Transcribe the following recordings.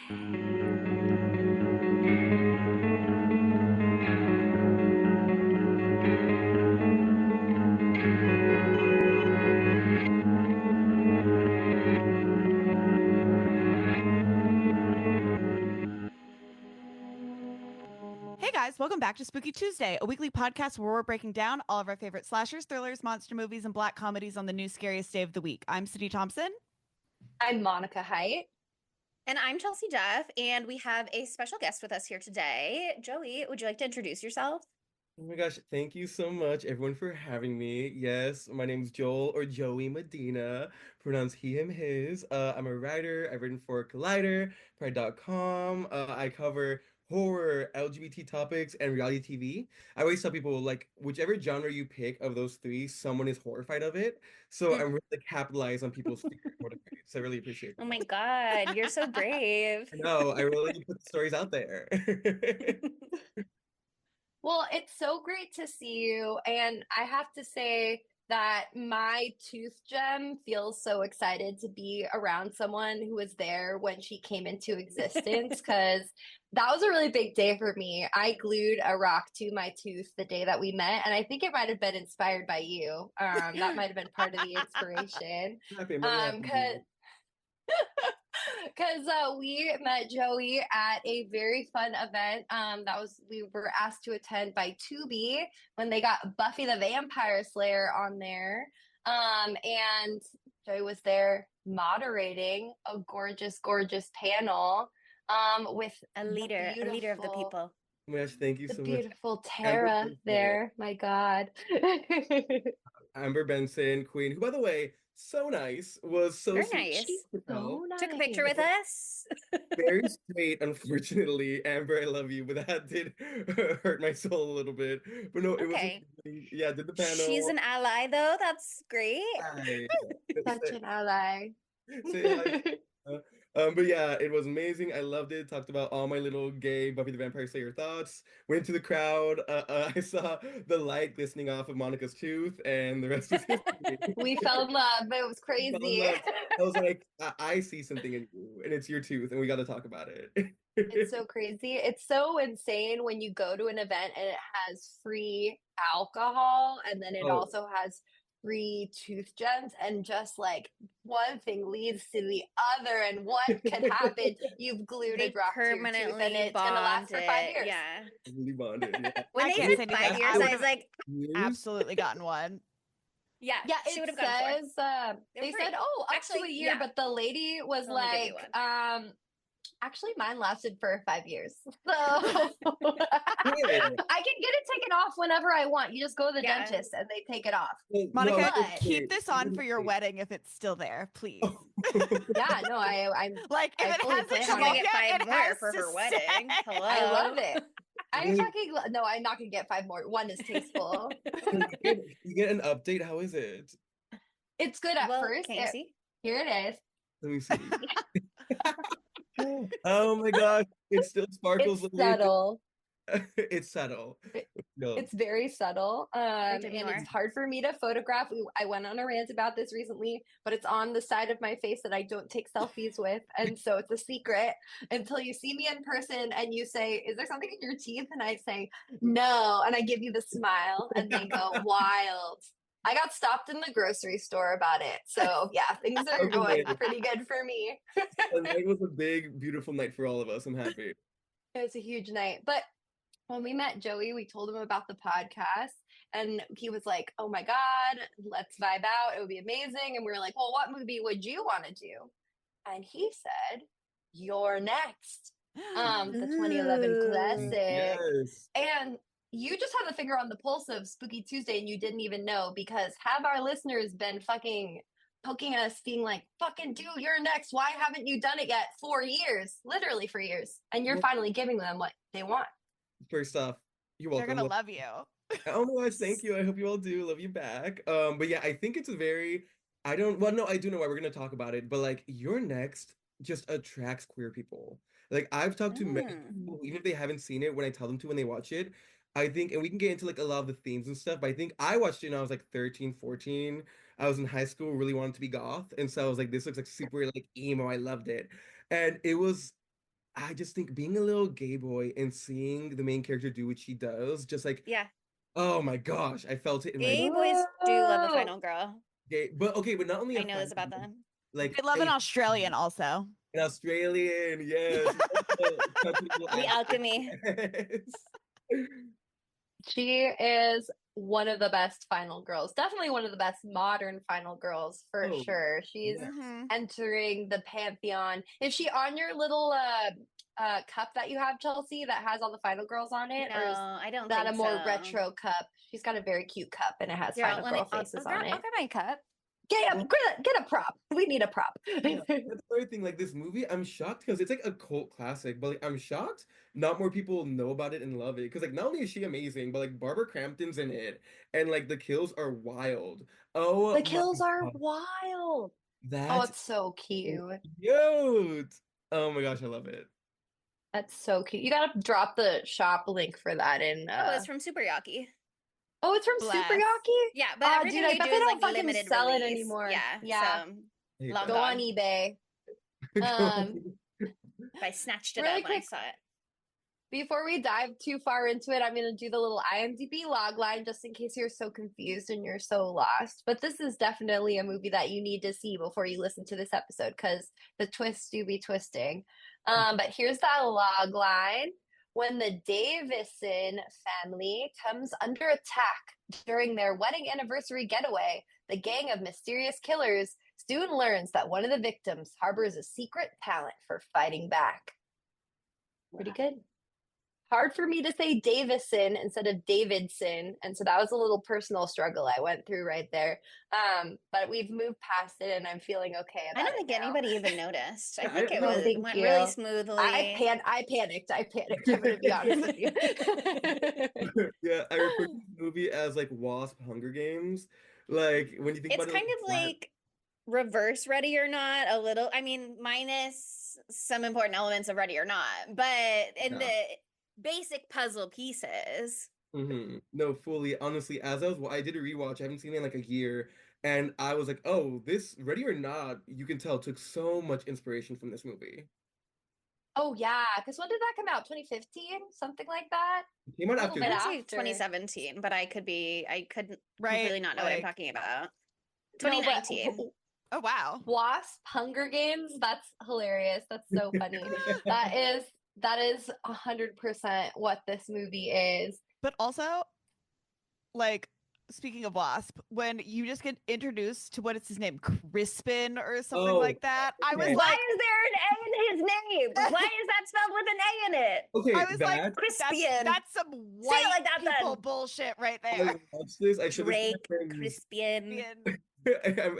Hey guys, welcome back to Spooky Tuesday, a weekly podcast where we're breaking down all of our favorite slashers, thrillers, monster movies, and black comedies on the new scariest day of the week. I'm Sydney Thompson. I'm Monica Height. And I'm Chelsea Duff, and we have a special guest with us here today. Joey, would you like to introduce yourself? Oh my gosh, thank you so much, everyone, for having me. Yes, my name's Joel or Joey Medina, pronouns he, him, his. I'm a writer. I've written for Collider, Pride.com. I cover horror, LGBT topics, and reality TV. I always tell people, like, whichever genre you pick of those three, someone is horrified of it. So I'm really capitalize on people's fear and motivation. So I really appreciate Oh that. my God, you're so brave. No, I really put the stories out there. Well, it's so great to see you. And I have to say that my tooth gem feels so excited to be around someone who was there when she came into existence because that was a really big day for me. I glued a rock to my tooth the day that we met, and I think it might have been inspired by you. That might have been part of the inspiration. Happy, very happy. Because we met Joey at a very fun event. We were asked to attend by Tubi when they got Buffy the Vampire Slayer on there. And Joey was there moderating a gorgeous, gorgeous panel with A leader of the people. Oh my gosh, thank you the so much. beautiful Tara there. My God. Amber Benson, Queen, who, by the way, so nice, was so Very sweet. nice. So Took a picture with us. Very straight, unfortunately. Amber, I love you, but that did hurt my soul a little bit. But no, it was Okay. amazing. Yeah, did the She's panel. an ally, though. That's great. Hi. Such an ally. Say hi. But yeah, it was amazing. I loved it. Talked about all my little gay Buffy the Vampire Slayer thoughts. Went to the crowd. I saw the light glistening off of Monica's tooth, and the rest was history. We fell in love. It was I fell in crazy. love. I was like, I see something in you, and it's your tooth, and we got to talk about it. It's so crazy. It's so insane when you go to an event and it has free alcohol and then it Oh, also has free tooth gems and just like one thing leads to the other and what could happen? You've glued They a rock to your tooth and permanently it's gonna last for 5 bonded. years. Yeah. really bonded. Yeah. When I they can't say said anything. 5 years, I I would was have like, Years? absolutely gotten one. yeah, Yeah, she would it have gone for it. says They're they free. said, oh, up to Actually, a year, yeah. but the lady was They'll only give you like, one. actually mine lasted for 5 years. So Yeah. I can get it taken off whenever I want. You just go to the Yeah. dentist and they take it off. Well, Monica, no, But- keep this on for your wedding if it's still there, please. Yeah, no, I'm Like, if I it fully hasn't plan She's come on gonna off it. get yet, 5 it more has for to her wedding. stay. Hello. I love it. I Wait. fucking no, I'm not gonna get 5 more. One is tasteful. You get an update. How is it? It's good at Well, first. can you see? Here it is. Let me see. Oh my gosh, it still sparkles. It's subtle. It's subtle. No. It's very subtle. And demure. it's hard for me to photograph. I went on a rant about this recently, but it's on the side of my face that I don't take selfies with. And so it's a secret until you see me in person and you say, is there something in your teeth? And I say, no. And I give you the smile and they go wild. I got stopped in the grocery store about it. So yeah, things are going pretty good for me. The night was a big, beautiful night for all of us. I'm happy. It was a huge night. But when we met Joey, we told him about the podcast, and he was like, oh my God, let's vibe out. It would be amazing. And we were like, well, what movie would you want to do? And he said, You're Next, the 2011 Ooh. classic. Yes. And you just have a finger on the pulse of Spooky Tuesday, and you didn't even know because have our listeners been fucking poking us, being like, fucking do You're Next. Why haven't you done it yet? 4 years, literally 4 years. And you're finally giving them what they want. First off, you're They're welcome. gonna love you. Oh my gosh, thank you. I hope you all do. Love you back. But yeah, I think it's a very, I don't, well, no, I do know why we're gonna talk about it, but like You're Next just attracts queer people. Like I've talked to many people, even if they haven't seen it, when I tell them to when they watch it, I think, and we can get into like a lot of the themes and stuff, but I think I watched it when I was like 13, 14. I was in high school, really wanted to be goth. And so I was like, this looks like super like emo. I loved it. And it was I just think being a little gay boy and seeing the main character do what she does, just like, Yeah. oh my gosh, I felt it in my Gay boys do love a Whoa. final girl. gay. But okay, but not only I a know this fan, about them. like They love an a Australian also. an Australian, yes. The alchemy. Yes. She is one of the best final girls. Definitely one of the best modern final girls for Oh, sure. She's yeah. Mm-hmm. entering the pantheon. Is she on your little cup that you have, Chelsea, that has all the final girls on it? No, Or is I don't that think a more so. retro cup? She's got a very cute cup and it has Here, final girl I'll faces grab, on I'll it. grab my cup. Get a prop. We need a prop. Yeah, that's the other thing. Like this movie, I'm shocked because it's like a cult classic, but like I'm shocked not more people know about it and love it. Because like not only is she amazing, but like Barbara Crampton's in it, and like the kills are wild. Oh The my kills are God, wild. Oh, that's it's so so cute. cute. Oh my gosh, I love it. That's so cute. You gotta drop the shop link for that in Oh, it's from Super Yaki. Oh, it's from Super Bless. Yaki? Yeah, but everything Dude, I they bet do they is don't like fucking limited sell it release. anymore. Yeah, Yeah. so I hate long Go gone. on eBay. that. If I snatched it Really up when I quick, saw it. before we dive too far into it, I'm going to do the little IMDb log line just in case you're so confused and you're so lost. But this is definitely a movie that you need to see before you listen to this episode because the twists do be twisting. But here's that log line. When the Davison family comes under attack during their wedding anniversary getaway, the gang of mysterious killers soon learns that one of the victims harbors a secret talent for fighting back. Pretty good. Hard for me to say Davison instead of Davidson, and so that was a little personal struggle I went through right there. But we've moved past it, and I'm feeling okay I about don't it think now. anybody even noticed. I Yeah, think it No, was thank went you. really smoothly. I panicked. I'm gonna be honest with you. Yeah, I refer to this movie as like Wasp Hunger Games. Like when you think It's about it, kind like of that. like reverse Ready or Not a little. I mean, minus some important elements of Ready or Not, but in Yeah. the basic puzzle pieces. No, fully. Honestly, as I did a rewatch. I haven't seen it in like a year, and I was like, oh, this Ready or Not, you can tell took so much inspiration from this movie. Oh yeah, because when did that come out? 2015, something like that. It came out A little after bit I this. would say after. 2017, but I could Right, completely not know what I'm like- talking about. No, but 2019. Oh wow. Wasp Hunger Games. That's hilarious. That's so funny. That is 100% what this movie is. But also, like, speaking of Wasp, when you just get introduced to what is his name, Crispin or something Oh, like that, I was okay. Why like, is there an A in his name? Why is that spelled with an A in it? Okay, I was like, that Crispian. that's some Say white it like that people then. bullshit right I there. watched this. I showed this to my Drake, friends. Crispian.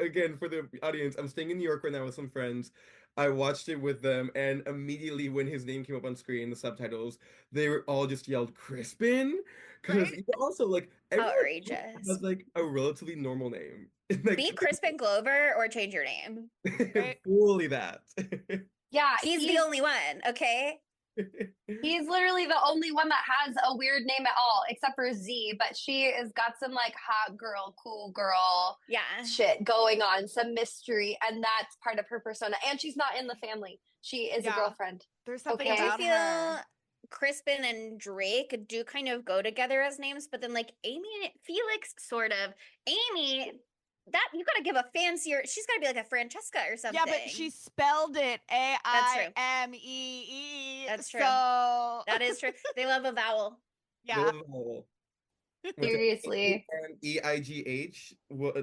Again, for the audience, I'm staying in New York right now with some friends. I watched it with them, and immediately when his name came up on screen, the subtitles, they were all just yelled Crispin. Because Right? also like everyone Outrageous. has like a relatively normal name. Like Be Crispin Glover or change your name. Right? fully that. Yeah, He's the only one, okay? he's literally the only one that has a weird name at all, except for Z. But she has got some like hot girl, cool girl Yeah. shit going on, some mystery, and that's part of her persona. And she's not in the family; she is a Yeah. girlfriend. There's something Okay. I do about feel her. Crispin and Drake do kind of go together as names, but then like Amy and Felix sort of. Amy, that you gotta give a fancier. She's gotta be like a Francesca or something. Yeah, but she spelled it That's true. AIMEE. That's true. So That is true. They love a vowel. yeah. Seriously. And EIGH,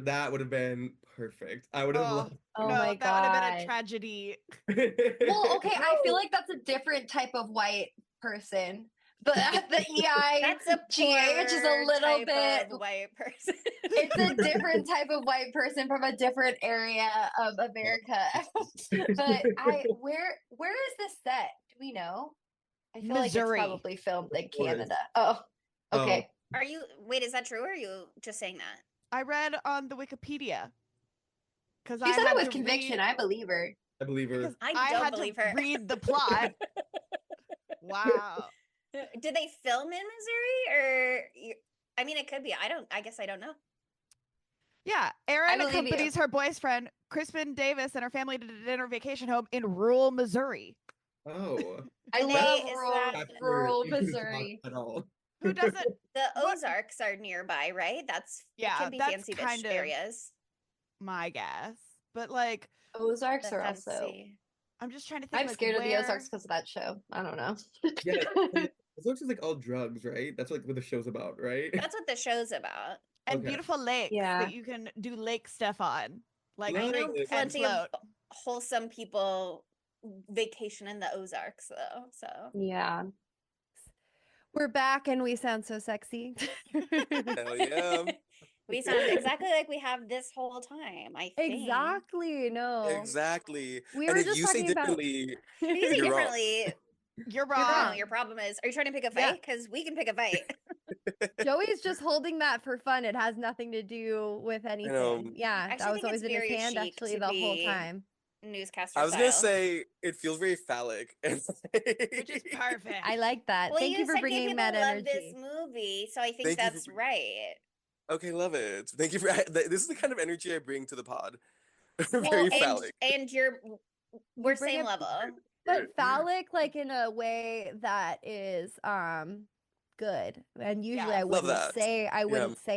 that would have been perfect. I would have Oh, loved. Oh no, my that would have been a God. tragedy. Well, okay, I feel like that's a different type of white person. But the EI, That's a GH is a poor little type bit. of white person. It's a different type of white person from a different area of America. But where is this set? Do we know? I feel like Missouri. it's probably filmed in course. Canada. Oh, okay. Are you wait, is that true or are you just saying that? I read on the Wikipedia. Because She I said it had was to conviction. read, I believe her. I believe her. because I I don't had believe to her. read the plot. Wow. Did they film in Missouri or I mean it could be. I guess I don't know. Yeah, Erin believe you. accompanies her boyfriend, Crispin Davis, and her family to a dinner vacation home in rural Missouri. Oh, I They love is rural, that factor rural into the talk Missouri. at all. Who doesn't? the What? Ozarks are nearby, right? It Yeah, can be that's fancy kind bitch of areas. my guess. But like, Ozarks The are also. fancy. I'm just trying to think I'm like scared of the Ozarks where. because of that show. I don't know. Yeah, and it looks like all drugs, right? That's like what the show's about, right? That's what the show's about. And Okay. beautiful lakes that Yeah. you can do lake stuff on, like I Love know drink it. and plenty of float. wholesome people vacation in the Ozarks, though. So Yeah. We're back and we sound so sexy. Hell yeah. we sound exactly like we have this whole time, I think. Exactly. No. Exactly. We And were if just you say talking about differently, If you say you're wrong. differently, You're I don't know. wrong. Your problem is, are you trying to pick a Yeah. fight? Because we can pick a fight. Joey's just holding that for fun. It has nothing to do with anything. Yeah, I that actually was think always it's in his very hand chic actually to the whole be time. newscaster I was gonna style. say it feels very phallic. Which is perfect. I like that. Well, Thank you for said gay bringing people that love this energy. movie, so I think Thank you for that's right. Okay, love it. Thank you for this is the kind of energy I bring to the pod. Well, Very and phallic. we're bring same it- level. But phallic like in a way that is good. And usually Yeah. I Love wouldn't that. say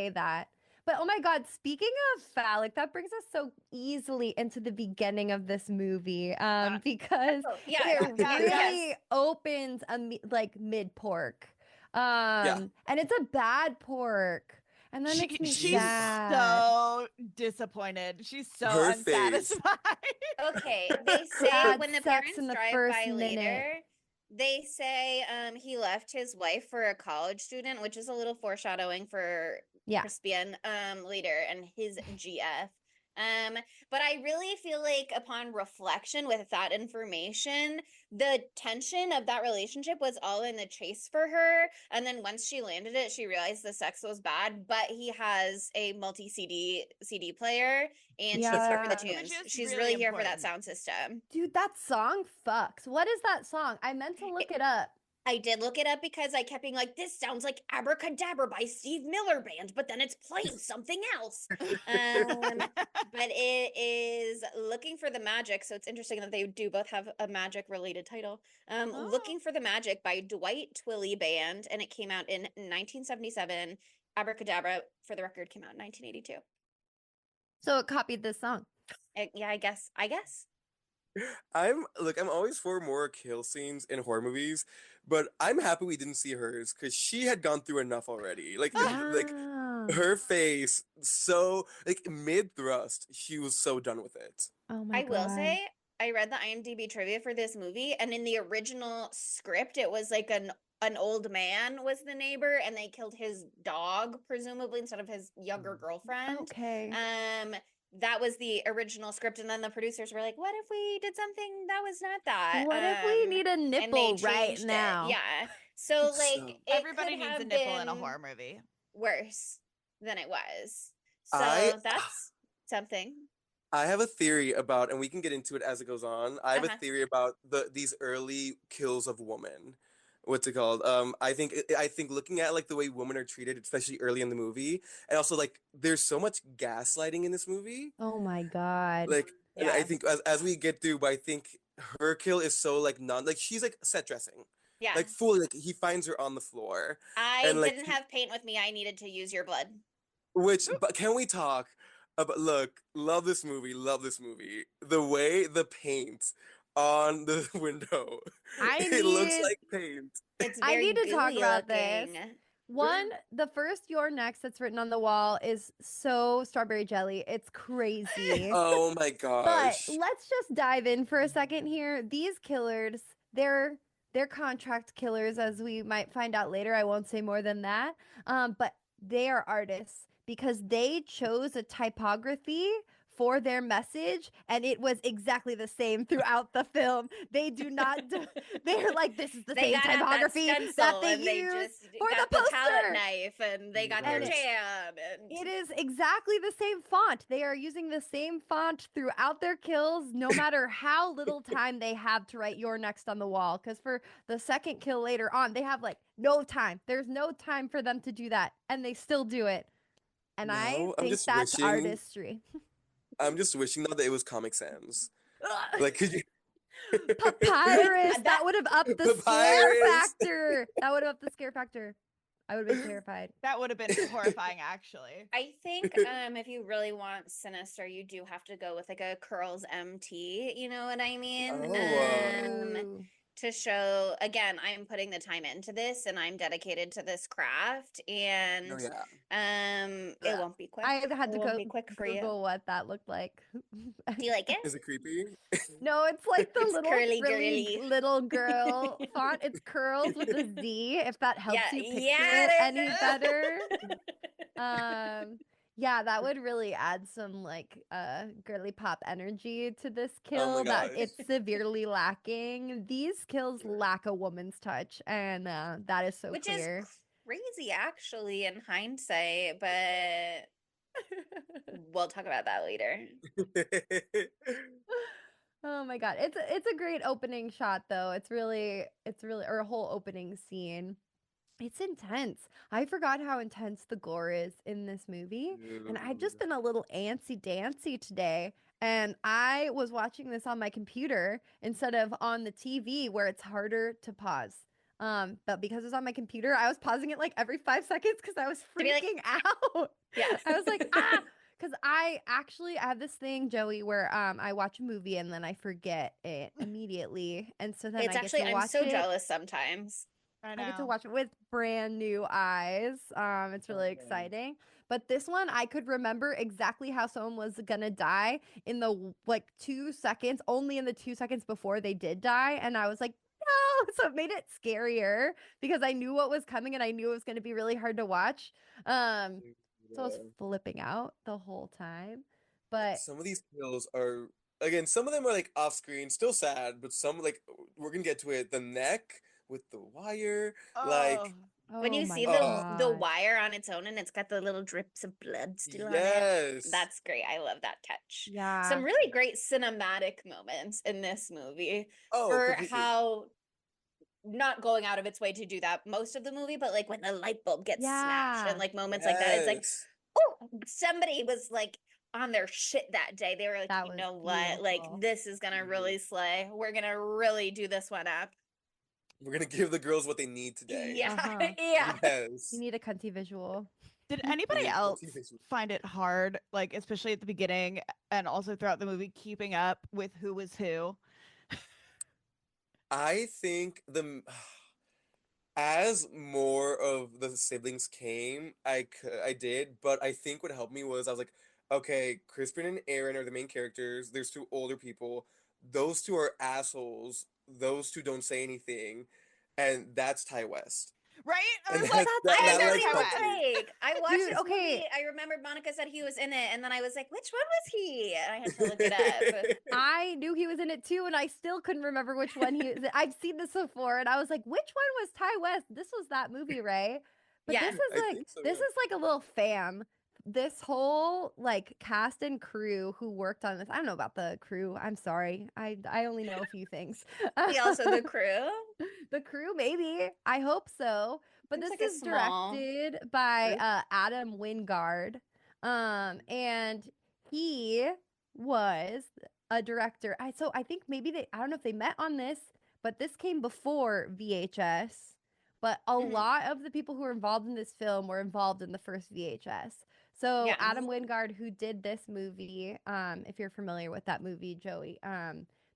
Yeah. that. But oh my god, speaking of phallic, that brings us so easily into the beginning of this movie. Because Oh, yeah, it yeah, really yes. opens like mid pork. And it's a bad pork. And that makes me She's sad. so disappointed. She's so Her unsatisfied. Okay, they say Bad when the sex parents in the drive first by minute. later, they say he left his wife for a college student, which is a little foreshadowing for Yeah. Crispian later and his GF. But I really feel like upon reflection with that information, the tension of that relationship was all in the chase for her. And then once she landed it, she realized the sex was bad, but he has a multi CD player and she's here for the Yeah. tunes. Which is She's really really here for that important. sound system. Dude, that song fucks. What is that song? I meant to look it up. I did look it up because I kept being like, this sounds like Abracadabra by Steve Miller Band, but then it's playing something else. But it is Looking for the Magic. So it's interesting that they do both have a magic related title. Looking for the Magic by Dwight Twilley Band. And it came out in 1977. Abracadabra, for the record, came out in 1982. So it copied this song. Yeah, I guess. I'm always for more kill scenes in horror movies, but I'm happy we didn't see hers because she had gone through enough already. Like Yeah. her face, so like mid thrust, she was so done with it. Oh my I god. will say, I read the IMDb trivia for this movie, and in the original script, it was like an old man was the neighbor, and they killed his dog, presumably, instead of his younger girlfriend. Okay. That was the original script, and then the producers were like, "What if we did something that was not that? What if we need a and they nipple right changed it." now? Yeah. So So- like, it Everybody could needs a have nipple in a been horror movie. worse than it was. So I- that's something. I have a theory about, and we can get into it as it goes on. I have a Uh-huh. theory about these early kills of women. What's it called? I think looking at like the way women are treated, especially early in the movie, and also like there's so much gaslighting in this movie. Oh my god. Like, and I Yes. think as we get through, but I think her kill is so like she's like set dressing, Yeah. like fully like he finds her on the floor, I and, like, didn't have paint with me. I needed to use your blood. but can we talk about love this movie, the way the paint on the window, it looks like paint. It's I very need to talk gooey about this. looking. One, the first "You're Next" that's written on the wall is so strawberry jelly. It's crazy. Oh my But gosh. let's just dive in for a second here. These killers, they're contract killers, as we might find out later. I won't say more than that. But they are artists because they chose a typography for their message, and it was exactly the same throughout the film. They do not. They're like, this is the They same got out that typography that stencil they and they use just for got the the palette poster. knife and they got their Right. jam. And It is exactly the same font. They are using the same font throughout their kills, no matter how little time they have to write "You're Next" on the wall. Because for the second kill later on, they have like no time. There's no time for them to do that, and they still do it. And I No, I'm think just that's wishing artistry. I'm just wishing now that it was Comic Sans. Like, could you Papyrus. That would have upped the scare Papyrus. factor. That would have upped the scare factor. I would have been terrified. That would have been horrifying, actually. I think if you really want sinister, you do have to go with like a curls MT, you know what I mean? Oh, Ooh. To show again, I'm putting the time into this and I'm dedicated to this craft and oh yeah. it won't be quick. I had It to won't go be quick for you. Google what that looked like. Do you like it? Is it creepy? No, it's like the It's little curly frilly girly. little girl font. It's curls with a Z, if that helps Yeah, you picture yeah, it it any is. better. Yeah, that would really add some like girly pop energy to this Oh kill my that gosh. it's severely lacking. These kills lack a woman's touch, and that is so Which clear. is crazy actually in hindsight, but we'll talk about that later. Oh my god. It's a great opening shot though. It's really or a whole opening scene. It's intense. I forgot how intense the gore is in this movie. And I've just Dude. been a little antsy dancy today. And I was watching this on my computer instead of on the TV where it's harder to pause. But because it's on my computer, I was pausing it like every 5 seconds because I was be like, freaking out. Yes. I was like, ah, because I have this thing, Joey, where I watch a movie and then I forget it immediately. And so then It's I get actually to I'm watch so it. jealous sometimes. I I get to know. watch it with brand new eyes. It's really Okay. exciting. But this one, I could remember exactly how someone was gonna die in the like 2 seconds, only in the 2 seconds before they did die, and I was like, no. So it made it scarier because I knew what was coming and I knew it was gonna be really hard to watch. So I was flipping out the whole time. But Some of these kills are again, some of them are like off screen, still sad, but some like we're gonna get to it. The neck with the wire, like When oh you my see the god. wire on its own and it's got the little drips of blood still on it, yes. that's great. I love that touch. Yeah. Some really great cinematic moments in this movie Oh, for completely. how not going out of its way to do that most of the movie, but like when the light bulb gets smashed Yeah. and like moments like that, it's like, Yes. oh, somebody was like on their shit that day. They were like, That you was know what? Like, beautiful. this is gonna really slay. We're gonna really do this one up. We're gonna give the girls what they need today. Yeah. Uh-huh. Yeah. Yes. You need a cunty visual. Did We anybody need else continuation. find it hard, like especially at the beginning and also throughout the movie, keeping up with who was who? I think as more of the siblings came, I did, but I think what helped me was I was like, okay, Crispin and Aaron are the main characters. There's two older people. Those two are assholes. Those two don't say anything, and that's Ty West. Right? I And was like, that I I know know like what Ty he helped looked me. like. I watched Dude, this okay. movie. I remembered Monica said he was in it, and then I was like, which one was he? And I had to look it up. I knew he was in it too, and I still couldn't remember which one he was in. I've seen this before, and I was like, which one was Ty West? This was that movie, right? But Yeah. this is I like think so, this yeah. is like a little fam. This whole like cast and crew who worked on this. I don't know about the crew. I'm sorry. I only know a few things. He also the crew. The crew, maybe. I hope so. But Seems this like a is small directed by group. Adam Wingard. And he was a director. I think maybe I don't know if they met on this, but this came before VHS. But a Mhm. lot of the people who were involved in this film were involved in the first VHS. So Yeah. Adam Wingard, who did this movie, if you're familiar with that movie, Joey,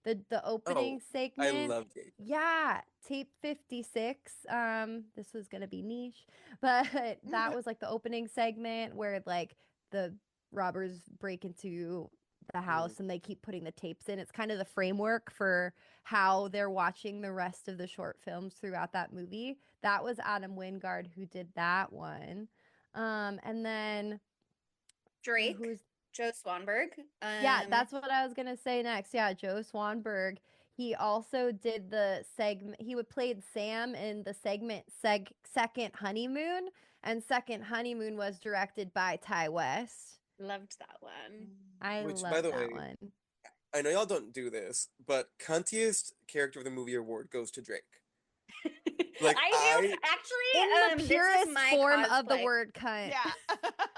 the opening I segment, loved it. yeah, tape 56. This was gonna be niche, but that was like the opening segment where like the robbers break into the house and they keep putting the tapes in. It's kind of the framework for how they're watching the rest of the short films throughout that movie. That was Adam Wingard who did that one. And then Drake, who's Joe Swanberg. yeah, that's what I was gonna say next. Yeah, Joe Swanberg. He also did the segment. He would played Sam in the segment Second Honeymoon, and Second Honeymoon was directed by Ty West. Loved that one. I Which, by love the that way, one. I know y'all don't do this, but cuntiest character of the movie award goes to Drake. Like I do actually. In the this is purest my form of the cosplay. word cunt. Yeah.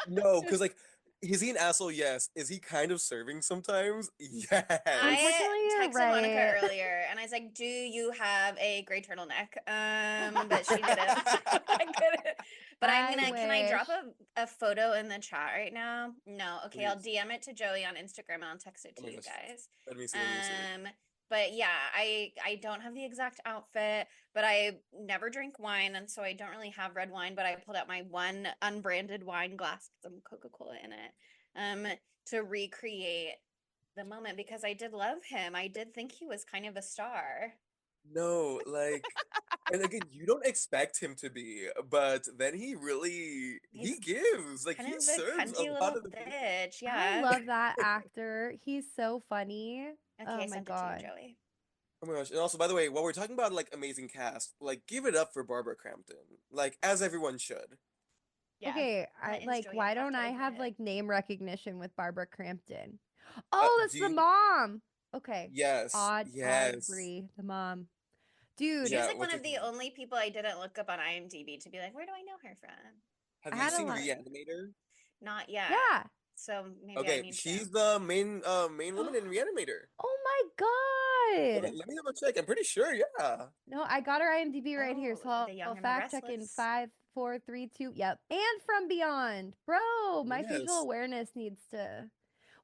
no, because like Is he an asshole? Yes. Is he kind of serving sometimes? Yes. Unfortunately, I you're texted Monica right. earlier and I was like, "Do you have a gray turtleneck?" But she didn't. I couldn't. But I'm I gonna. Can I drop wish. a photo in the chat right now? No. Okay, I'll Please. DM it to Joey on Instagram and I'll text it Oh to my you gosh. guys. Let me see. Let me see. But yeah, I don't have the exact outfit, but I never drink wine, and so I don't really have red wine. But I pulled out my one unbranded wine glass with some Coca-Cola in it, to recreate the moment because I did love him. I did think he was kind of a star. No, like, and again, you don't expect him to be, but then he He's gives. Like, kind he of a serves a cunty lot little of the food. bitch. I Yeah. love that actor. He's so funny. Okay, Oh I my sent it to you, god. Joey. Oh my gosh. And also, by the way, while we're talking about like amazing cast, like give it up for Barbara Crampton. Like, as everyone should. Yes. Okay, I What is like Joey? why I have don't to I open have it. like name recognition with Barbara Crampton? Oh, that's Do the you mom. Okay. yes, Odd yes. agree. The mom. Dude, She's Yeah, like one what's of it the called? only people I didn't look up on IMDb to be like, where do I know her from? Have I you had a seen lot. Reanimator? Not yet. Yeah. So maybe I Okay, need to. she's the main woman in Reanimator. Oh my god. Let me double check. I'm pretty sure, yeah. No, I got her IMDb right here, Oh, so I'll The Young and the fact check in Restless. 5, 4, 3, 2. Yep. And From Beyond. Bro, my facial Yes. awareness needs to.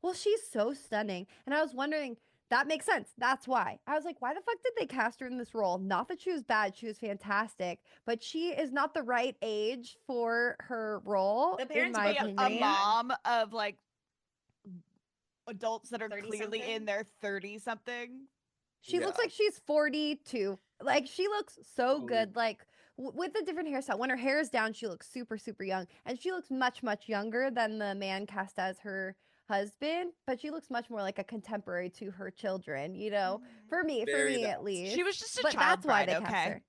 Well, she's so stunning. And I was wondering, that makes sense. That's why. I was like, why the fuck did they cast her in this role? Not that she was bad, she was fantastic, but she is not the right age for her role, The in parents my Be both look a pretty opinion. young. mom of like adults that are 30 clearly something. in their 30 something. She looks Yeah. like she's 42. Like she looks so Totally. good. Like with the different hairstyle. When her hair is down, she looks super, super young. And she looks much, much younger than the man cast as her husband. But she looks much more like a contemporary to her children, you know? For Very me that. at least. She was just a But child that's why bride, they cast okay? her.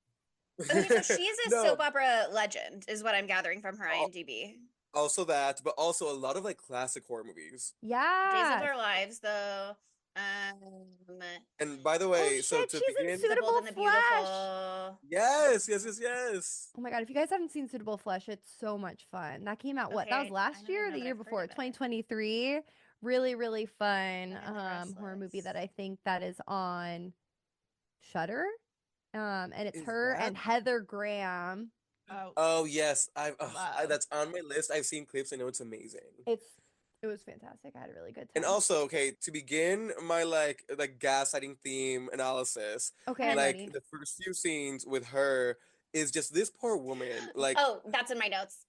Okay, so she's a No, soap opera legend, is what I'm gathering from her al- IMDb. also that, but also a lot of like classic horror movies. Days of Yes. Our Lives, though. Um, And by the Oh way, so shit, to she's in begin, The Bold Suitable and the Flesh. Beautiful. yes, yes, yes, yes. Oh my god, if you guys haven't seen Suitable Flesh, it's so much fun. That came out what? That was Okay, I last don't year even or know the that year I've heard before? of it. 2023. Really, really fun Young and the horror movie that Restless. I think that is on Shudder. And it's Is her that? and Heather Graham. Oh, Oh yes, love. that's on my list. I've seen clips. I know it's amazing. It was fantastic. I had a really good And time. also, okay, to begin my like gaslighting theme analysis, Okay, I'm And like ready. the first few scenes with her is just this poor woman. Like, oh, that's in my notes.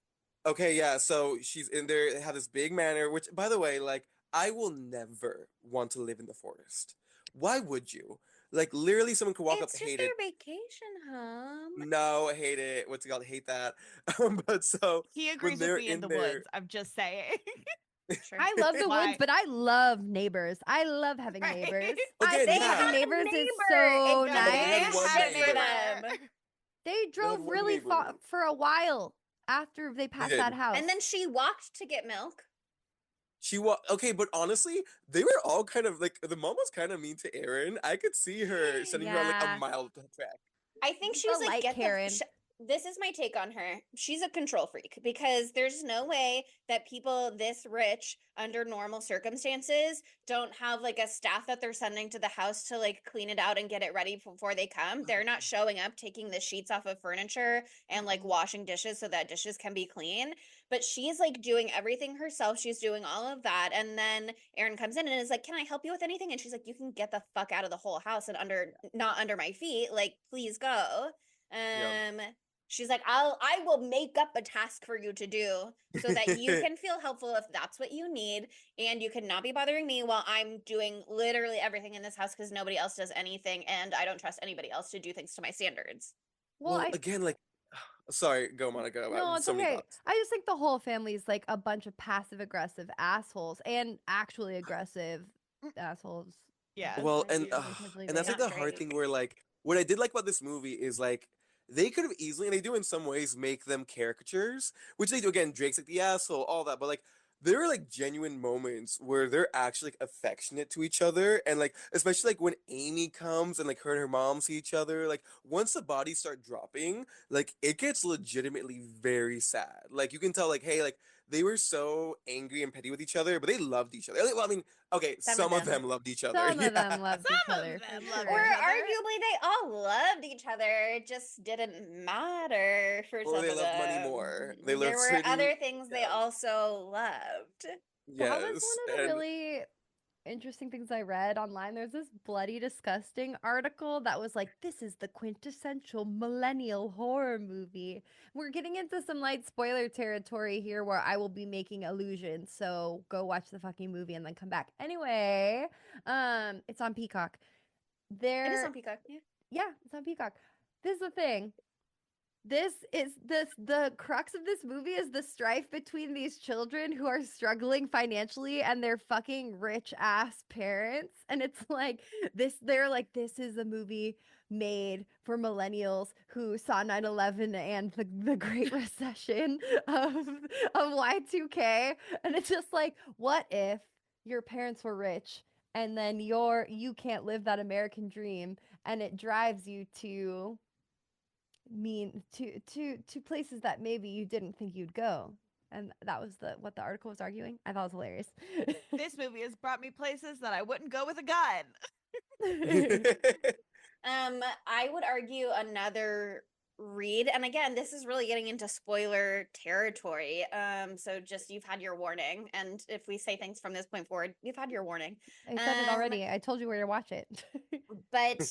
okay, yeah, so she's in there, have this big manor, which by the way, like, I will never want to live in the forest. Why would you? Like, literally, someone could walk up, It's just hate their it. vacation home. No, hate it. What's it called? Hate that. But so He when agrees with they're me in in the there, woods. I'm just saying. Sure. I love the woods, Why? but I love neighbors. I love having Right? neighbors. I again, They think had having yeah, a neighbors is neighbor. so It, no, but they they had nice. one had it for neighbor. them. They They had drove one really neighbor. far for a while after they They passed that did. house. And then she walked to get milk. Okay, but honestly, they were all kind of like the mom was kind of mean to Aaron. I could see her sending her on like a Yeah. mile track. I think she The was like, light get the. Karen. This is my take on her. She's a control freak because there's no way that people this rich under normal circumstances don't have like a staff that they're sending to the house to like clean it out and get it ready before they come. They're not showing up, taking the sheets off of furniture and like washing dishes so that dishes can be clean. But she's like doing everything herself. She's doing all of that. And then Aaron comes in and is like, can I help you with anything? And she's like, you can get the fuck out of the whole house and not under my feet. Like, please go. Yeah. Um, she's like, I will make up a task for you to do so that you can feel helpful if that's what you need, and you cannot be bothering me while I'm doing literally everything in this house because nobody else does anything, and I don't trust anybody else to do things to my standards. Well, Well, again, like, sorry, go Monica. no, it's So many okay. thoughts. I just think the whole family is like a bunch of passive aggressive assholes and actually aggressive assholes. Yes. Well, Intentionally and that's like vague. Not the hard thing Drake. where like what I did like about this movie is like they could have easily, and they do in some ways, make them caricatures, which they do. Again, Drake's like the asshole, all that, but like there are like genuine moments where they're actually like affectionate to each other, and like especially like when Amy comes and like her and her mom see each other. Like once the bodies start dropping, like it gets legitimately very sad. Like you can tell, like hey, like they were so angry and petty with each other, but they loved each other. Well, I mean, okay, Some of some of them. them loved each other. Some of Yeah. them loved each Some of other. them for loved Or each sure. other. arguably they all loved each other. It just didn't matter for Or some they of loved money them. more. They There loved were certain, other things they yeah, also loved. That was yes, one of the and really interesting things I read online. There's this bloody disgusting article that was like, this is the quintessential millennial horror movie. We're getting into some light spoiler territory here where I will be making allusions, so go watch the fucking movie and then come back. Anyway, it's on Peacock. It is There, on Peacock. Yeah. yeah, it's on Peacock. This is the thing. The crux of this movie is the strife between these children who are struggling financially and their fucking rich ass parents. And it's like they're like, this is a movie made for millennials who saw 9/11 and the Great Recession of Y2K. And it's just like, what if your parents were rich and then you can't live that American dream and it drives you to to places that maybe you didn't think you'd go. And that was what the article was arguing. I thought it was hilarious. This movie has brought me places that I wouldn't go with a gun. I would argue another read, and again, this is really getting into spoiler territory. So just you've had your warning, and if we say things from this point forward, you've had your warning. I said it already. I told you where to watch it. But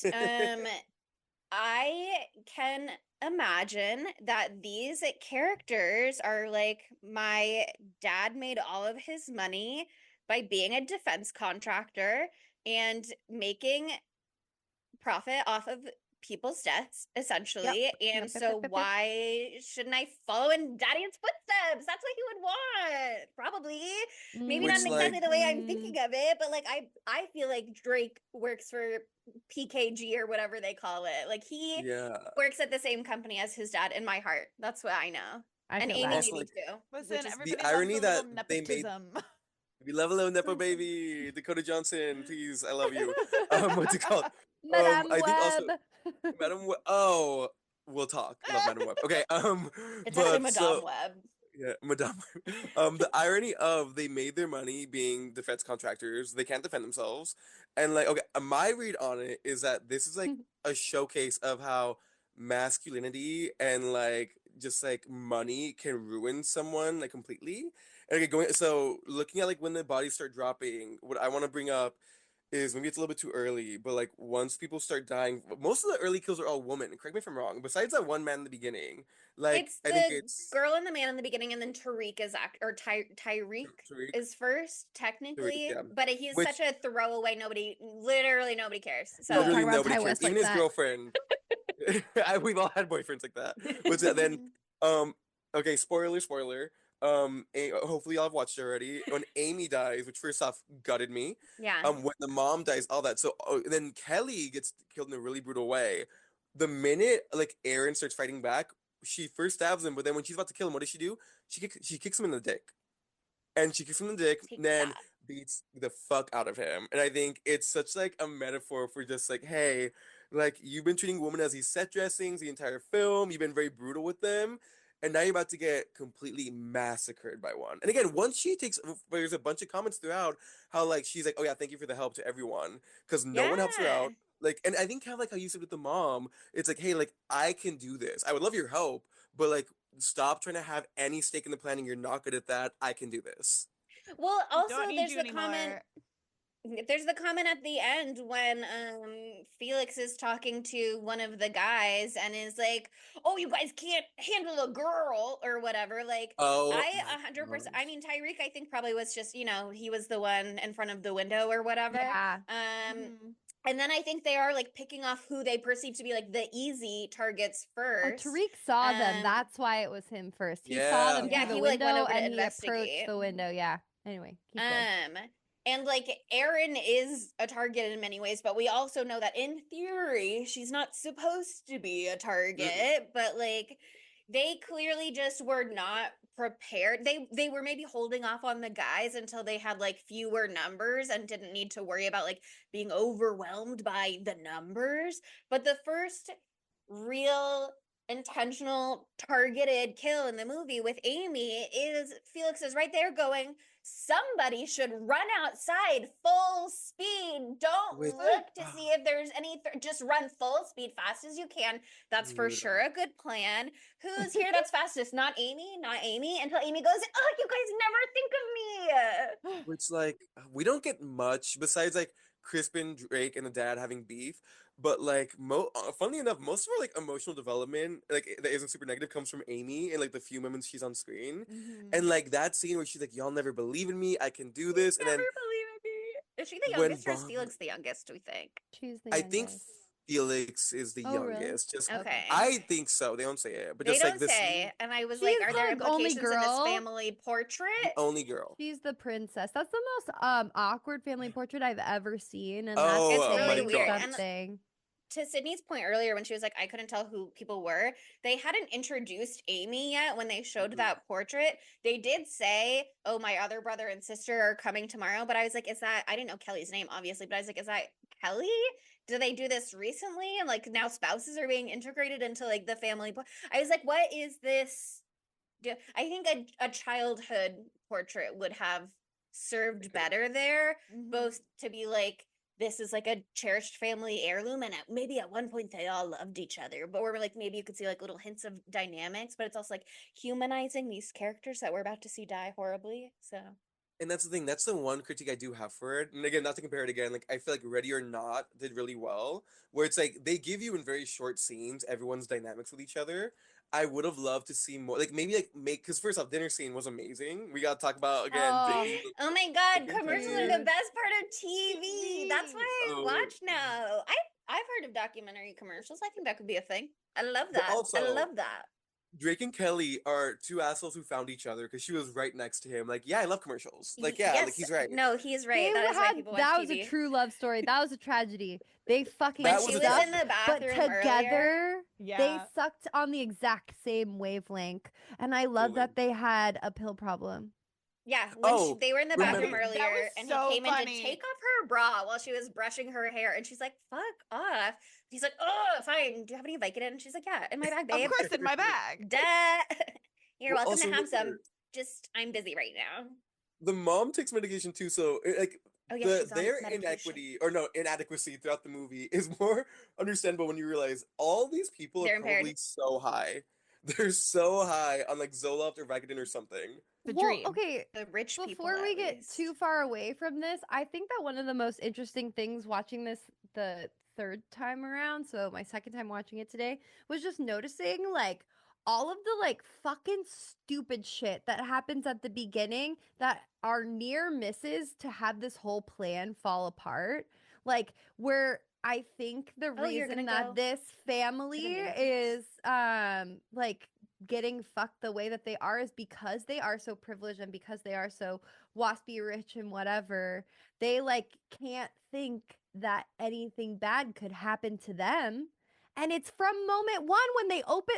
I can imagine that these characters are like, my dad made all of his money by being a defense contractor and making profit off of people's deaths, essentially. And so Yep. why shouldn't I follow in daddy's footsteps? That's what he would want. Probably. Maybe Which, not exactly like, the way I'm thinking of it, but like I feel like Drake works for PKG or whatever they call it. Like he yeah. works at the same company as his dad in my heart. That's what I know. I And feel Amy that. Also, maybe like, too. Listen, Which is everybody the loves irony a little that they made, nepotism. we love a little Nepo baby, Dakota Johnson, please, I love you. What's it called? Madame I think also Web. Madam Web. Oh, we'll talk. Love Madam Web. Okay. it's actually But Madame so Web. yeah, Madame. The irony of they made their money being defense contractors. They can't defend themselves, and like, okay, my read on it is that this is like a showcase of how masculinity and like just like money can ruin someone like completely. And okay, so looking at like when the bodies start dropping, what I want to bring up is maybe it's a little bit too early, but like once people start dying, most of the early kills are all women. Correct me if I'm wrong. Besides that one man in the beginning, like It's I think the it's girl and the man in the beginning, and then Tariq is Tyreek Tariq. is first Tariq, technically, yeah. but he's Which such a throwaway. Literally nobody cares. So Don't talk literally about nobody Ty cares. West like Even his that. girlfriend. We've all had boyfriends like that. What's that then? Um. Okay. Spoiler. Hopefully y'all have watched it already. When Amy dies, which first off gutted me. yeah, When the mom dies, all that. So then Kelly gets killed in a really brutal way. The minute like Aaron starts fighting back, she first stabs him, but then when she's about to kill him, what does she do? She kicks him in the dick. And she kicks him in the dick, take then that. beats the fuck out of him. And I think it's such like a metaphor for just like, hey, like you've been treating women as these set dressings the entire film. You've been very brutal with them, and now you're about to get completely massacred by one. And again, once she takes, there's a bunch of comments throughout how like she's like, oh yeah, thank you for the help to everyone, because no one helps her Yeah. out. Like, and I think kind of like how you said with the mom, it's like, hey, like I can do this. I would love your help, but like stop trying to have any stake in the planning. You're not good at that. I can do this. Well, also Don't need there's you the comment. anymore. There's the comment at the end when Felix is talking to one of the guys and is like, "Oh, you guys can't handle a girl or whatever." Like, Oh I my 100%. gosh. I mean, Tyreek, I think probably was just he was the one in front of the window or whatever. Yeah. Mhm. And then I think they are like picking off who they perceive to be like the easy targets Oh, first. Tariq saw them. Um, That's why it was him first. He saw Yeah. them yeah, through the he like went window over to and he approached investigate. the window. Yeah. Anyway, keep going. And like Erin is a target in many ways, but we also know that in theory she's not supposed to be a target, but like they clearly just were not prepared. They were maybe holding off on the guys until they had like fewer numbers and didn't need to worry about like being overwhelmed by the numbers. But the first real intentional targeted kill in the movie with Amy is Felix is right there going, somebody should run outside full speed. Don't Which, look to see if there's any, just run full speed fast as you can. That's for dude, sure a good plan. Who's here that's fastest? Not Amy, not Amy. Until Amy goes, oh, you guys never think of me. which like we don't get much besides like Crispin, Drake, and the dad having beef. But like, funnily enough, most of our like emotional development, like that isn't super negative, comes from Amy and like the few moments she's on screen, and like that scene where she's like, "Y'all never believe in me, I can do this," and Never then believe in me. Is she the when youngest or is Bob, Felix the youngest, we think? She's the I think youngest. Felix is the Oh, really? youngest. Just Okay. I think so. They don't say it, but They just like don't the say. scene, And I was like, She's are there the only implications in this girl. family portrait? the only girl. She's the princess. That's the most awkward family portrait I've ever seen, and Oh, It's that's really saying weird. God. And something. to Sydney's point earlier, when she was like, I couldn't tell who people were, they hadn't introduced Amy yet when they showed Mhm. that portrait. They did say, oh, my other brother and sister are coming tomorrow. But I was like, is that, I didn't know Kelly's name, obviously, but I was like, is that Kelly? Do they do this recently? And like now spouses are being integrated into like the family. I was like, what is this? I think a childhood portrait would have served better there, both to be like, this is like a cherished family heirloom, and maybe at one point they all loved each other, but we're like, maybe you could see like little hints of dynamics, but it's also like humanizing these characters that we're about to see die horribly. So And that's the thing. That's the one critique I do have for it. And again, not to compare it again, like I feel like Ready or Not did really well, where it's like they give you in very short scenes everyone's dynamics with each other. I would have loved to see more, like maybe like make because first off, dinner scene was amazing. We gotta talk about again Oh, drinking oh my god, chicken commercials are the tender. best part of TV. That's why I So, watch now. I've heard of documentary commercials. I think that could be a thing. I love but that. I also love that. Drake and Kelly are two assholes who found each other because she was right next to him. Like, yeah, I love commercials. Like, yeah, like Yes, he's right. no, he's right. they That is why had people watch that was a TV. true love story. That was a tragedy. They fucking When That was she a was sucked, in the but bathroom earlier. together they Yeah. sucked on the exact same wavelength. And I love that they had a pill problem. Yeah, when Oh, they were in the remember- bathroom That was earlier, and so he came in funny. to take off her bra while she was brushing her hair, and she's like, "Fuck off." He's like, "Oh, fine. Do you have any Vicodin?" And she's like, "Yeah, in my bag, babe." Of course, in my bag. Duh. You're Well, welcome also to have some. remember, Just I'm busy right now. the mom takes medication too, so like Oh yeah, she's on their medication. inequity or no inadequacy throughout the movie is more understandable when you realize all these people They're are probably impaired. so high. They're so high on like Zoloft or Vicodin or something. The Well, dream. okay, The rich people. before we at get least. too far away from this, I think that one of the most interesting things watching this the third time around, so my second time watching it today, was just noticing like all of the like fucking stupid shit that happens at the beginning that are near misses to have this whole plan fall apart. Like where I think the Oh, you're reason gonna that go this family Matrix? is like getting fucked the way that they are is because they are so privileged and because they are so waspy rich and whatever. They like can't think that anything bad could happen to them. And it's from moment one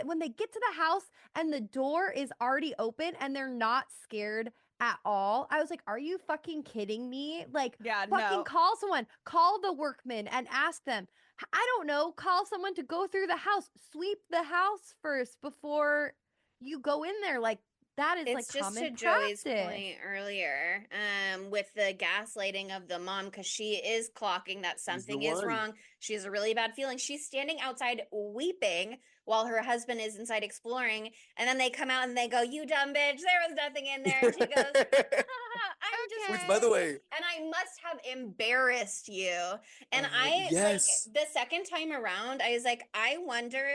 when they get to the house and the door is already open and they're not scared at all. I was like, are you fucking kidding me? Like, Yeah, fucking no. call someone, call the workmen and ask them. I don't know, call someone to go through the house, sweep the house first before you go in there. Like, that is like It's just common to Joey's practice. point earlier, with the gaslighting of the mom, because she is clocking that something is one. wrong. She has a really bad feeling. She's standing outside weeping while her husband is inside exploring, and then they come out and they go, "You dumb bitch, there was nothing in there." And she goes, "I'm just," Which, by the way, and I must have embarrassed you. And yes. like the second time around, I was like, I wonder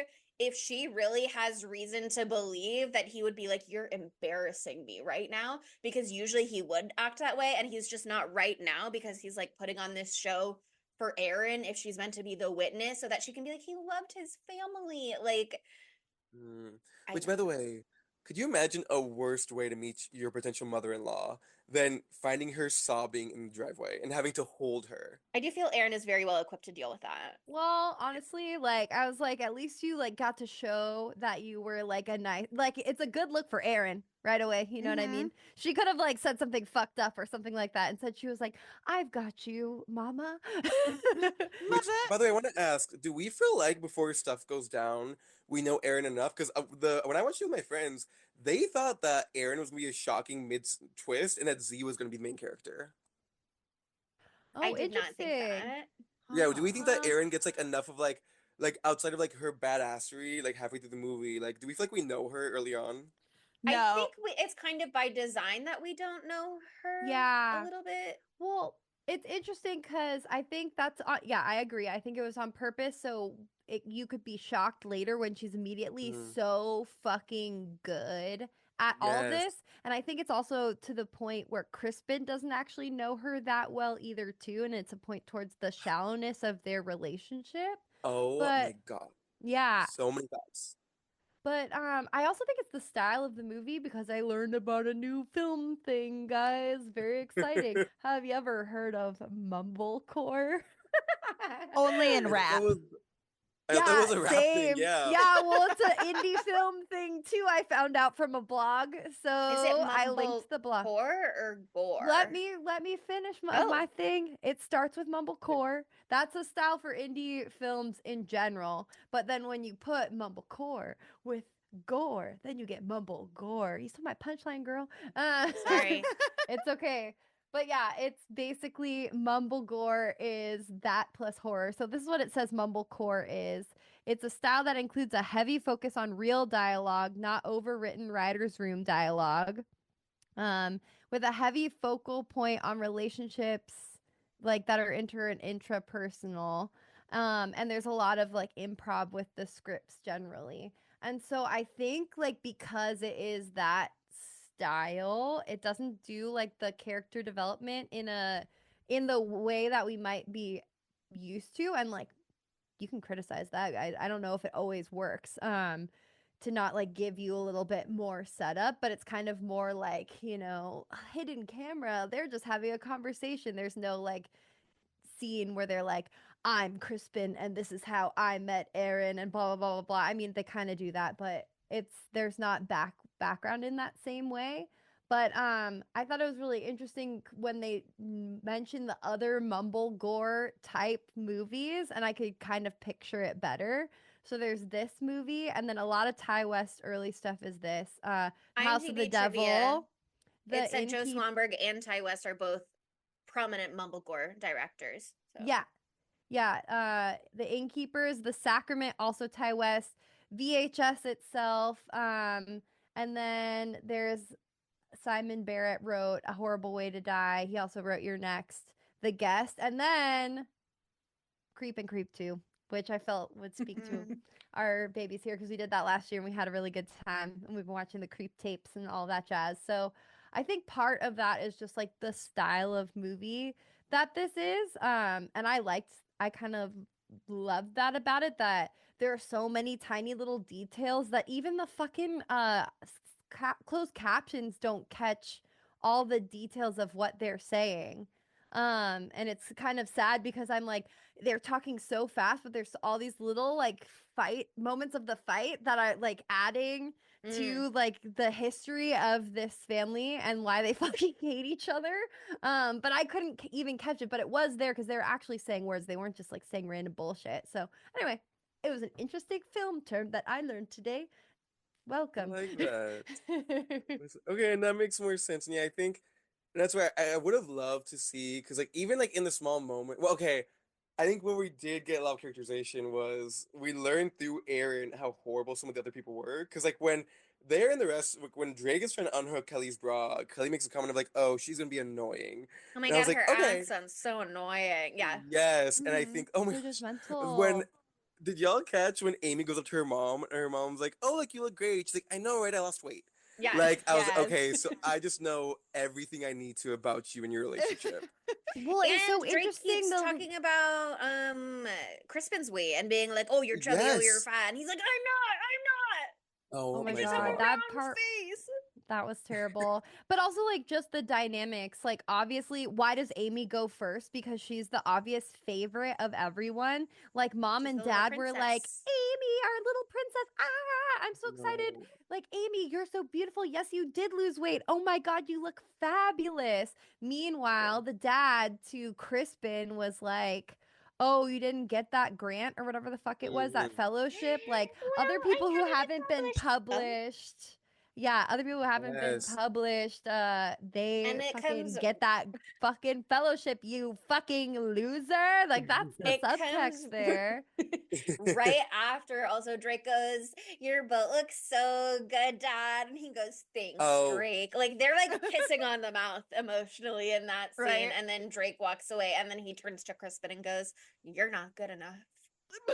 if she really has reason to believe that he would be like, you're embarrassing me right now, because usually he would act that way, and he's just not right now because he's like putting on this show for Erin if she's meant to be the witness so that she can be like, he loved his family. Like, Which, by the way, could you imagine a worst way to meet your potential mother-in-law than finding her sobbing in the driveway and having to hold her. I do feel Aaron is very well equipped to deal with that. Well, honestly, like I was like, at least you like got to show that you were like a nice, like it's a good look for Erin right away. You know what I Mhm. mean? She could have like said something fucked up or something like that. Instead, she was like, "I've got you, Mama." Which, Mother. by the way, I want to ask: do we feel like before stuff goes down, we know Aaron enough? Because the when I watched it with my friends, they thought that Aaron was gonna be a shocking mid twist, and that Z was gonna be the main character. I Oh, did not think interesting. that. Yeah, do we think that Um, Aaron gets like enough of like outside of like her badassery, like halfway through the movie? Like, do we feel like we know her early on? I No. think it's kind of by design that we don't know her a yeah. little bit. Well, it's interesting because I think that's yeah, I agree. I think it was on purpose so you could be shocked later when she's immediately Mhm. so fucking good at all of Yes. this. And I think it's also to the point where Crispin doesn't actually know her that well either too, and it's a point towards the shallowness of their relationship. Oh my But God. yeah, So many thoughts. but I also think it's the style of the movie because I learned about a new film thing, guys. Very exciting. Have you ever heard of mumblecore? Only in I thought that rap. was I thought that Yeah, was a rap thing, same. yeah. Yeah, well, it's an indie film thing too. I found out from a blog, so Is it I linked the blog. mumblecore or gore? Let me finish Oh. my thing. It starts with mumblecore. That's a style for indie films in general. But then when you put mumblecore with gore, then you get mumble gore. You saw my punchline, girl. Sorry. It's okay. But yeah, it's basically mumble gore is that plus horror. So this is what it says mumblecore is. It's a style that includes a heavy focus on real dialogue, not overwritten writer's room dialogue. Um, with a heavy focal point on relationships like that are inter and intrapersonal. And there's a lot of like improv with the scripts generally. And so I think like because it is that style, it doesn't do like the character development in the way that we might be used to. And like you can criticize that. I don't know if it always works. To not like give you a little bit more setup, but it's kind of more like, hidden camera. They're just having a conversation. There's no like scene where they're like, I'm Crispin and this is how I met Aaron and blah blah blah blah blah. I mean, they kind of do that, but there's not background in that same way. But I thought it was really interesting when they mentioned the other mumble gore type movies, and I could kind of picture it better. So there's this movie, and then a lot of Ty West early stuff is this House of the IMDb trivia. Devil, the It said Joe Innkeep. Swanberg and Ty West are both prominent mumblegore directors. So. Yeah, yeah. The Innkeepers, The Sacrament, also Ty West, VHS itself, and then there's Simon Barrett wrote A Horrible Way to Die. He also wrote You're Next, The Guest, and then Creep and Creep 2, which I felt would speak to our babies here because we did that last year and we had a really good time. And we've been watching the Creep tapes and all that jazz. So I think part of that is just like the style of movie that this is. And I kind of loved that about it, that there are so many tiny little details that even the fucking closed captions don't catch all the details of what they're saying. And it's kind of sad because I'm like, they're talking so fast, but there's all these little like fight moments of the fight that are like adding to like the history of this family and why they fucking hate each other. But I couldn't even catch it, but it was there because they were actually saying words. They weren't just like saying random bullshit. So anyway, it was an interesting film term that I learned today. I Welcome. like that. Okay, and that makes more sense. And yeah, I think that's why I would have loved to see, because like even like in the small moment, well, okay, I think where we did get a lot of characterization was we learned through Aaron how horrible some of the other people were. Because like when they're in the rest, like, when Drake is trying to unhook Kelly's bra, Kelly makes a comment of like, "Oh, she's gonna be annoying," Oh my and I was god, like, her "Okay, accent's so annoying. Yeah. yes." And I think, oh my They're gosh, just when mental. did y'all catch when Amy goes up to her mom and her mom's like, "Oh, like you look great." She's like, "I know, right? I lost weight." Yes. Like I was Yes. okay, so I just know everything I need to about you and your relationship. Well, it's so And Drake interesting keeps though. talking about Crispin's weight and being like, "Oh, you're chubby. Oh, you're Yes. fat." And he's like, "I'm not. I'm not. Oh Oh I my my just have a god, God. that round part face." That was terrible. But also, like, just the dynamics. Like, obviously, why does Amy go first? Because she's the obvious favorite of everyone. Like, mom She's and the little dad were like, princess. Amy, our little princess. Ah, I'm so excited. No. Like, Amy, you're so beautiful. Yes, you did lose weight. Oh my God, you look fabulous. Meanwhile, the dad to Crispin was like, oh, you didn't get that grant or whatever the fuck it was, that Mhm. fellowship. Like, other Well, people I who haven't haven't been published. Yeah, other people who haven't been Yes. published, they And it fucking comes get that fucking fellowship, you fucking loser. Like, that's the it comes subtext there. right after also Drake goes, your boat looks so good, Dad. And he goes, thanks, Oh, Drake. Like they're like kissing on the mouth emotionally in that scene. Right. And then Drake walks away and then he turns to Crispin and goes, you're not good enough.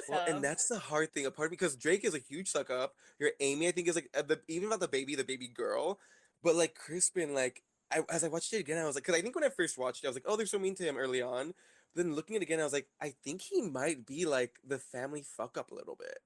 well, and So that's the hard thing apart because Drake is a huge suck up. Your Amy, I think, is like even about the baby girl, but like Crispin, like as I watched it again, I was like, because I think when I first watched it, I was like, oh, they're so mean to him early on. Then looking at it again, I was like, I think he might be like the family fuck up a little bit.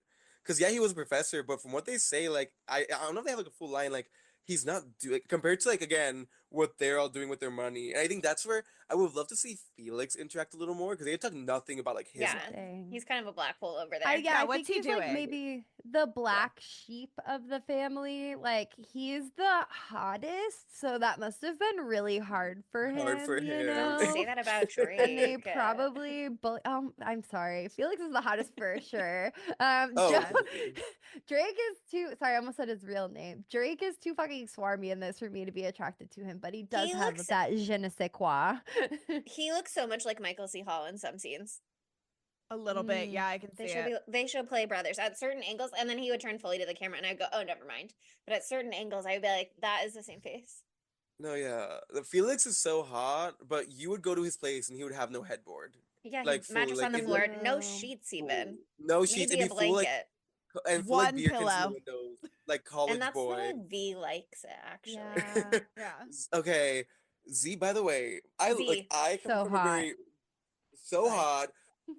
Because yeah, he was a professor, but from what they say, like I don't know if they have like a full line, like he's not doing compared to like again what they're all doing with their money. And I think that's where I would love to see Felix interact a little more because they talk nothing about like his yeah, life. Dang. he's kind of a black hole over there. Yeah, Yeah, I what's think he he's like doing? maybe the black sheep of the family. Like, he's the hottest, so that must have been really hard for Hard him, for you him. Don't say know? that about And they Drake. probably I'm sorry. Felix is the hottest for sure. Oh, Joe, definitely. Drake is too sorry, I almost said his real name. Drake is too fucking swarmy in this for me to be attracted to him, but he does He have looks that je ne sais quoi. he looks so much like Michael C. Hall in some scenes. A little bit. Yeah, I can see it. They should play brothers at certain angles, and then he would turn fully to the camera, and I'd go, "Oh, never mind." But at certain angles, I would be like, "That is the same face." No, yeah. The Felix is so hot, but you would go to his place and he would have no headboard. Yeah, he Like fully, mattress on like the it'd be like floor, no True. sheets full, even, no sheets. It'd maybe be a full like blanket, and full like One beer tins in the pillow. windows, like and college that's the boy. way V likes it, actually. Yeah. Yeah. Okay, Z. By the way, Z, I come So from a hot. very so sorry. hot.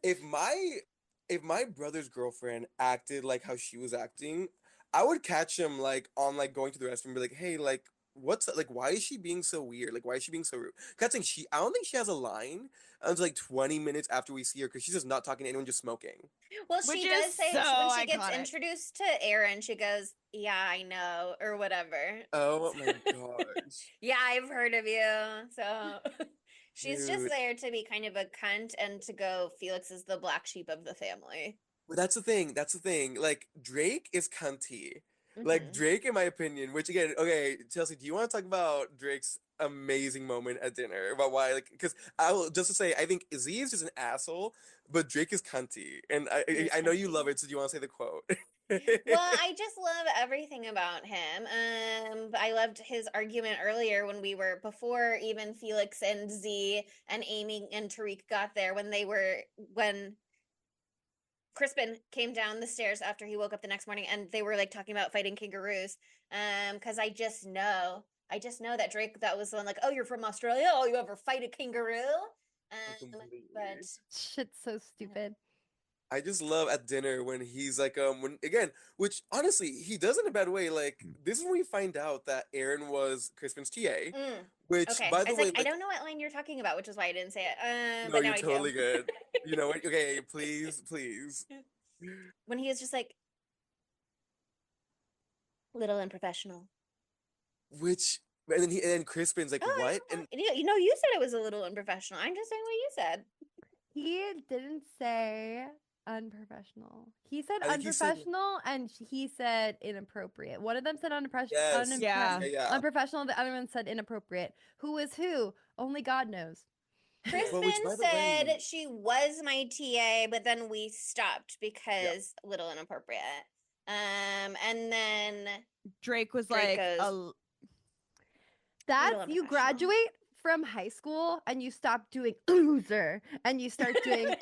If my brother's girlfriend acted like how she was acting, I would catch him like on like going to the restroom and be like, hey, like what's like why is she being so weird? Like why is she being so rude? Cause I don't think she has a line until like 20 minutes after we see her because she's just not talking to anyone, just smoking. Well, Which she is does say so when she gets iconic. introduced to Aaron, she goes, "Yeah, I know," or whatever. Oh my gosh. Yeah, I've heard of you. So she's just Dude. there to be kind of a cunt and to go, Felix is the black sheep of the family. But that's the thing. That's the thing. Like Drake is cunty. Like Hmm. Drake, in my opinion, which again, okay, Chelsea, do you want to talk about Drake's amazing moment at dinner? About why, like, because I will just to say, I think Z is just an asshole, but Drake is cunty, and He is I know you cunty. love it. So do you want to say the quote? Well, I just love everything about him. I loved his argument earlier when we were before even Felix and Z and Amy and Tariq got there when Crispin came down the stairs after he woke up the next morning and they were like talking about fighting kangaroos. Because I just know that Drake that was the one like, oh, you're from Australia? Oh, you ever fight a kangaroo? Completely. But Shit's so stupid. I just love at dinner when he's like when again, which honestly he does in a bad way. Like this is when we find out that Aaron was Crispin's TA, which okay. by I the was way, like, I like don't know what line you're talking about, which is why I didn't say it. no, But now you're I totally do. good. You know what? Okay, please, please. When he was just like little unprofessional. Which and then Crispin's like, Oh, what? And you know, you said it was a little unprofessional. I'm just saying what you said. He didn't say unprofessional. He said I think he said unprofessional and he said inappropriate. One of them said yes, Yeah. yeah. unprofessional, the other one said inappropriate. Who is who? Only God knows. Well, which Crispin by the said way, she was my TA, but then we stopped yeah. because a little inappropriate. And then Drake was Drake like goes, That's little you unprofessional. graduate from high school and you stop doing loser and you start doing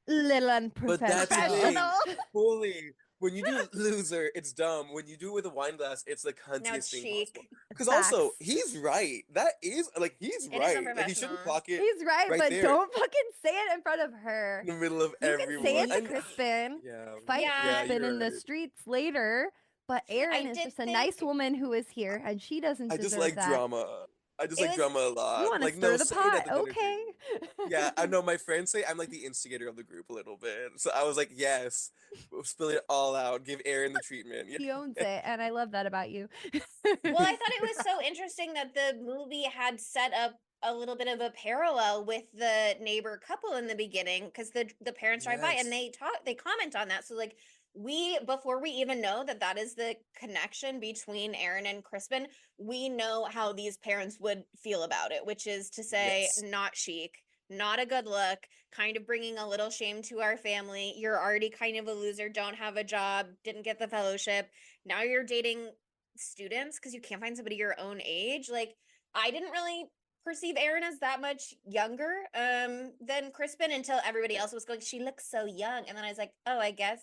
little But that's the unprofessional. thing. Fully. When you do loser, it's dumb. When you do it with a wine glass, it's the now it's cuntiest thing possible. chic. Because also, Facts. he's right. That is like he's It is right. Like he unprofessional. shouldn't clock it He's right, right but there don't fucking say it in front of her. in the middle of You can say everyone. it to Crispin. Yeah. Fight Yeah. Yeah, Crispin you're in the right. streets later, But Erin I is did just a think nice woman who is here, and she doesn't I just deserve like that. drama. I just it like was drama a You lot. want to Like, stir no, the say it pot? at the dinner Okay. table. Yeah, I know my friends say I'm like the instigator of the group a little bit. So I was like, yes, we'll spill it all out. Give Aaron the treatment. He owns it, and I love that about you. Well, I thought it was so interesting that the movie had set up a little bit of a parallel with the neighbor couple in the beginning because the parents drive by and Yes. they comment on that. So like we before we even know that that is the connection between Aaron and Crispin, we know how these parents would feel about it, which is to say Yes. not chic, not a good look, kind of bringing a little shame to our family. You're already kind of a loser, don't have a job, didn't get the fellowship. Now you're dating students because you can't find somebody your own age. Like I didn't really perceive Erin as that much younger than Crispin until everybody else was going, she looks so young. And then I was like, oh, I guess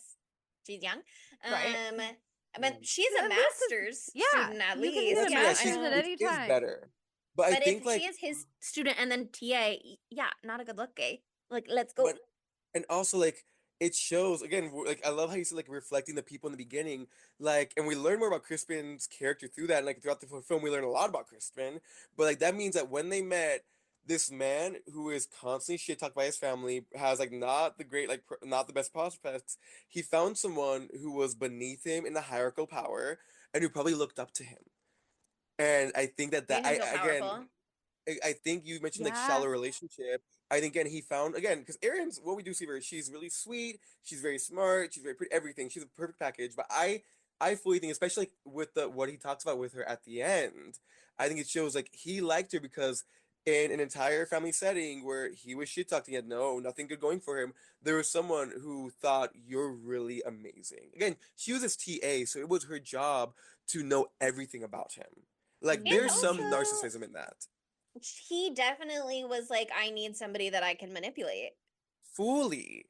she's young. Right. But she's a And this is- master's yeah, student at you can least. get a Yeah, Yeah, I master's don't at know. any which is time. better. But I But think if like she is his student and then TA, yeah, not a good look, gay. Like, let's go. but and also like it shows again like I love how you said like reflecting the people in the beginning like and we learn more about Crispin's character through that and like throughout the film we learn a lot about Crispin but like that means that when they met this man who is constantly shit talked by his family has like not the great like not the best prospects he found someone who was beneath him in the hierarchical power and who probably looked up to him and I think that Made that him I feel again powerful. I think you mentioned like Yeah. shallow relationship. I think again he found again because Erin's what we do see her. She's really sweet. She's very smart. She's very pretty. Everything. She's a perfect package. But I fully think, especially like, with the what he talks about with her at the end, I think it shows like he liked her because in an entire family setting where he was shit talked, he had nothing good going for him. There was someone who thought you're really amazing. Again, she was his TA, so it was her job to know everything about him. Like And there's Mm. some also, narcissism in that. he definitely was like, I need somebody that I can manipulate. Fully.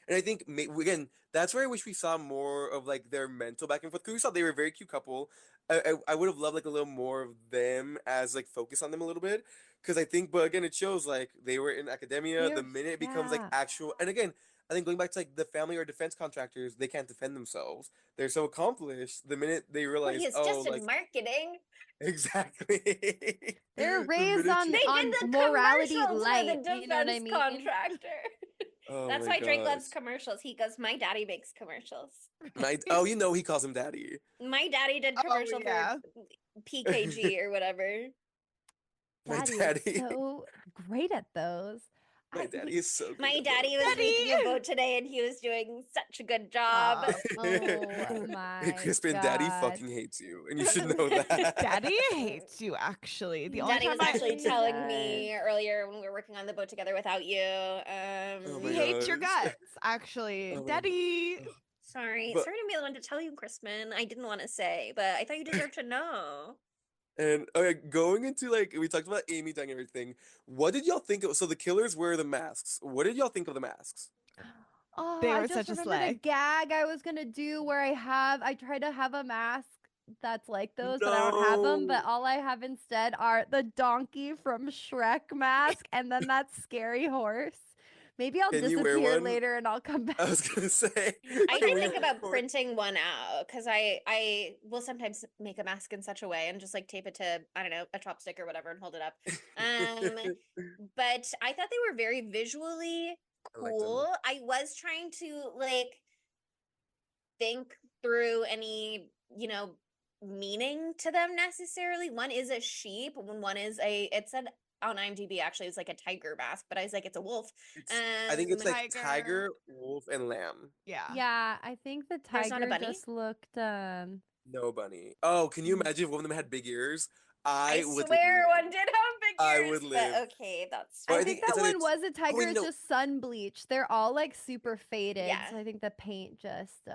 And I think again, that's where I wish we saw more of like their mental back and forth. Because we saw they were a very cute couple. I would have loved like a little more of them as like focus on them a little bit. Because I think, but again, it shows like they were in academia. The minute it becomes like Yeah. actual, and again, I think going back to like the family or defense contractors, they can't defend themselves. They're so accomplished. The minute they Well, realize, he's oh, just in like marketing. exactly. They're The raised minute on you, They on did the morality commercials for the light. You know what I defense mean? contractor. oh That's my why Drake gosh. loves commercials. He goes, my daddy makes commercials. Oh, you know he calls him daddy. My daddy did Oh, commercial yeah. for PKG or whatever. My Daddy is daddy. so great at those. My daddy is so great My at daddy was Daddy! making a boat today and he was doing such a good job. Oh Hey, my Crispin, daddy God. fucking hates you, and you should know that. Daddy hates you, actually. The only Daddy time was I actually He telling me earlier when we were working on the boat together without you. Oh my he hates your gosh. guts, actually. Oh my- Daddy. Ugh. Sorry. But Sorry to be the one to tell you, Crispin. I didn't want to say, but I thought you deserved to know. and okay, going into like we talked about Amy dying and everything. What did y'all think of? So the killers wear the masks. What did y'all think of the masks? Oh, They I were just such a remembered a sleigh. gag I was gonna do where I try to have a mask that's like those, but I don't have them. But No. all I have instead are the donkey from Shrek mask and then that scary horse. Maybe I'll Can you wear disappear one? later and I'll come back. I was gonna say. I Can did we think about record? printing one out because I will sometimes make a mask in such a way and just like tape it to, I don't know, a chopstick or whatever and hold it up. But I thought they were very visually I like them. cool. I was trying to like think through any, meaning to them necessarily. One is a sheep, one is it said on IMDb actually it's like a tiger mask, but I was like, it's a wolf. I think it's like Tiger. tiger, wolf, and lamb. Yeah. Yeah, I think the There's not a tiger bunny? just looked No bunny. Oh, can you Mm. imagine if one of them had big ears? I I would swear live. one did have big I ears, would live. but okay, that's Or I I fine. think think it's that either one was a tiger, wait, it's no. just sun bleached. They're all like super faded, Yeah. so I think the paint just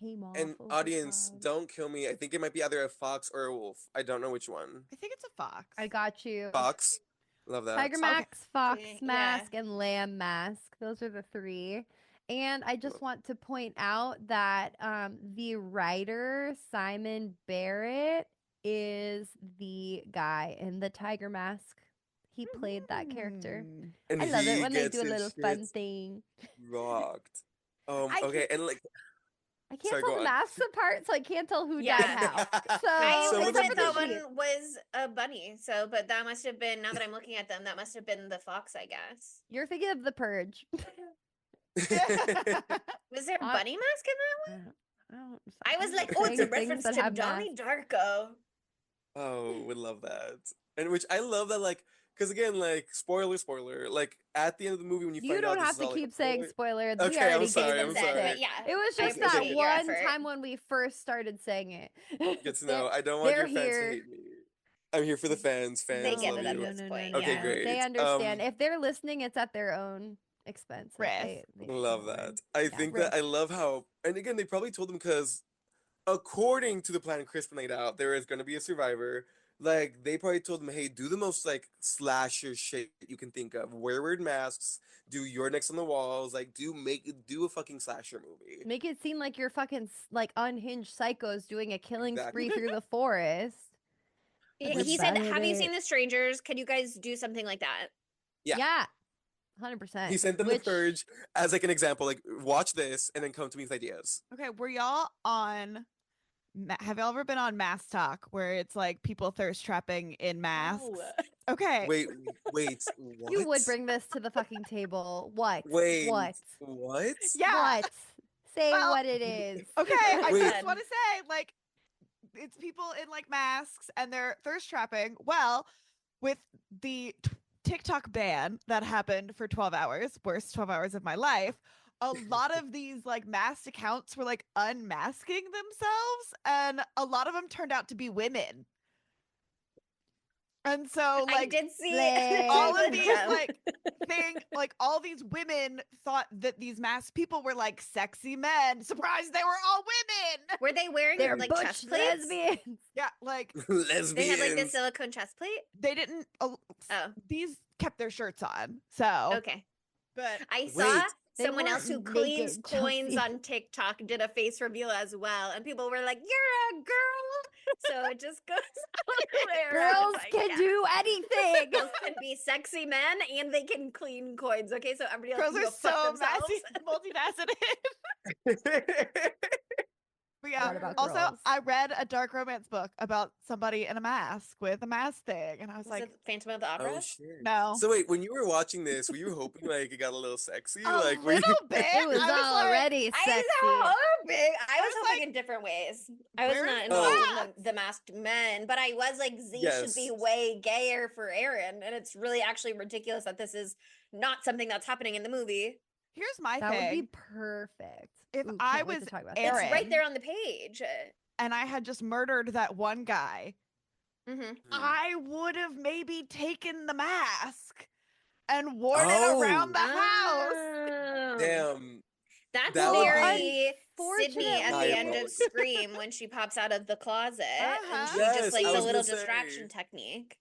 came off And over audience, time. don't kill me. I think it might be either a fox or a wolf. I don't know which one. I think it's a fox. I got you. Fox. Love that. Tiger Okay. mask, fox Yeah. mask, and lamb mask. Those are the three. And I just Love- want to point out that the writer, Simon Barrett, is the guy in the tiger mask. He played that character. Mm. And I love it he when they gets do a his little shit fun thing. rocked. I Okay, can- and like I can't Sorry, tell go the on. masks apart, so I can't tell who Yeah. died how. So I Some of always them thought that did. one was a bunny. So, but that must have been, now that I'm looking at them, that must have been the fox, I guess. You're thinking of the Purge. Was there a I- bunny mask in that one? I was I'm like, just oh, it's a saying things reference that to have Donnie masks. Darko. Oh, would love that. And which I love that, like, because again, like, spoiler, like, at the end of the movie when you You find out don't this have is to all, like, keep a saying spoiler. spoiler. We Okay, I'm already sorry, gave I'm it said sorry. it. Yeah. It was I just that appreciate your one effort. time when we first started saying it. Good to They're- know. I don't want they're your fans to here. hate me. I'm here for the fans. They Fans get love it at you. this point. Okay, Yeah. great. They understand. If they're listening, it's at their own expense. Like, Risk. they Love don't worry. that. I think that risk. I love how, and again, they probably told them because according to the plan Crispin laid out, there is going to be a survivor. Like, they probably told them, hey, do the most, like, slasher shit you can think of. Wear weird masks. Do Your Next on the Walls. Like, do a fucking slasher movie. Make it seem like you're fucking like unhinged psychos doing a killing Exactly. spree through the forest. That's He said, about have you it. seen The Strangers? Can you guys do something like that? Yeah. 100%. He sent them The Purge as, like, an example. Like, watch this and then come to me with ideas. Okay, were y'all on? Have y'all ever been on Mass Talk where it's like people thirst trapping in masks? No. Okay. Wait, what? You would bring this to the fucking table. What? Wait, What? what? Yeah. What? Say Well, what it is. Okay, I Wait. just want to say, like, it's people in like masks and they're thirst trapping. Well, with the TikTok ban that happened for 12 hours, worst 12 hours of my life, a lot of these like masked accounts were like unmasking themselves, and a lot of them turned out to be women. And so, I like, did see all the of these gem. like all these women thought that these masked people were like sexy men. Surprise, they were all women. Were they wearing They're like butch chest plates? lesbians. Yeah, like Lesbians. They had like the silicone chest plate. they didn't. Oh, These kept their shirts on. So, okay. but I Wait. saw They someone else who weren't cleans naked, coins Chelsea. on TikTok did a face reveal as well, and people were like, "You're a girl," so it just goes all the way around. Girls It's like, can yeah. do anything. Girls can be sexy men and they can clean coins. Okay, so everybody else girls can are go fuck so themselves. multifaceted. But yeah. What about Also, girls? I read a dark romance book about somebody in a mask with a mask thing, and I was Was like, it Phantom of the Opera? Oh shit. no. So wait, when you were watching this, were you hoping like it got a little sexy? A Like were you... little bit. It was I was like, already I sexy. was hoping. I was was hoping like, in different ways. I was where's not the involved in mask? the masked men, but I was like, Z should be Yes. way gayer for Aaron, and it's really actually ridiculous that this is not something that's happening in the movie. Here's my That would thing. be perfect. If Ooh, I can't wait to was talk about Aaron, It's right there on the page. and I had just murdered that one guy, Mm-hmm. I would have maybe taken the mask and worn it Oh. around the house. Oh. Damn. That's That would very Sydney at the end Diabolical. of Scream when she pops out of the closet and Uh-huh. she Yes, just like I the was little gonna distraction say. technique.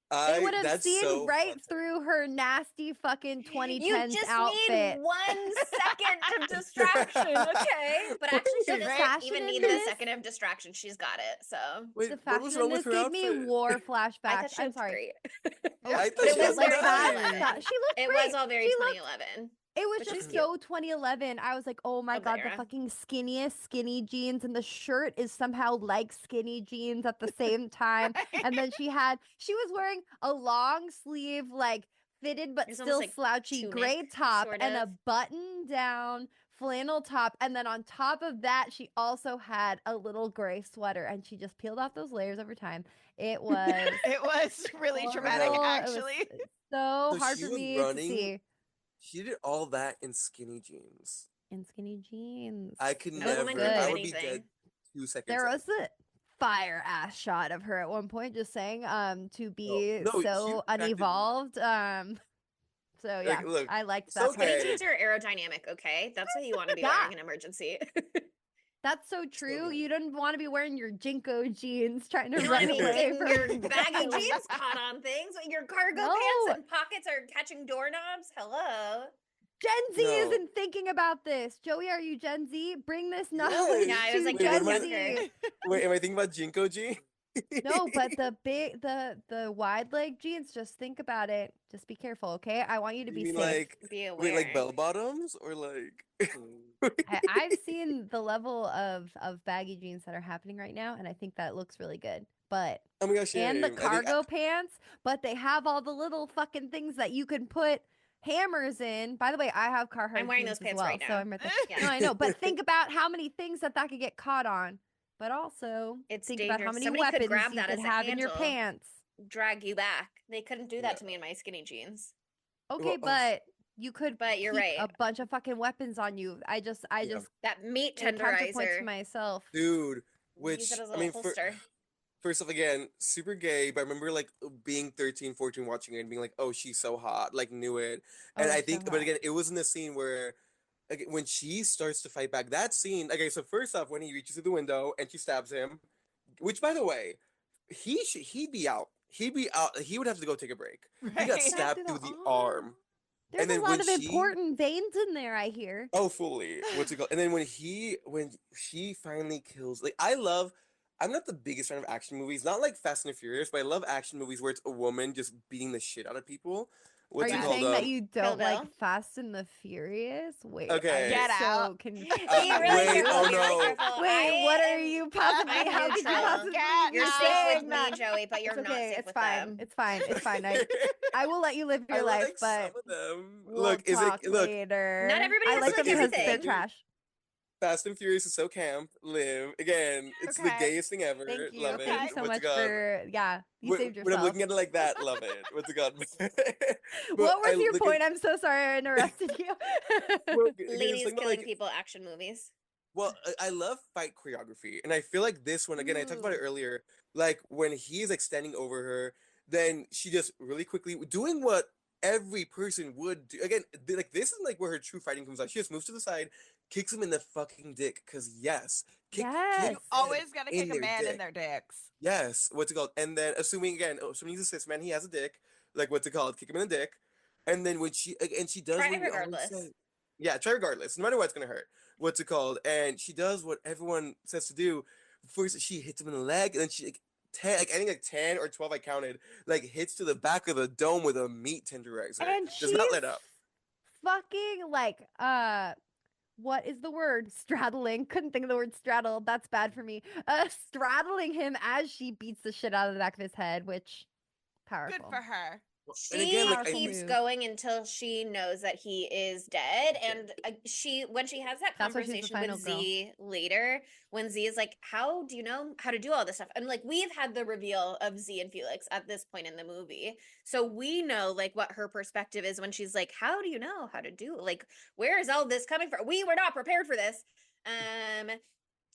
They would have That's seen so right fun. through her nasty fucking 2010s You just outfit. need 1 second of distraction, okay? But actually, she The doesn't fashion even in need the this- second of distraction. She's got it. So Wait, The what was fashion wrong in with this her gave me outfit? war I flashbacks. thought she I'm looked sorry. great. I thought But it she was was very fine. 2011. She looked It great. was all very She looked- 2011. It was But she's just cute. so 2011. I was like, oh my Of the god, the era. fucking skinniest skinny jeans, and the shirt is somehow like skinny jeans at the same time. And then she was wearing a long sleeve, like fitted but It's still almost like slouchy gray tunic, top sort and a of. button down flannel top. And then on top of that, she also had a little gray sweater, and she just peeled off those layers over time. It was It was really traumatic, horrible. It was actually. so So hard she for was me to running see She did all that in skinny jeans. in skinny jeans. I could No never. woman can do I would be anything. dead 2 seconds. There in. was a fire ass shot of her at one point, just saying, to be no, she so practically- unevolved. So yeah, look, I liked so that. Skinny Okay. jeans are aerodynamic, okay? That's what you want to be Yeah. wearing in emergency. That's so true. good. You don't want to be wearing your Jinko jeans trying to You run want to be away getting from your baggy jeans caught on things. Your cargo No. pants and pockets are catching doorknobs. Hello. Gen Z No. isn't thinking about this. Joey, are you Gen Z? Bring this Yes. knowledge Yeah, I was to like, Wait, what Gen am I- Z. younger. Wait, am I thinking about Jinko G? No, but the wide leg jeans, just think about it. Just be careful, okay? I want you to You be mean safe. like Be wait, like aware. bell bottoms or like? I've seen the level of baggy jeans that are happening right now, and I think that looks really good. But Oh my gosh, and the same. I think cargo pants, but they have all the little fucking things that you can put hammers in. By the way, I have Carhartt I'm wearing jeans those as pants well, right so now. I'm right there. Yeah. No, I know, but think about how many things that could get caught on. But also It's think about how dangerous. many Somebody could weapons grab you that could as a have in your handle, pants. drag you back. They couldn't do that Yeah. to me in my skinny jeans. Okay, Well, oh, but you could But you're keep right. a bunch of fucking weapons on you. I just yeah. That meat made a counterpoint to tenderizer. myself. Dude, Use it which as a I little mean, holster. first off, again, super gay, but I remember like being 13, 14, watching it and being like, oh, she's so hot, like knew it. And Oh, I so think, but hot. again, it was in the scene where like, when she starts to fight back, that scene, okay, so first off, when he reaches through the window and she stabs him, which by the way, he'd be out. He'd be out. He would have to go take a break. He got Right. Stabbed stabbed through through the the arm. arm. There's And a then lot when of she important veins in there, I hear. oh, fully. What's it called? And then when she finally kills, like I love. I'm not the biggest fan of action movies, not like Fast and the Furious, but I love action movies where it's a woman just beating the shit out of people. Are What's it you Yes. called? saying that you Kill don't like Bill. Fast and the Furious? Wait, I'm Okay. Get out. so confused. Be really Wait. careful. Oh Be really no. careful. Wait, what are am- you possibly? I'm How could you neutral. possibly Get You're be safe with saying me, that? Joey, but you're It's not okay. safe It's with fine. them. It's fine. It's fine. I will let you live I your life, like but some of them. we'll Look, is it talk look? later. Not everybody I has like to them like because they're everything. trash. Fast and Furious is so camp. Live again. It's the Okay. gayest thing ever. Thank you. Love Thank it. you so What's it much called? for you saved When I'm yourself. looking at it like that, love it. What's it called? But What was I your look at point? I'm so sorry I interrupted you. well, again, it's Ladies talking about killing like people action movies. well, I love fight choreography, and I feel like this one again. I talked about it Ooh. earlier. Like when he's like standing over her, then she just really quickly doing what every person would do. Again, like this is like where her true fighting comes out. She just moves to the side, kicks him in the fucking dick. Cause yes, kick Yes. You dead always gotta in kick a their man in dick. their dicks. Yes, what's it called? And then assuming he's a cis man, he has a dick. Like what's it called? Kick him in the dick. And then when and she does Try what we always regardless. say. Yeah, try regardless, no matter what, it's gonna hurt. What's it called? And she does what everyone says to do. First, she hits him in the leg, and then she like 10, like I think like 10 or 12, I counted, like hits to the back of the dome with a meat tenderizer. And Does not she's let up. fucking like what is the word? Straddling. Couldn't think of the word straddle. That's bad for me. Straddling him as she beats the shit out of the back of his head, which powerful. Good for her. And again, She like keeps move. going until she knows that he is dead. And when she has that That's why she's the conversation final with girl. Z later, when Z is like, how do you know how to do all this stuff? And like, we've had the reveal of Z and Felix at this point in the movie. So we know like what her perspective is when she's like, how do you know how to do, like, where is all this coming from? We were not prepared for this.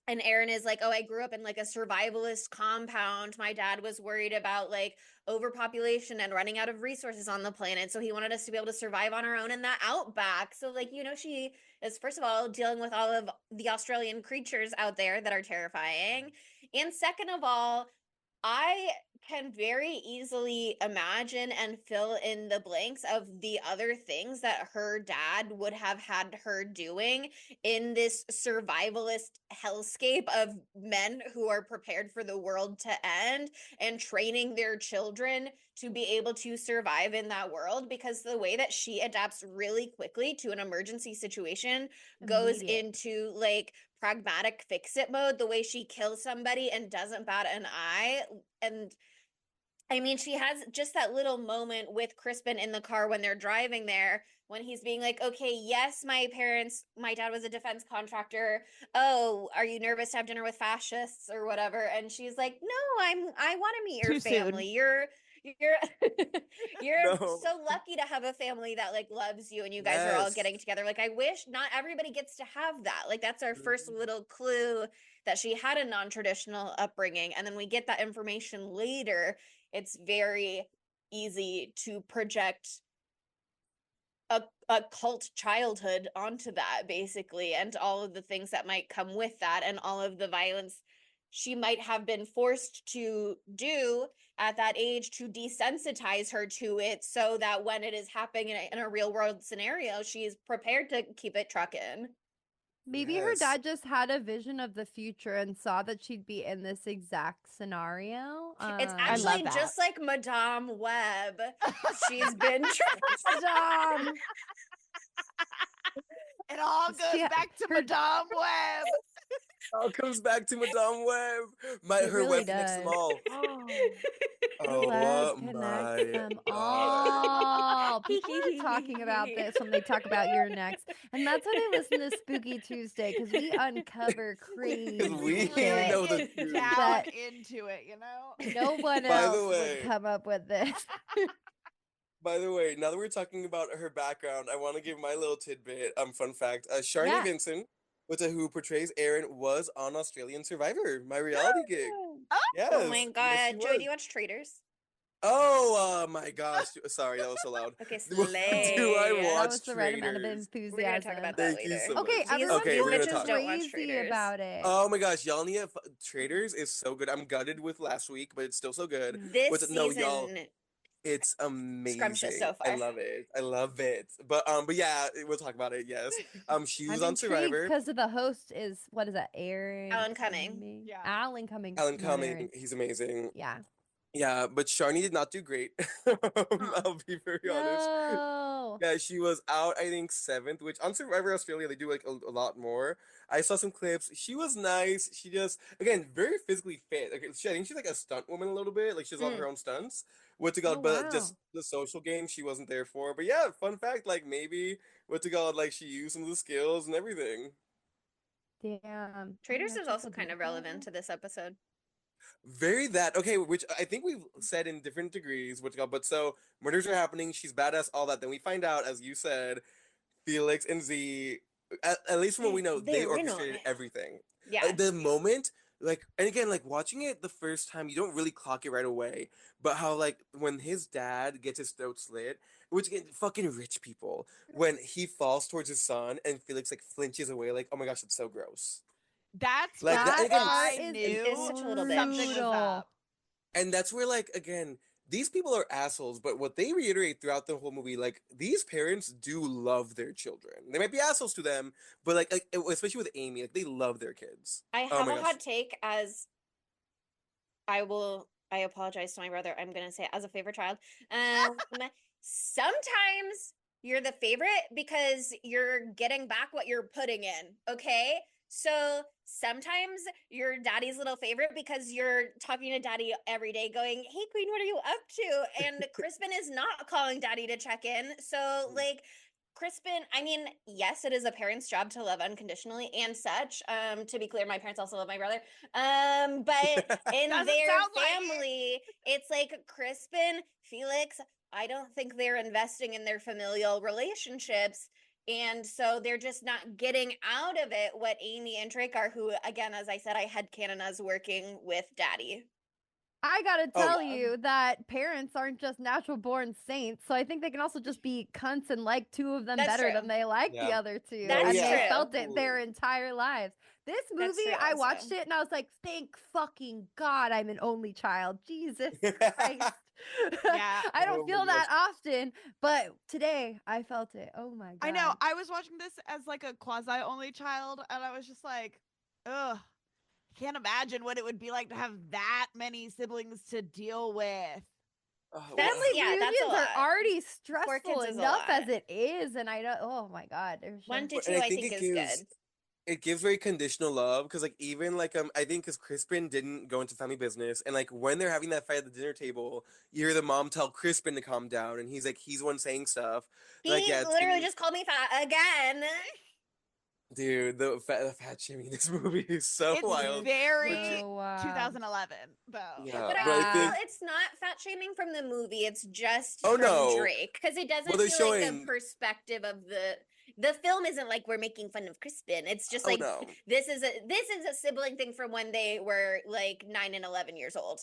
And Aaron is like, oh, I grew up in like a survivalist compound. My dad was worried about like overpopulation and running out of resources on the planet. So he wanted us to be able to survive on our own in the outback. So, like, you know, she is, first of all, dealing with all of the Australian creatures out there that are terrifying. And second of all, I can very easily imagine and fill in the blanks of the other things that her dad would have had her doing in this survivalist hellscape of men who are prepared for the world to end and training their children to be able to survive in that world, because the way that she adapts really quickly to an emergency situation goes Immediate. into like pragmatic fix it mode, the way she kills somebody and doesn't bat an eye. And I mean, she has just that little moment with Crispin in the car when they're driving there, when he's being like, okay, yes, my dad was a defense contractor. Oh, are you nervous to have dinner with fascists or whatever? And she's like, no, I want to meet your Too soon. family. You're you're No. so lucky to have a family that like loves you and you guys are all Yes. getting together. Like, I wish not everybody gets to have that. Like, that's our first little clue that she had a non-traditional upbringing. And then we get that information later. It's very easy to project a cult childhood onto that, basically, and all of the things that might come with that, and all of the violence she might have been forced to do at that age to desensitize her to it, so that when it is happening in a real world scenario, she's prepared to keep it trucking. Maybe her Yes. dad just had a vision of the future and saw that she'd be in this exact scenario. It's I love actually that. just like Madame Web. She's been Madame. It all She goes ha- back to her- Madame Web. All comes back to Madame Web. It Her really web connects them does. all. Her Oh web connects my them god. all. People are talking about this when they talk about your next. And that's why they listen to Spooky Tuesday, because we uncover crazy Because we shit know the Get truth. down that into it, you know? no one By the else would way, come up with this. By the way, now that we're talking about her background, I want to give my little tidbit. Fun fact: Sharni Yeah. Vincent, who portrays Erin, was on Australian Survivor, my reality gig. Yes. Oh my Yes, god. she Joey, was. do you watch Traders? Oh my gosh! Sorry, that was so loud. Okay, Do slay. I That watch was the right amount of Traders? We're gonna talk enthusiasm. about that Thank you later. so much. Okay, These, everyone's Okay, these we're gonna bitches talk. don't watch crazy Traders. about it. Oh my gosh, y'all need Traders is so good. I'm gutted with last week, but it's still so good. This No, y'all, season, it's scrumptious amazing. so I far. love it. I love it. But yeah, we'll talk about it. Yes. She was I'm on intrigued Survivor. because of the host is what is that? Aaron Alan Cumming. Yeah. Alan Cumming. Alan not Cumming, Aaron. he's amazing. Yeah. Yeah, but Sharni did not do great. I'll be very honest. No. Yeah, she was out, I think, seventh, which on Survivor Australia, they do like a lot more. I saw some clips. She was nice. She just, again, very physically fit. Like, I think she's like a stunt woman a little bit. Like, she does all Mm. her own stunts. What to Oh, God, but wow. just the social game, she wasn't there for. But yeah, fun fact, like, maybe, what to God, like, she used some of the skills and everything. Damn. Traders I is have also to kind of look relevant that to this episode. Very that okay, which I think we've said in different degrees. What you call, but so murders are happening. She's badass, all that. Then we find out, as you said, Felix and Z. At least from what we know, they They're in on orchestrated it. everything. Yeah. The moment, like, and again, like watching it the first time, you don't really clock it right away. But how, like, when his dad gets his throat slit, which again, fucking rich people, when he falls towards his son and Felix like flinches away, like, oh my gosh, it's so gross. That's Like when that That again. part I is knew It's such a little bitch. something was brutal. up. And that's where, like, again, these people are assholes, but what they reiterate throughout the whole movie, like, these parents do love their children. They might be assholes to them, but like especially with Amy, like, they love their kids. I Oh have my a gosh. hot take as I apologize to my brother. I'm gonna say it as a favorite child. Sometimes you're the favorite because you're getting back what you're putting in. Okay. So sometimes you're daddy's little favorite because you're talking to daddy every day going, hey queen, what are you up to? And Crispin is not calling daddy to check in. So like Crispin, I mean, yes, it is a parent's job to love unconditionally and such. To be clear, my parents also love my brother. But in Doesn't their sound like it. family, it's like Crispin, Felix, I don't think they're investing in their familial relationships. And so they're just not getting out of it what Amy and Drake are, who, again, as I said, I had canon as working with daddy. I gotta Oh, tell yeah. you that parents aren't just natural born saints, so I think they can also just be cunts and like two of them That's better true. than they like the Yeah. other two. That's and they true. felt it their Absolutely. entire lives. This That's movie, true I also. watched it and I was like, thank fucking God I'm an only child. Jesus Christ. Yeah. I don't Oh my feel that gosh. often, but today I felt it. Oh my God. I know. I was watching this as like a quasi only child, and I was just like, ugh, can't imagine what it would be like to have that many siblings to deal with. Oh, Family Yeah, that's a reunions are lot. already 4 stressful kids is a enough as lot. it is, and I don't. Oh my God, there's 1 to just 2, and I I think think, it is gives good. it gives very conditional love because like even like I think because Crispin didn't go into family business and like when they're having that fight at the dinner table, you hear the mom tell Crispin to calm down and he's the one saying stuff. Like He yeah, literally just called me fat again. dude, the fat shaming in this movie is so It's wild. very so wild. 2011, though. Yeah, But I but I feel think it's not fat shaming from the movie. It's just oh from no, Drake because it doesn't well they're feel like a showing perspective of the film. Isn't like we're making fun of Crispin. It's just oh like no. this is a sibling thing from when they were like 9 and 11 years old.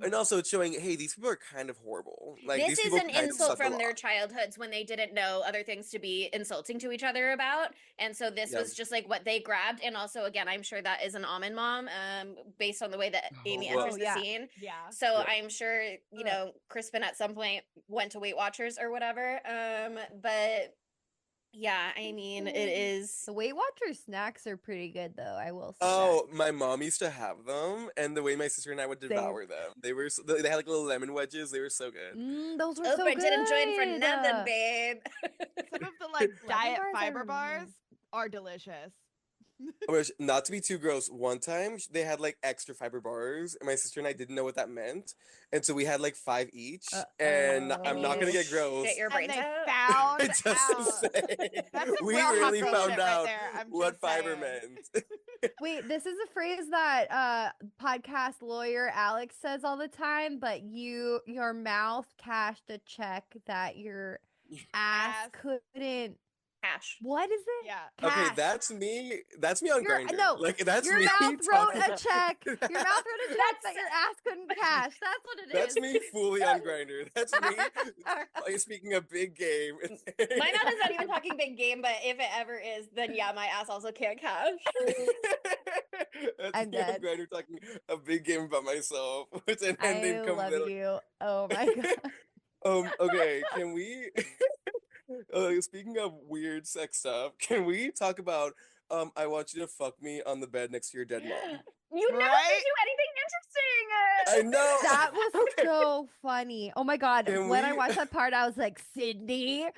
And also it's showing, hey, these people are kind of horrible. Like This these is people an kind of insult suffer a from their lot. childhoods when they didn't know other things to be insulting to each other about. And so this Yeah. was just like what they grabbed. And also, again, I'm sure that is an almond mom, based on the way that Amy Oh, enters the yeah. scene. Yeah. So Yeah. I'm sure, you know, Crispin at some point went to Weight Watchers or whatever. But Yeah, I mean, it is. The Weight Watchers snacks are pretty good, though. I will say Oh, my mom used to have them, and the way my sister and I would that. Same. devour them. They were they had like little lemon wedges. They were so good. Those were so Oprah good. didn't join for nothing, babe. Some of the like Lemon diet bars, I fiber remember. bars are delicious. Oh my gosh, not to be too gross, one time they had like extra fiber bars, and my sister and I didn't know what that meant, and so we had like 5 each. And Uh-oh. I'm not gonna get gross. Shit your And brains they out. found It doesn't out. say. That's some We real hot really girl found shit right out there. I'm what just fiber saying. meant. Wait, this is a phrase that podcast lawyer Alex says all the time, but your mouth cashed a check that your ass Ass. couldn't. Cash. What is it? Yeah. Okay, Cash. that's me. That's me on Your Grindr. no, Like that's your me mouth wrote talking a about- check. Your mouth wrote a check that That's- your ass couldn't cash. That's what it is. That's me fully on Grindr. That's me like, speaking a big game. My mouth is not even talking big game, but if it ever is, then yeah, my ass also can't cash. That's I'm me on dead. Grindr talking a big game about myself. And I then come love little. you. Oh my god. Okay, can we speaking of weird sex stuff, can we talk about I want you to fuck me on the bed next to your dead mom? You never Right? do anything I interesting. know. That was Okay. so funny. Oh my god. Can When I we- watched that part, I was like, Sydney.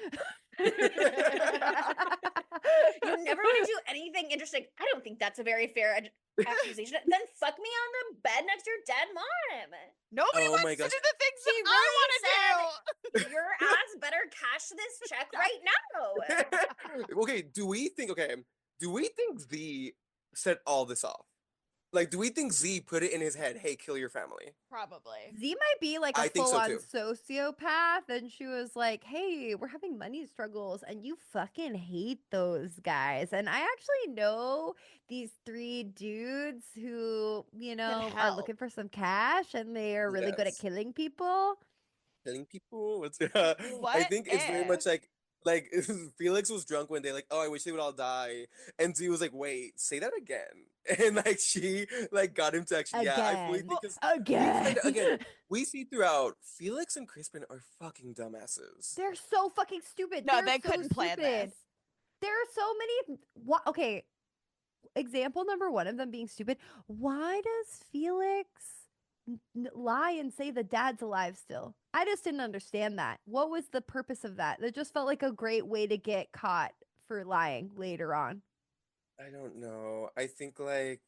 You never want to do anything interesting. I don't think that's a very fair accusation. Then fuck me on the bed next to your dead mom. Nobody Oh wants my to gosh. do the things She that I want to do. Your ass better cash this check right now. Okay, do we think Z set all this off? Like, do we think Z put it in his head, hey, kill your family? Probably. Z might be like a I think so full-on too. sociopath, and she was like, "Hey, we're having money struggles, and you fucking hate those guys." And I actually know these 3 dudes who, are hell. looking for some cash, and they are really good at Yes. killing people. Killing people? I What think it's very if? much like Felix was drunk one day, like, oh, I wish they would all die. And Z was like, wait, say that again. And like she like got him to actually I fully Again. think because Again. we see throughout Felix and Crispin are fucking dumbasses. They're so fucking stupid. No, They're they so couldn't plan stupid. this. There are so many. Okay, example number 1 of them being stupid. Why does Felix lie and say the dad's alive still? I just didn't understand that. What was the purpose of that? It just felt like a great way to get caught for lying later on. I don't know. I think like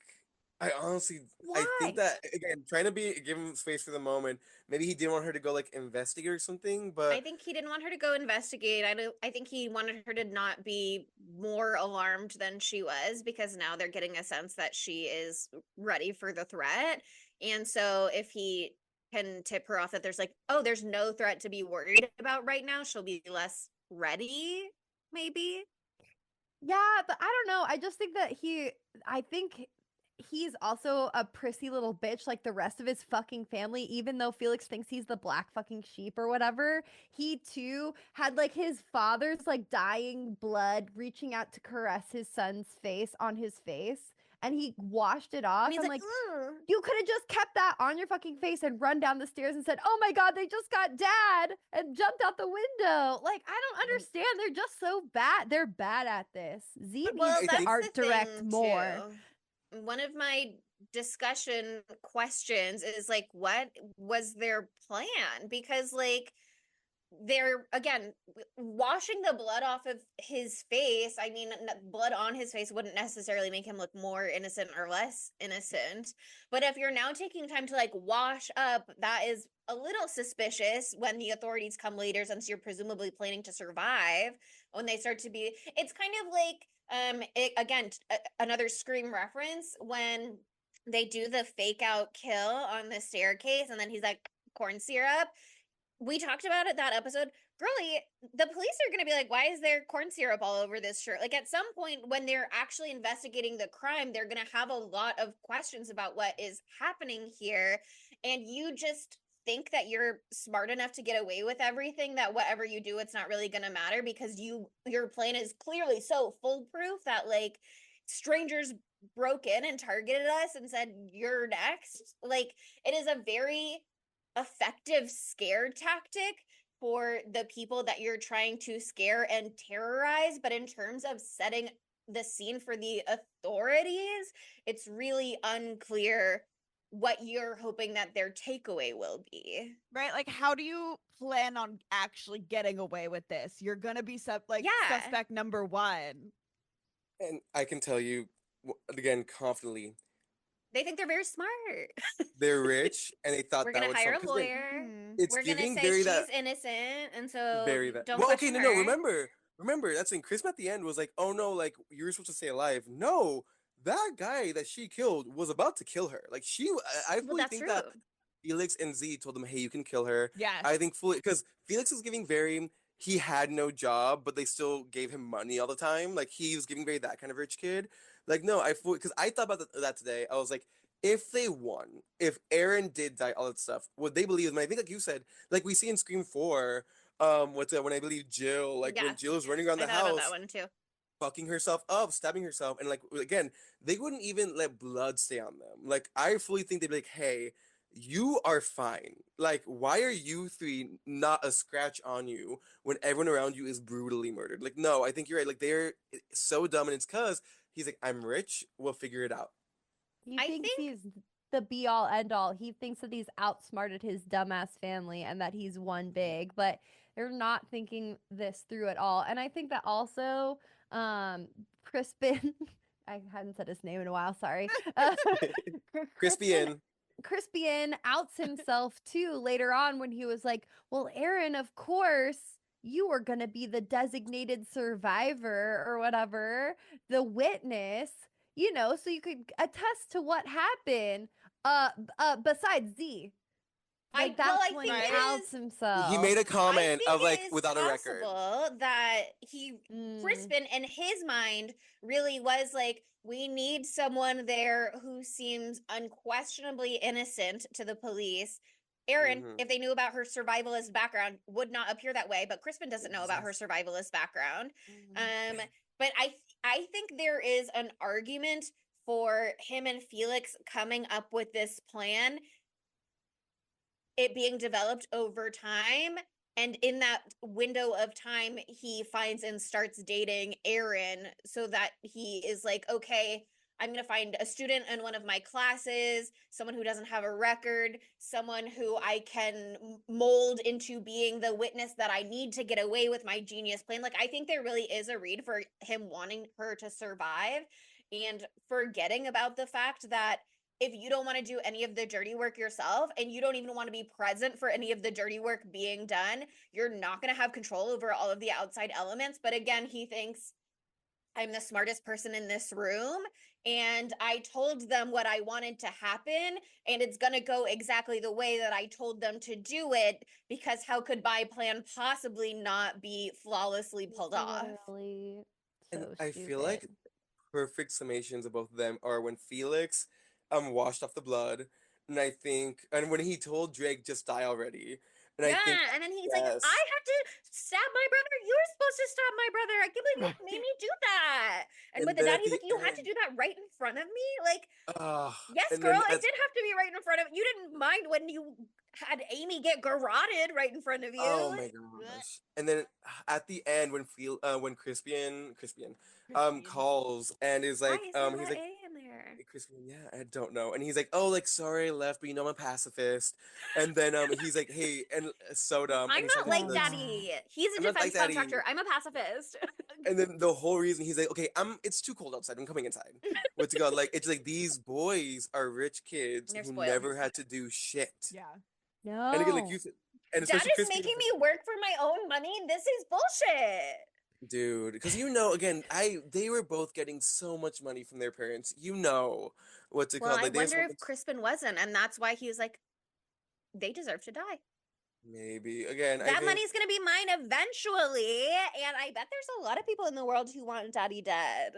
I honestly I Why? think that again, trying to give him space for the moment. Maybe he didn't want her to go like investigate or something, but I think he didn't want her to go investigate. I think he wanted her to not be more alarmed than she was, because now they're getting a sense that she is ready for the threat. And so if he can tip her off that there's like, oh, there's no threat to be worried about right now, she'll be less ready, maybe. Yeah, but I don't know. I just think that I think he's also a prissy little bitch like the rest of his fucking family. Even though Felix thinks he's the black fucking sheep or whatever, he too had like his father's like dying blood reaching out to caress his son's face on his face, and he washed it off. And he's I'm like, like, "Ugh." you could have just kept that on your fucking face and run down the stairs and said, "Oh my god, they just got dad," and jumped out the window. Like, I don't understand. They're just so bad. They're bad at this. Z Well, needs that's to the art direct thing, more. too. One of my discussion questions is like, what was their plan? Because like they're again washing the blood off of his face. I mean, blood on his face wouldn't necessarily make him look more innocent or less innocent. But if you're now taking time to like wash up, that is a little suspicious when the authorities come later, since you're presumably planning to survive. When they start to be, it's kind of like another Scream reference when they do the fake out kill on the staircase, and then he's like, corn syrup. We talked about it that episode. Girlie, the police are going to be like, why is there corn syrup all over this shirt? Like, at some point when they're actually investigating the crime, they're going to have a lot of questions about what is happening here. And you just think that you're smart enough to get away with everything, that whatever you do, it's not really going to matter, because your plan is clearly so foolproof that like strangers broke in and targeted us and said, you're next. Like, it is a very effective scare tactic for the people that you're trying to scare and terrorize, but in terms of setting the scene for the authorities, it's really unclear what you're hoping that their takeaway will be. Right? Like, how do you plan on actually getting away with this? You're gonna be Yeah. suspect number one. And I can tell you again confidently, They think they're very smart. they're rich, and they thought We're that gonna would hire solve. a 'Cause again, lawyer. Mhm. it's We're gonna giving say very she's that innocent, and so very that. don't Well, okay, question no, her. remember. That's when Chris at the end was like, "Oh no, like you're supposed to stay alive." No, that guy that she killed was about to kill her. Like I Well, fully that's think true. that Felix and Z told him, "Hey, you can kill her." Yes. I think fully because Felix is giving very. He had no job, but they still gave him money all the time. Like he was giving very that kind of rich kid. Like no, I fully because I thought about that today. I was like, if they won, if Aaron did die, all that stuff, would they believe him? And I think like you said, like we see in Scream 4, what's that when I believe Jill, like when Yes. Jill is running around I the thought about that house, one too. fucking herself up, stabbing herself, and like again, they wouldn't even let blood stay on them. Like I fully think they'd be like, hey, you are fine. Like, why are you three not a scratch on you when everyone around you is brutally murdered? Like, no, I think you're right. Like they're so dumb, and it's cause he's like, I'm rich, we'll figure it out. He I thinks think he's the be all end all. He thinks that he's outsmarted his dumbass family and that he's won big, but they're not thinking this through at all. And I think that also, Crispin, I hadn't said his name in a while, sorry. Crispy Crispin in. Crispian outs himself too later on when he was like, well, Aaron, of course, you were going to be the designated survivor or whatever, the witness, so you could attest to what happened. Besides Z, like that's I when think he it outs is. He himself. made a I comment think of it like is without a record. possible that he Mm. Crispin in his mind really was like, we need someone there who seems unquestionably innocent to the police. Aaron, Mhm. if they knew about her survivalist background, would not appear that way, but Crispin doesn't know about her survivalist background. Mhm. But I think there is an argument for him and Felix coming up with this plan, it being developed over time, and in that window of time he finds and starts dating Aaron, so that he is like, okay, I'm going to find a student in one of my classes, someone who doesn't have a record, someone who I can mold into being the witness that I need to get away with my genius plan. Like I think there really is a read for him wanting her to survive and forgetting about the fact that if you don't want to do any of the dirty work yourself and you don't even want to be present for any of the dirty work being done, you're not going to have control over all of the outside elements. But again, he thinks, I'm the smartest person in this room, and I told them what I wanted to happen, and it's going to go exactly the way that I told them to do it, because how could my plan possibly not be flawlessly pulled off? Literally And so I feel like stupid. perfect summations of both of them are when Felix washed off the blood, and I think and when he told Drake just die already. And I Yeah, think and then he's like, I yes. had to stab my brother. You were supposed to stab my brother. I can't believe you made me do that. And And with the then dad, at he's the like, you had to end, do that right in front of me? Like, yes, and girl, then it at did have to be right in front of you. Didn't mind when you had Amy get garroted right in front of you. oh my gosh. And then at the end when Crispian calls and is Why like is there he's that like A in there? Crispian, yeah, I don't know. And he's like, "Oh, like sorry I left, but you know I'm a pacifist." And then he's like, "Hey," and so dumb and I'm he's not talking to like the daddy. He's a I'm not like defense daddy. contractor. I'm a pacifist. And then the whole reason he's like, "Okay, it's too cold outside. I'm coming inside." What's it called? Like it's like these boys are rich kids They're who spoiled. never had to do shit. Yeah. And again, like No. you said, and Dad especially is Crispian making is like, me work for my own money. This is bullshit. dude, because again, they were both getting so much money from their parents. What's it Well, called? I Like they just wonder wanted if Crispin wasn't, and that's why he was like, they deserve to die. maybe again. I That think money's gonna be mine eventually, and I bet there's a lot of people in the world who want Daddy dead.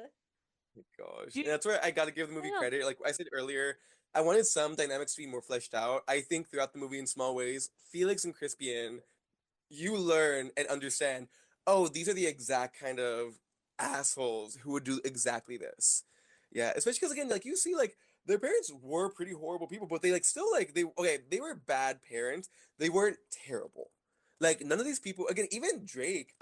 gosh, Do and you- that's where I got to give the I movie know. credit. Like I said earlier, I wanted some dynamics to be more fleshed out. I think throughout the movie in small ways, Felix and Crispian, you learn and understand. Oh, these are the exact kind of assholes who would do exactly this. Yeah, especially because again, like you see, like their parents were pretty horrible people, but they like still like they were bad parents. They weren't terrible. Like none of these people, again, even Drake,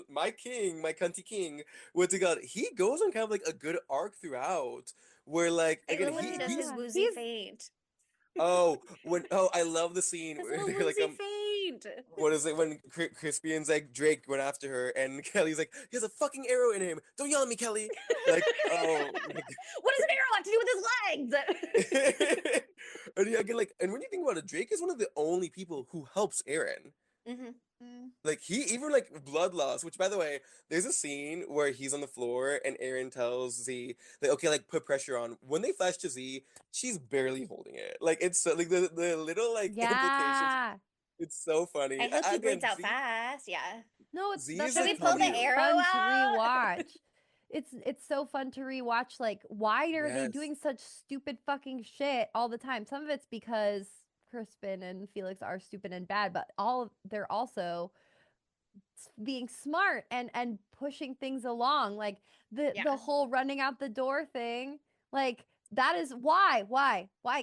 my king, my cunty king, what's it called? He goes on kind of like a good arc throughout, where like I again love when he does his he's woozy He's faint. I love the scene His where little like woozy faint. what is it when Crispian's like Drake went after her and Kelly's like he has a fucking arrow in him. Don't yell at me, Kelly. Like oh. What does an arrow have to do with his legs? And yeah, again, like, and when you think about it, Drake is one of the only people who helps Aaron. Mhm. Like he even like blood loss, which by the way, there's a scene where he's on the floor and Aaron tells Z like okay, like put pressure on. When they flash to Z, she's barely holding it. Like it's so, like the little like implications. Yeah. It's so funny. I hope he bleeds Again, out fast. Yeah. No, Z that's is Should like we actually pull the probably really arrow fun to out? rewatch. It's so fun to rewatch. Like, why are they yes. doing such stupid fucking shit all the time? Some of it's because Crispin and Felix are stupid and bad, but they're also being smart and pushing things along. Like the Yeah. whole running out the door thing. Like that is why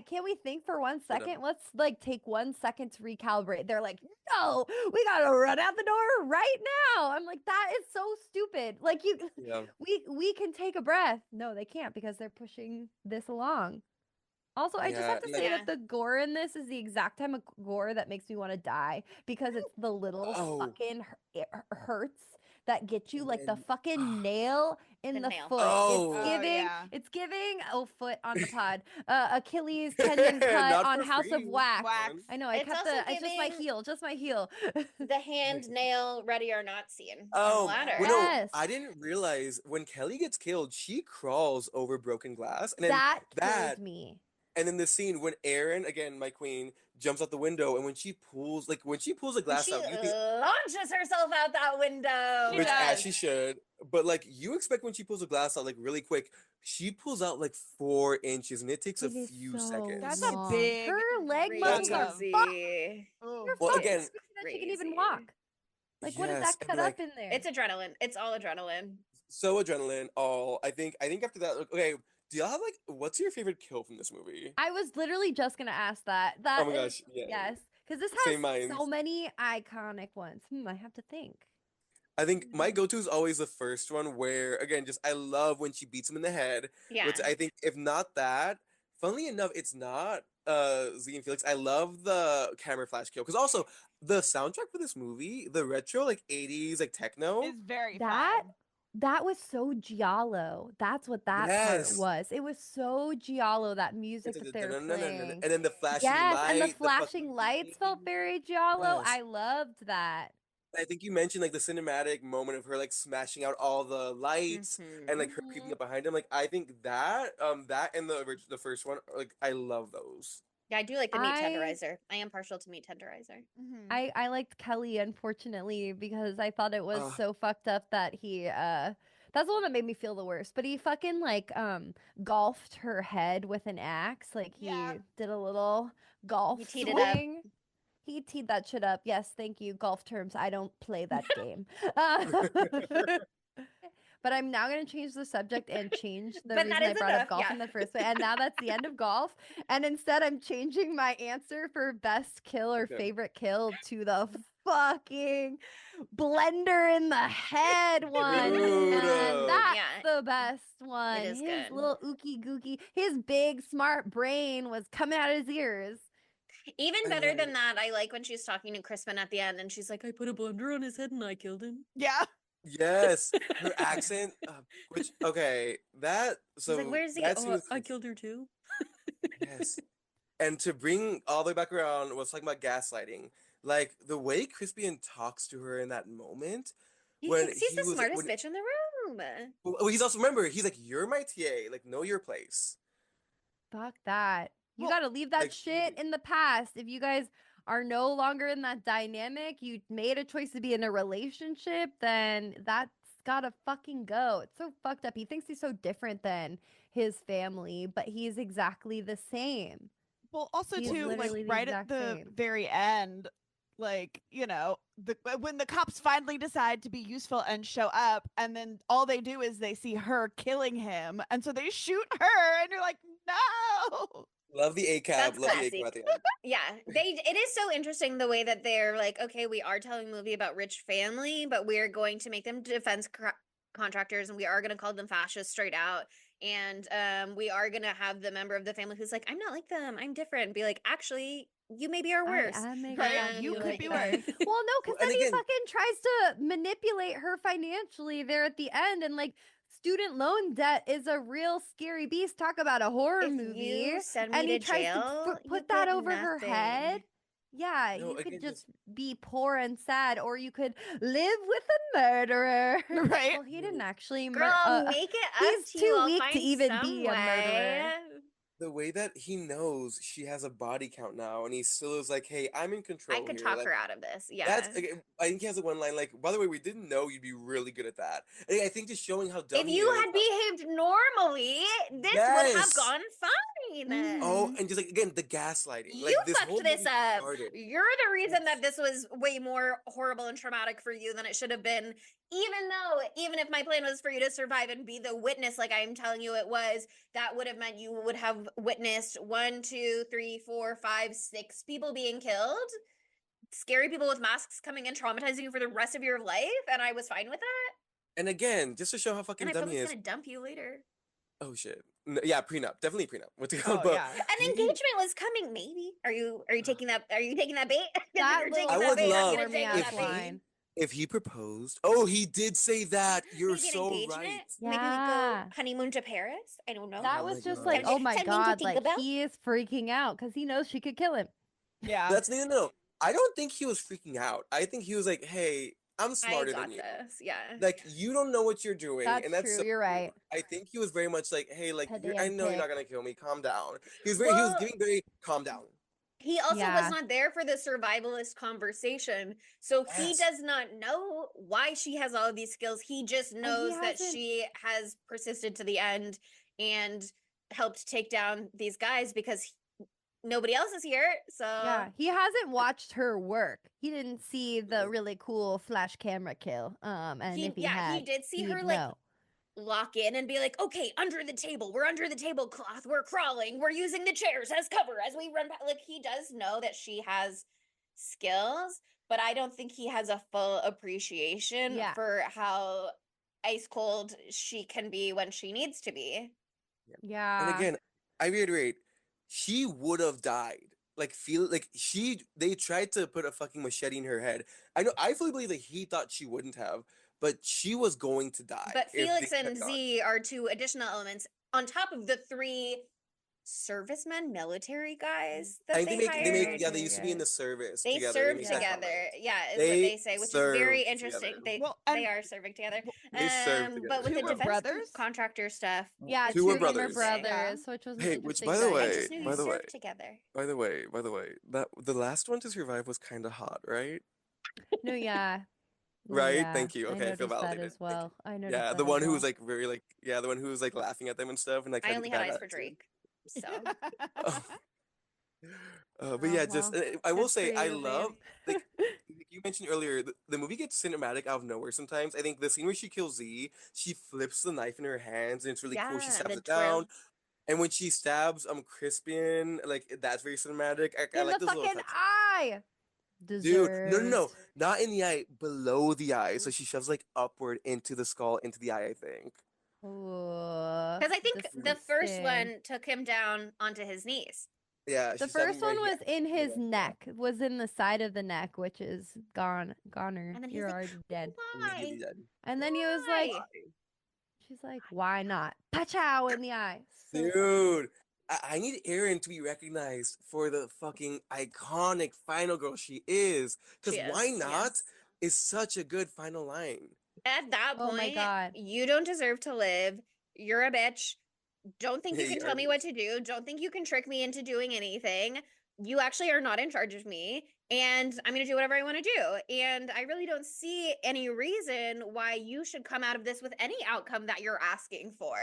can't we think for 1 second? Let's like take 1 second to recalibrate. They're like, no, we gotta run out the door right now. I'm like, that is so stupid. Like Yeah. we can take a breath. No, they can't because they're pushing this along. Also, I just Yeah. have to And, say like, Yeah. that the gore in this is the exact time of gore that makes me want to die because it's the little oh, fucking hurts that get you, and like the then fucking nail in The the nail. foot. oh, Oh, yeah. It's giving, oh, foot on the pod. Achilles tendon cut not on for House of free. Wax. Wax. I know, I It's kept also it's giving just my heel. the hand nail ready or not scene on the Oh, ladder. well, no, Yes. I didn't realize when Kelly gets killed, she crawls over broken glass, and then That that, killed me. and then the scene when Aaron, again, my queen, jumps out the window, and when she pulls the When glass she out, you think, launches herself out that window. She which as does. she should, but like you expect when she pulls the glass out like really quick, she pulls out like 4 inches, and it takes a It is few so seconds. That's a long. big Her leg That's muscles are a- fucked. crazy. Oh. You're Well, fucking again, crazy that she can even Crazy. walk. Like, what is yes, that and cut like up in there? It's adrenaline. It's all adrenaline. so adrenaline. All I think after that, like, okay, do y'all have like what's your favorite kill from this movie? I was literally just gonna ask that. Oh That my is gosh, yeah, yes, because this same has so minds. many iconic ones. I have to think. I think my go-to is always the first one where again just I love when she beats him in the head, Yeah. which I think if not that, funnily enough, it's not Z and Felix. I love the camera flash kill because also the soundtrack for this movie, the retro like 80s like techno. Is very That fun. that was so giallo. That's what that part Yes. was. It was so giallo, that And music that they were playing. then the flashing Yes, and the light, the flashing fucking lights felt beam. very giallo. Yes. I loved that. I think you mentioned like the cinematic moment of her like smashing out all the lights and like her creeping Mhm. up behind him. Like I think that and the first one, like I love those. Yeah, I do like the meat I tenderizer. I am partial to meat tenderizer. Mhm. I liked Kelly, unfortunately, because I thought it was Ugh. so fucked up that he that's the one that made me feel the worst. But he fucking like golfed her head with an axe. Like he Yeah. did a little golf He teed it up. swing. He teed that shit up. Yes, thank you. Golf terms. I don't play that game. But I'm now going to change the subject and change the But that reason I is brought up enough, golf yeah. in the first place. And now that's the end of golf. And instead, I'm changing my answer for best kill or Okay. favorite kill to the fucking blender in the head one. Dude. And that's Yeah. the best one. is His good. little ookie gookie, his big smart brain was coming out of his ears. Even I better love than it. that, I like when she's talking to Crispin at the end and she's like, I put a blender on his head and I killed him. Yeah. Yes, her accent, which okay, that She's like, so where's he? that scene Oh, was I killed her too. yes, and to bring all the way back around, was talking about gaslighting. Like the way Crispian talks to her in that moment, He when thinks he's he the was smartest when bitch in the room. well, he's also remember he's like you're my TA, like know your place. Fuck that. You Well, got to leave that like shit in the past. If you guys are no longer in that dynamic, you made a choice to be in a relationship, then that's gotta fucking go. It's so fucked up. He thinks he's so different than his family, but he's exactly the same. Well, also He's too, like literally the right at exact the same. very end, like when the cops finally decide to be useful and show up, and then all they do is they see her killing him, and so they shoot her, and you're like, no. Love the A cab. That's Love the A classy. cab at the end. Yeah, it is so interesting the way that they're like, okay, we are telling a movie about rich family, but we're going to make them contractors and we are going to call them fascists straight out. And we are going to have the member of the family who's like, I'm not like them, I'm different. Be like, actually, you maybe are worse. I make Right? fun of You you could like be that. worse. Well, no, because And then he again, fucking tries to manipulate her financially there at the end, and like student loan debt is a real scary beast. Talk about a horror If movie. you send And me he to tries to jail, you put that get over her head. nothing. Yeah, no, you could again, just be poor and sad, or you could live with a murderer. Right? Well, he didn't actually Girl, make it up he's to you. too I'll weak to find even some be a murderer. way. the way that he knows she has a body count now, and he still is like, "Hey, I'm in I control could here." talk Like, her out of this. Yeah. that's I think he has a one line like, "By the way, we didn't know you'd be really good at that." And I think just showing how dumb If he you is. had behaved normally, this would have Yes. gone fine. Oh, Mhm. and just like again, the gaslighting. You Like this fucked whole this movie up. started. You're the reason Yes. that this was way more horrible and traumatic for you than it should have been. Even if my plan was for you to survive and be the witness, like I'm telling you it was, that would have meant you would have witnessed 1, 2, 3, 4, 5, 6 people being killed. Scary people with masks coming in, traumatizing you for the rest of your life, and I was fine with that. And again, just to show how And fucking I dumb feel like he he's is. gonna dump you later. Oh shit. Yeah, prenup. Definitely prenup. What's it called? Oh But yeah. An he, engagement was coming, maybe. Are you taking that? Are you taking that bait? If That you're little taking I that would bait, I'm love gonna for me take as that if bait. line. if he proposed. Oh, he did say that. You're Maybe an so engagement. right. Maybe we go Yeah. honeymoon to Paris. I don't know. That Oh my was just god. like, oh my Something to god, think like about. he is freaking out because he knows she could kill him. Yeah. That's no. I don't think he was freaking out. I think he was like, "Hey, I'm I smarter got than you. this. Yeah. Like you don't know what you're doing," That's and that's true. so You're true. right. I think he was very much like, "Hey, like I know you're not Pedantic. gonna kill me. Calm down." He was Well, giving very calm down. he also was Yeah. not there for the survivalist conversation. So he Yes. does not know why she has all of these skills. He just And he knows that hasn't. she has persisted to the end and helped take down these guys because nobody else is here. So Yeah, he hasn't watched her work. He didn't see the really cool flash camera kill. And if he he had, did see he'd her like know. lock in and be like, okay, under the table, we're under the tablecloth, we're crawling, we're using the chairs as cover as we run back. Like he does know that she has skills, but I don't think he has a full appreciation Yeah. for how ice cold she can be when she needs to be. Yeah. And again, I reiterate, she would have died. Like they tried to put a fucking machete in her head. I fully believe that he thought she wouldn't have, but she was going to die. But if Felix they and kept on. Z are two additional elements on top of the 3 servicemen, military guys that I think they they make hired. yeah, they used to be in the service They together. serve make that together. comment. Yeah, is what They they say, which is very served interesting. together. Well, They and are serving together. They served But with two the were defense brothers. contractor stuff, Yeah, it's Two two were of them are brothers. brothers, which was an Hey, which interesting by the I way, just knew by you the way, served together. by the way, that the last one to survive was kind of hot, right? No, yeah. No, Right? yeah. Thank you. I Okay, I feel noticed that validated. as Thank well. you. I noticed Yeah, that the as one who well. was like very like yeah, the one who was like laughing at them and stuff and like I had only the had bad eyes for attitude. Drake. So Oh. But Oh, yeah, just well, I will good say for I you, love babe. like you mentioned earlier, the movie gets cinematic out of nowhere sometimes. I think the scene where she kills Z, she flips the knife in her hands and it's really cool. She yeah, stabs the it down. twirl. And when she stabs Crispian, like that's very cinematic. I In like the those little fucking touches. eye. Dude, no, Deserved. not in the eye, below the eye. So she shoves like upward into the skull, into the eye, I think. Ooh, Because I think the first disgusting. one took him down onto his knees. Yeah, The she stabbed first him right one was here. in his Yeah. neck, was in the side of the neck, which is goner. And then he's You're like, already dead. Immediately why? dead. And then he was like, Why? she's like, why not? Pachow in the eye. So funny. Dude, I need Erin to be recognized for the fucking iconic final girl she is. She Because is. why not Yes. is such a good final line. At that Oh my point, God. you don't deserve to live. You're a bitch. Don't think you Yeah, can you tell are me what to do. Don't think you can trick me into doing anything. You actually are not in charge of me, and I'm going to do whatever I want to do. And I really don't see any reason why you should come out of this with any outcome that you're asking for.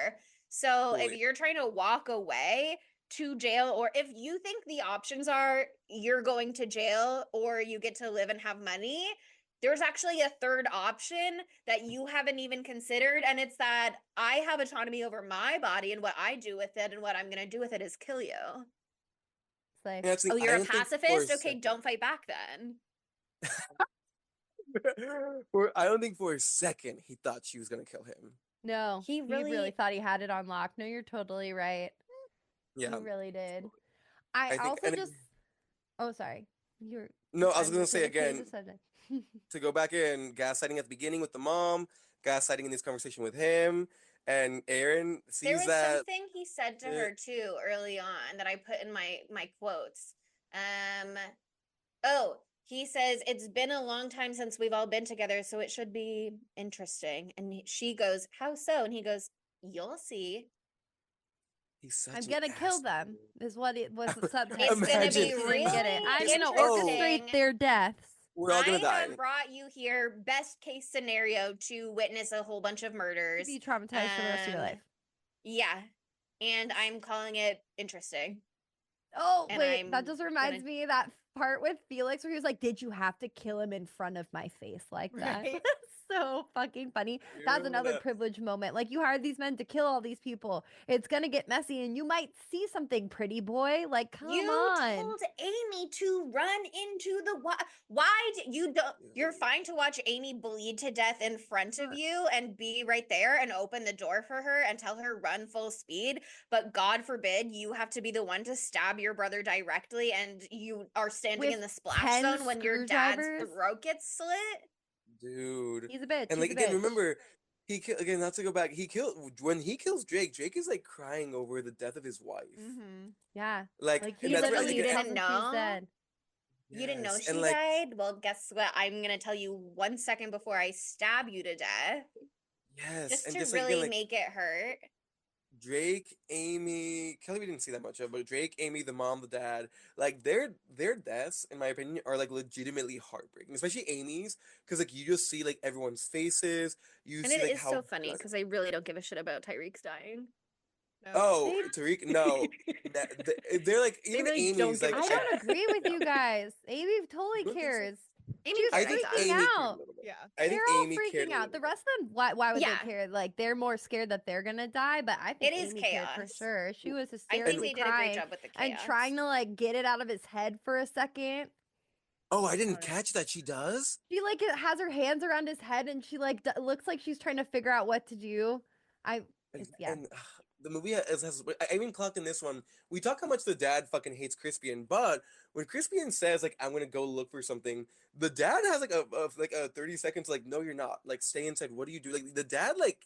So if Fully. you're trying to walk away to jail, or if you think the options are you're going to jail or you get to live and have money, there's actually a third option that you haven't even considered. And it's that I have autonomy over my body and what I do with it. And what I'm going to do with it is kill you. say. And that's the Oh, thing, I you're a don't think for a pacifist? Okay, second- don't fight back then. I don't think for a second he thought she was gonna kill him. No, He he really really- thought he had it on lock. No, you're totally right. Yeah. He really did. I I think- also and it- just. Oh, sorry. You're. No, I was I'm gonna just say change again, the subject. to go back in, gaslighting at the beginning with the mom, gaslighting in this conversation with him, and Aaron There sees was that. something he said to her too early on that I put in my quotes. Oh, he says it's been a long time since we've all been together, so it should be interesting. And she goes, "How so?" And he goes, "You'll see." He's such I'm an gonna kill them. asshole. Is what it was the subtext. It's gonna Imagine. be You didn't really get it. I'm gonna interesting. orchestrate their deaths. We're all gonna I die. have brought you here, best case scenario, to witness a whole bunch of To murders. be traumatized for the rest of your life. Yeah, and I'm calling it interesting. Oh, And wait, I'm that just reminds gonna- me of that part with Felix where he was like, "Did you have to kill him in front of my face like that?" Right. So fucking funny. That's Dude. another privilege moment. Like, you hired these men to kill all these people. It's gonna get messy and you might see something, pretty boy. Like, come You on. told Amy to run into the why did you don't you're fine to watch Amy bleed to death in front of you and be right there and open the door for her and tell her run full speed, but God forbid you have to be the one to stab your brother directly and you are standing With in the splash 10 zone when your dad's screwdrivers? throat gets slit. Dude. He's a bitch. And like He's a again, bitch. remember, again, not to go back, he killed when he kills Drake, Drake is like crying over the death of his wife. Mm-hmm. Yeah. Like, Like, and he that's what I literally think. didn't tells him she's know? dead. You didn't know Yes, she and like, died? Well, guess what? I'm gonna tell you 1 second before I stab you to death. yes, Just and to just like, really again, like make it hurt. Drake, Amy, Kelly, we didn't see that much of, but Drake, Amy, the mom, the dad, like their deaths, in my opinion, are like legitimately heartbreaking, especially Amy's, because like you just see like everyone's faces, you And see it like is how so funny because I really don't give a shit about Tyreek's dying. Oh, They- Tariq, no, they're like They even really don't Amy's give like a I shit. don't agree with you guys. Amy totally You don't think so? cares. Amy She's I cared, think thought. freaking Amy cared a out. little bit. Yeah. I think They're all Amy cared freaking a out. The little rest of them, why would Yeah. they care? Like, they're more scared that they're gonna die, but I think It is Amy cared for chaos. sure. She was I hysterically think they did a great crying job with the and chaos. trying to like get it out of his head for a second. Oh, I didn't catch that. She does. She like has her hands around his head and she like looks like she's trying to figure out what to do. Yeah. And the movie has I even clocked in this one. We talk how much the dad fucking hates Crispian, but when Crispian says like I'm gonna go look for something, the dad has like a 30 seconds like no you're not, like stay inside. What do you do? Like the dad, like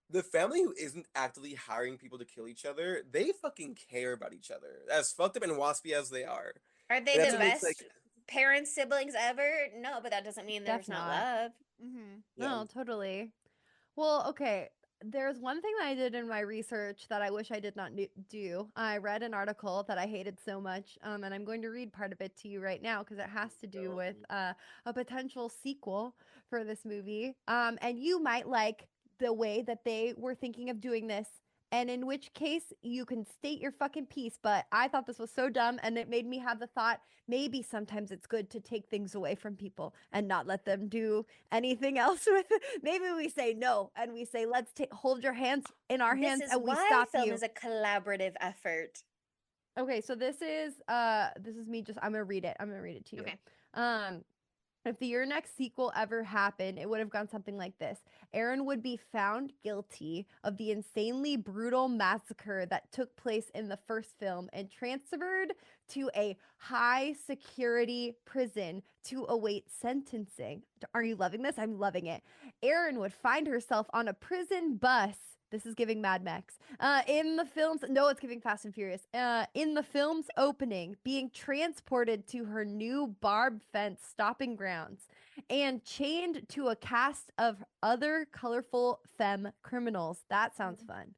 the family who isn't actively hiring people to kill each other, they fucking care about each other, as fucked up and waspy as they are. Are they And that's the what makes, best like, parents, siblings ever? No, but that doesn't mean there's not Definitely. love. Mm-hmm. yeah. No, totally. Well, okay. There's one thing that I did in my research that I wish I did not do. I read an article that I hated so much, and I'm going to read part of it to you right now because it has to do with a potential sequel for this movie. And you might like the way that they were thinking of doing this, and in which case you can state your fucking piece. But I thought this was so dumb, and it made me have the thought maybe sometimes it's good to take things away from people and not let them do anything else with it. Maybe we say no and we say let's hold your hands in our hands This is and we why stop film you. is a collaborative effort. Okay, so this is me just I'm gonna read it. I'm gonna read it to you. Okay. If the Your Next sequel ever happened, it would have gone something like this. Aaron would be found guilty of the insanely brutal massacre that took place in the first film and transferred to a high security prison to await sentencing. Are you loving this? I'm loving it. Aaron would find herself on a prison bus. This is giving Mad Max. In the films, no, it's giving Fast and Furious. In the film's opening, being transported to her new barbed fence stopping grounds and chained to a cast of other colorful femme criminals. That sounds fun.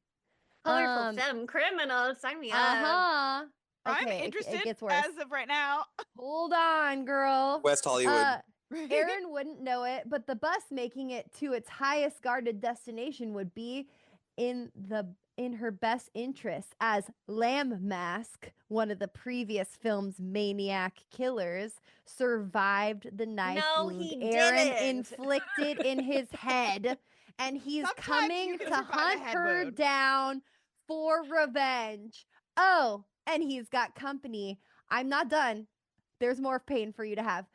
Colorful femme criminals, sign me up. Uh-huh. I'm Okay, interested it gets worse. as of right now. Hold on, girl. West Hollywood. Aaron wouldn't know it, but the bus making it to its highest guarded destination would be in her best interest, as Lamb Mask, one of the previous film's maniac killers, survived the knife No, wound he Aaron didn't. inflicted in his head, and he's Sometimes you coming can to survive a hunt head her wound. down for revenge. Oh, and he's got company. I'm not done. There's more pain for you to have.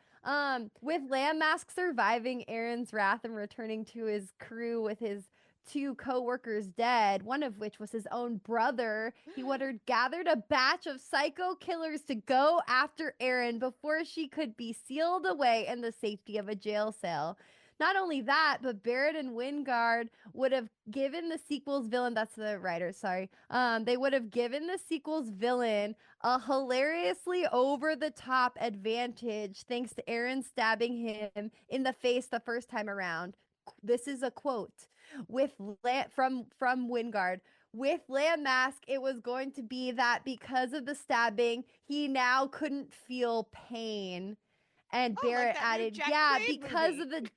With Lamb Mask surviving Aaron's wrath and returning to his crew with his two co-workers dead, one of which was his own brother, he would have gathered a batch of psycho killers to go after Aaron before she could be sealed away in the safety of a jail cell. Not only that, but Barrett and Wingard would have given the sequel's villain, that's the writer, sorry. They would have given the sequel's villain a hilariously over the top advantage thanks to Aaron stabbing him in the face the first time around. This is a quote from Wingard. With Lamb Mask, it was going to be that because of the stabbing, he now couldn't feel pain. And Oh, like Barrett that new added, Jack yeah, Quaid because movie. of the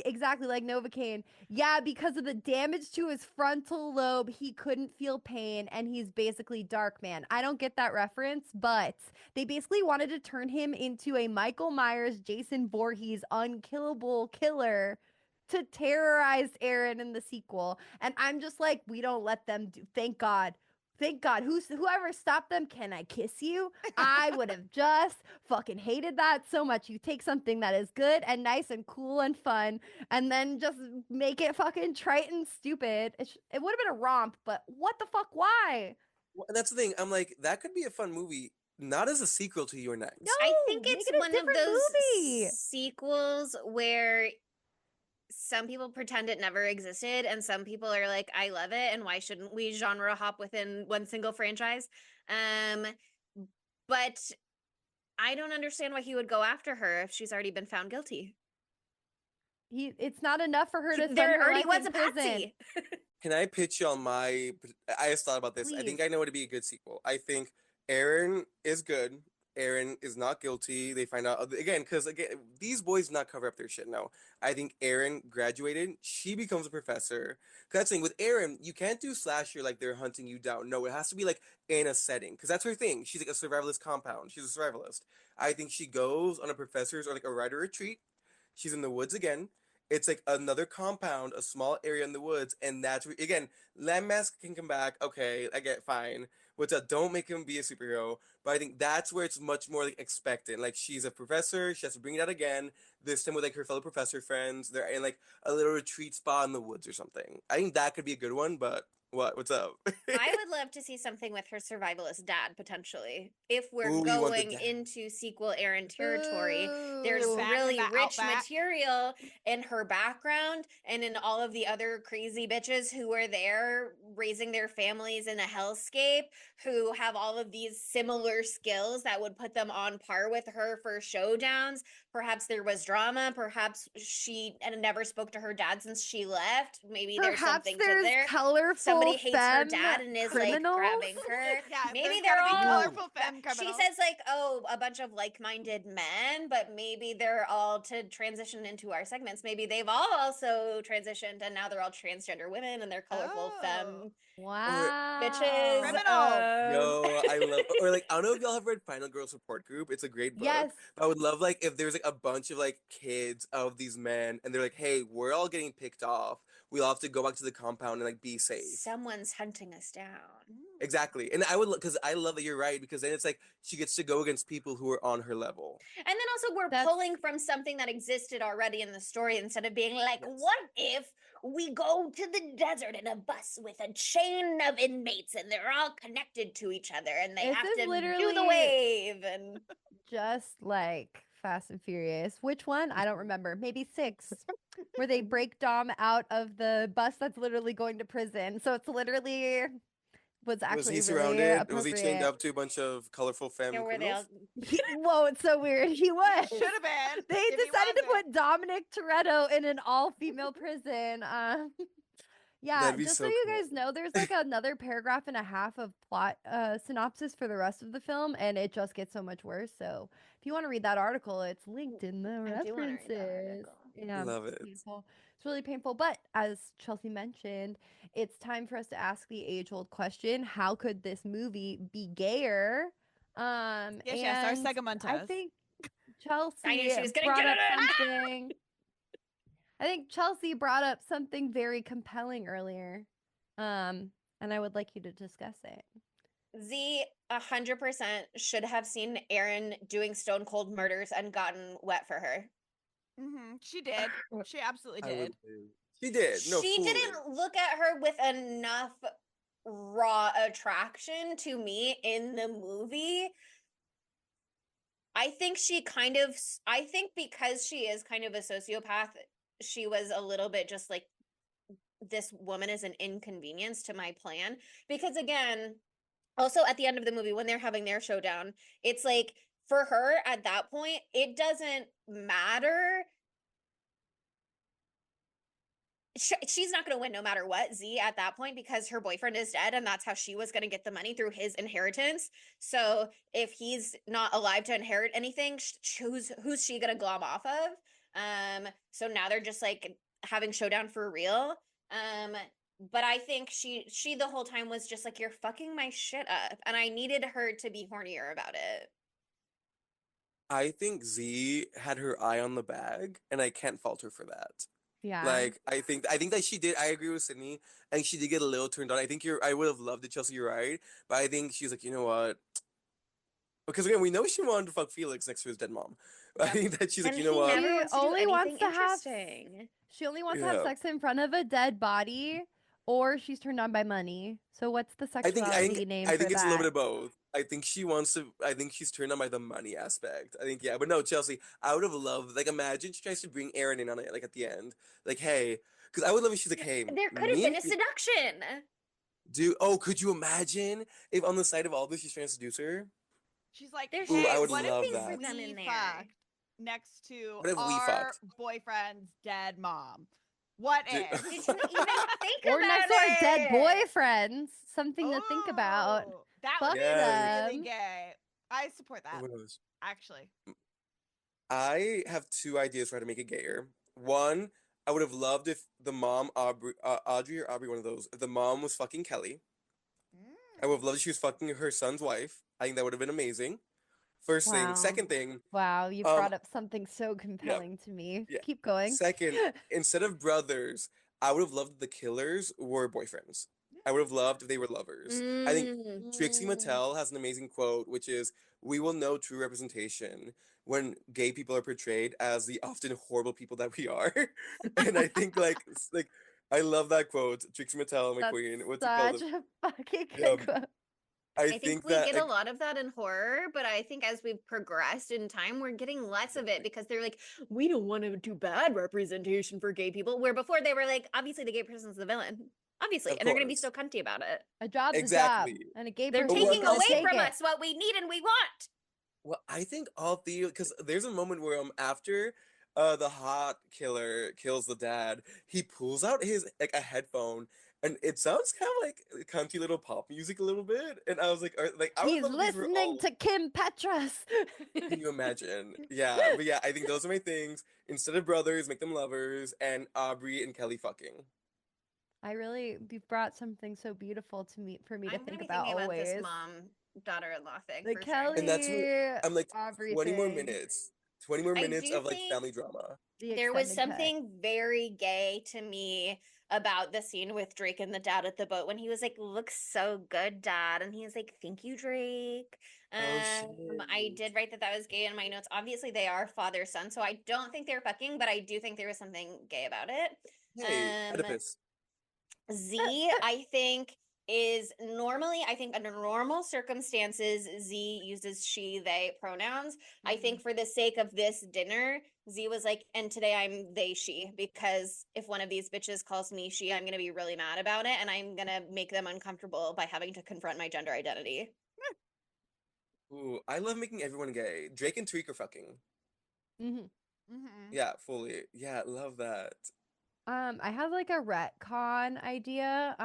exactly like Novocaine. Yeah, because of the damage to his frontal lobe, he couldn't feel pain, and he's basically Darkman. I don't get that reference, but they basically wanted to turn him into a Michael Myers, Jason Voorhees, unkillable killer to terrorize Aaron in the sequel. And I'm just like, we don't let them do. Thank God. Thank God. Whoever stopped them, can I kiss you? I would have just fucking hated that so much. You take something that is good and nice and cool and fun and then just make it fucking trite and stupid. It would have been a romp, but what the fuck? Why? Well, and that's the thing. I'm like, that could be a fun movie, not as a sequel to Your Next. No, I think make it's it a one of different those movie. sequels where some people pretend it never existed and some people are like, I love it, and why shouldn't we genre hop within one single franchise? But I don't understand why he would go after her if she's already been found guilty. It's not enough for her to spend There her already life was in a prison. Patsy. Can I pitch y'all my? I just thought about this. I think Please. I know what would be a good sequel. I think Aaron is good. Aaron is not guilty. They find out again because again these boys not cover up their shit. No, I think Aaron graduated. She becomes a professor. Cause that's the thing with Aaron, you can't do slasher like they're hunting you down. No, it has to be like in a setting because that's her thing. She's like a survivalist compound. She's a survivalist. I think she goes on a professor's or like a writer retreat. She's in the woods again. It's like another compound, a small area in the woods, and that's where, again, Lamb Mask can come back. Okay, I get fine. What's up? Don't make him be a superhero. But I think that's where it's much more like expected. Like she's a professor, she has to bring it out again. This time with like her fellow professor friends. They're in like a little retreat spot in the woods or something. I think that could be a good one. But what? What's up? I would love to see something with her survivalist dad potentially. If we're Ooh, you want the going dad. into sequel Aaron territory, there's Ooh. Back in really the rich outback. material in her background and in all of the other crazy bitches who are there raising their families in a hellscape, who have all of these similar skills that would put them on par with her for showdowns. Perhaps there was drama. Perhaps she never spoke to her dad since she left. Maybe there's Perhaps something to there's there. colorful Somebody hates her femme dad and is criminals. like grabbing her. Yeah, Maybe there's they're gotta be all. colorful femme She criminals. says like, oh, a bunch of like-minded men, but maybe they're all to transition into our segments. Maybe they've all also transitioned and now they're all transgender women and they're colorful Oh. femme Or bitches. Criminals. yo, I love, or like I don't know if y'all have read Final Girl Support Group. It's a great book. Yes. But I would love like if there's like a bunch of like kids of these men, and they're like, hey, we're all getting picked off. We all have to go back to the compound and like be safe. Someone's hunting us down. Exactly, and I would because I love that you're right because then it's like she gets to go against people who are on her level. And then also we're That's- pulling from something that existed already in the story instead of being like, Yes. what if we go to the desert in a bus with a chain of inmates and they're all connected to each other and they This have is to do the literally- wave and Just like Fast and Furious. Which one? I don't remember. Maybe 6, where they break Dom out of the bus that's literally going to prison. So it's literally was actually Was he really surrounded? Was he chained appropriate. up to a bunch of colorful femme you know, where they all criminals? Whoa, it's so weird. He was. Should have been. They if he decided to wasn't. put Dominic Toretto in an all-female prison. Yeah, That'd be just so so you cool. guys know, there's like another paragraph and a half of plot synopsis for the rest of the film, and it just gets so much worse. So if you want to read that article, it's linked in the I do wanna read that references. article. Yeah, Love it's it. painful. It's really painful. But as Chelsea mentioned, it's time for us to ask the age-old question: how could this movie be gayer? Yes, our and segment I us. think Chelsea I knew she was gonna brought get up it in. something. I think Chelsea brought up something very compelling earlier. And I would like you to discuss it. Z 100% should have seen Aaron doing stone cold murders and gotten wet for her. She did. She absolutely I would did. too. She did. No, She fully. didn't look at her with enough raw attraction to me in the movie. I think because she is kind of a sociopath, she was a little bit just like, this woman is an inconvenience to my plan. Because again, also at the end of the movie, when they're having their showdown, it's like, for her at that point, it doesn't matter. She's not going to win no matter what, Z, at that point, because her boyfriend is dead, and that's how she was going to get the money, through his inheritance. So if he's not alive to inherit anything, who's she going to glom off of? So now they're just like having showdown for real. But I think she the whole time was just like, you're fucking my shit up, and I needed her to be hornier about it. I think Z had her eye on the bag, and I can't fault her for that. Yeah. Like, I think that she did. I agree with Sydney. I think she did get a little turned on. I think I would have loved it, Chelsea. You're right, but I think she's like, you know what? Because again, we know she wanted to fuck Felix next to his dead mom. I Yep. think that she's like, And you know he what? never She wants to do only anything wants to have interesting. She only wants to have Yeah. sex in front of a dead body, or she's turned on by money. So what's the I think sexuality name I for think it's a little that? bit of both. I think she wants to. I think she's turned on by the money aspect. I think yeah, but no, Chelsea. I would have loved, like, imagine she tries to bring Aaron in on it, like at the end, like, hey, because I would love if she's like, hey, There could have me been and a seduction. do. Oh, could you imagine if on the side of all this she's trying to seduce her? She's like, There Ooh, should I hey, would what if love something for that. them we in there. fucked next to What if we our fucked? boyfriend's dead mom? What Dude- if? Did you even think Or about next to our dead it? boyfriends. Something to think about. Oh, that Fuck would be Yes. really them. gay. I support Oh that, my gosh. actually. I have two ideas for how to make it gayer. One, I would have loved if the mom, Audrey or Aubrey, one of those, if the mom was fucking Kelly. I would have loved if she was fucking her son's wife. I think that would have been amazing. First thing. Wow. Second thing, Wow, you um, brought up something so yeah, compelling to me. yeah. Keep going. Second, instead of brothers, I would have loved if the killers were boyfriends. I would have loved if they were lovers. I think Trixie Mattel has an amazing quote, which is, "We will know true representation when gay people are portrayed as the often horrible people that we are." And I think like I love that quote, Trixie Mattel, my That's queen. What's it called? such a fucking Yeah, good quote. I I think think we that, get a like, lot of that in horror, but I think as we've progressed in time, we're getting less of it, because they're like, we don't want to do bad representation for gay people. Where before they were like, obviously the gay person's the villain. Obviously. of And they're going to be course, so cunty about it. A job's a job, exactly. and a gay They're person's taking gonna away take from it. us what we need and we want. Well, I think all the, because there's a moment where after the hot killer kills the dad, he pulls out his, like, a headphone, and it sounds kind of like country little pop music a little bit, and I was like, I would He's love if these were listening all. to Kim Petras. Can you imagine? Yeah, but yeah, I think those are my things. Instead of brothers, make them lovers, and Aubrey and Kelly fucking. You've brought something so beautiful to me for me to I'm going think to be about thinking about this always. mom daughter-in-law thing The for sure. And that's what Kelly I'm like. Aubrey 20 more thing. minutes. 20 more I minutes do of, like, think family drama. The there was extended cut. something very gay to me about the scene with Drake and the dad at the boat, when he was like, "Looks so good, dad," and he was like, "Thank you, Drake." Oh I shit. did write that was gay in my notes. Obviously, they are father son, so I don't think they're fucking, but I do think there was something gay about it. Hey, Um, Oedipus. Z, I think, is normally, I think under normal circumstances, Z uses she, they pronouns. I think for the sake of this dinner, Z was like, and today I'm they, she, because if one of these bitches calls me she, I'm going to be really mad about it, and I'm going to make them uncomfortable by having to confront my gender identity. Ooh, I love making everyone gay. Drake and Tweek are fucking. Mhm. Yeah, fully. Yeah, love that. I have like a retcon idea.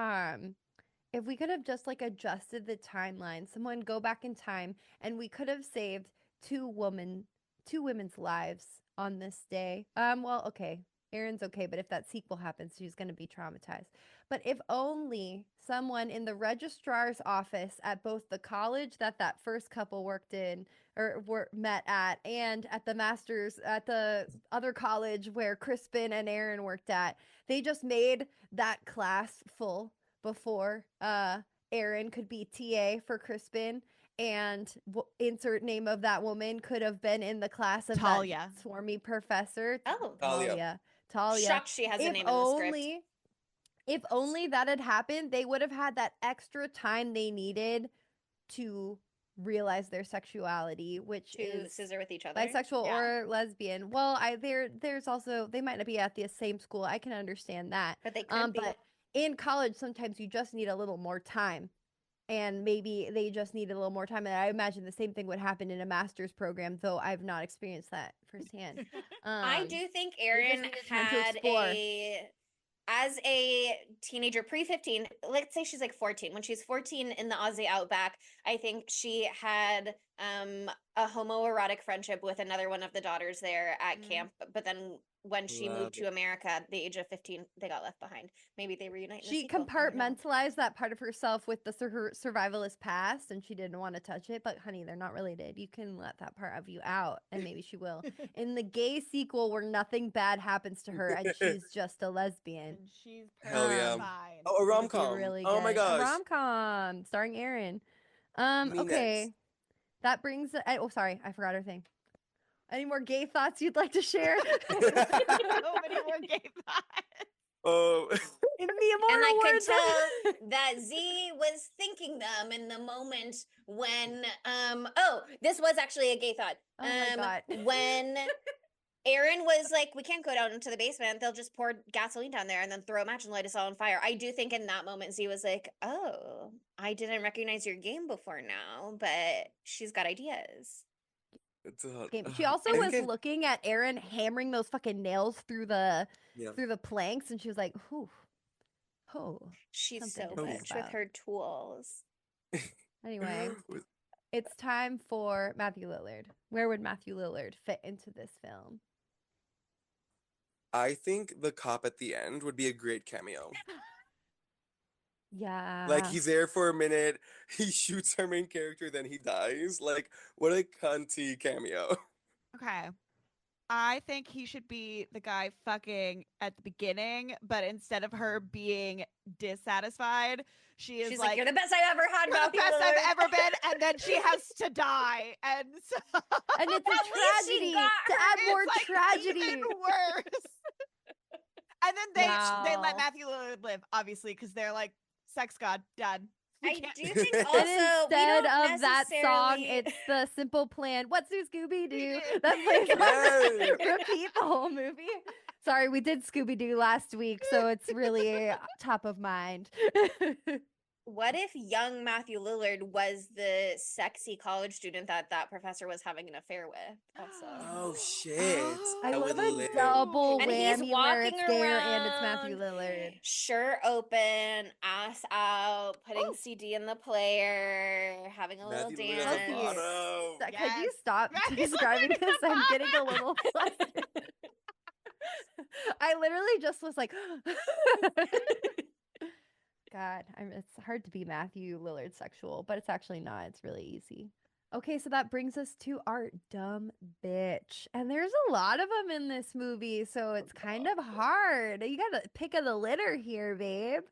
If we could have just like adjusted the timeline, someone go back in time, and we could have saved two women's lives on this day. Well, okay, Erin's okay, but if that sequel happens, she's gonna be traumatized. But if only someone in the registrar's office at both the college that first couple worked in or met at, and at the other college where Crispin and Erin worked at, they just made that class full before Aaron could be TA for Crispin, and insert name of that woman could have been in the class of Talia. that swarmy professor. Oh. Talia. Talia. Shocked she has a If name in the script. if only that had happened, they would have had that extra time they needed to realize their sexuality, which To is scissor with each other. bisexual Yeah. or lesbian. Well, there's also, they might not be at the same school. I can understand that. But they could be. But in college, sometimes you just need a little more time. And maybe they just needed a little more time. And I imagine the same thing would happen in a master's program, though I've not experienced that firsthand. I do think just Erin needed time to had explore. as a teenager, pre-15, let's say she's like 14. When she's 14 in the Aussie Outback, I think she had a homoerotic friendship with another one of the daughters there at camp. But then when she Love moved to America at the age of 15, they got left behind. Maybe they reunite in the She sequel. I don't know. compartmentalized that part of herself with the her survivalist past, and she didn't want to touch it. But honey, they're not related. You can let that part of you out, and maybe she will. In the gay sequel, where nothing bad happens to her, and she's just a lesbian. And she's Hell yeah. fine. Oh, a It would be rom-com. really Oh my good. A gosh. rom-com starring Aaron. Me Okay, next. that brings. Oh, sorry, I forgot her thing. Any more gay thoughts you'd like to share? So many more gay thoughts. Oh, In the immortal And I could words tell of- that Z was thinking them in the moment when this was actually a gay thought. Oh my God. When Aaron was like, we can't go down into the basement, they'll just pour gasoline down there and then throw a match and light us all on fire. I do think in that moment Z was like, oh, I didn't recognize your game before now, but she's got ideas. it's game. She also I think was I've- looking at Aaron hammering those fucking nails through the yeah. planks, and she was like, "Whew, oh." She's Something so to think much with about. her tools. Anyway, it's time for Matthew Lillard. Where would Matthew Lillard fit into this film? I think the cop at the end would be a great cameo. Yeah, Like he's there for a minute, he shoots our main character, then he dies. Like what a cunty cameo. Okay. I think he should be the guy fucking at the beginning, but instead of her being dissatisfied, she's She's like, you're the best I've ever had, "You're the Matthew best I've Lillard." ever been," and then she has to die, and so and it's At least a she tragedy got to her. add more it's like tragedy. even worse. And then they Wow. let Matthew Lillard live, obviously, because they're like, sex god, done. We I can't- do think And also And instead we don't of that song, necessarily- it's the Simple Plan. What's new, Scooby Doo? Yes. That plays Yes. repeat the whole movie. Sorry, we did Scooby Doo last week, so it's really top of mind. What if young Matthew Lillard was the sexy college student that that professor was having an affair with? Also, Oh shit. I That love would a live. double And he's whammy where walking it's gayer and it's Matthew around, Lillard. shirt open, ass out, putting CD in the player, having a little Matthew Lillard at the dance. bottom. Could you Yes. stop Right, describing like- this? I'm getting a little flustered. I literally just was like, God, it's hard to be Matthew Lillard sexual, but it's actually not. It's really easy. Okay, so that brings us to our dumb bitch. And there's a lot of them in this movie, so it's kind of hard. You got to pick of the litter here, babe.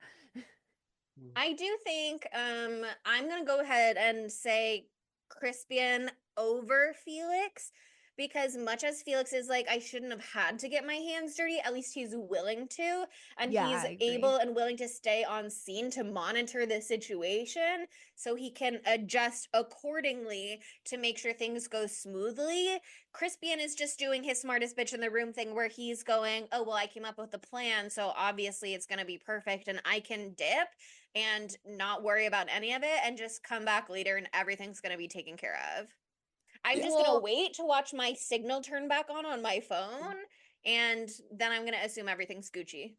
I do think I'm gonna go ahead and say Crispian over Felix, because much as Felix is like, I shouldn't have had to get my hands dirty, at least he's willing to, and Yeah, he's I agree. able and willing to stay on scene to monitor the situation so he can adjust accordingly to make sure things go smoothly. Crispian is just doing his smartest bitch in the room thing where he's going, oh, well, I came up with a plan, so obviously it's gonna be perfect and I can dip and not worry about any of it and just come back later and everything's going to be taken care of. I'm just going Well- to wait to watch my signal turn back on my phone, and then I'm going to assume everything's Gucci.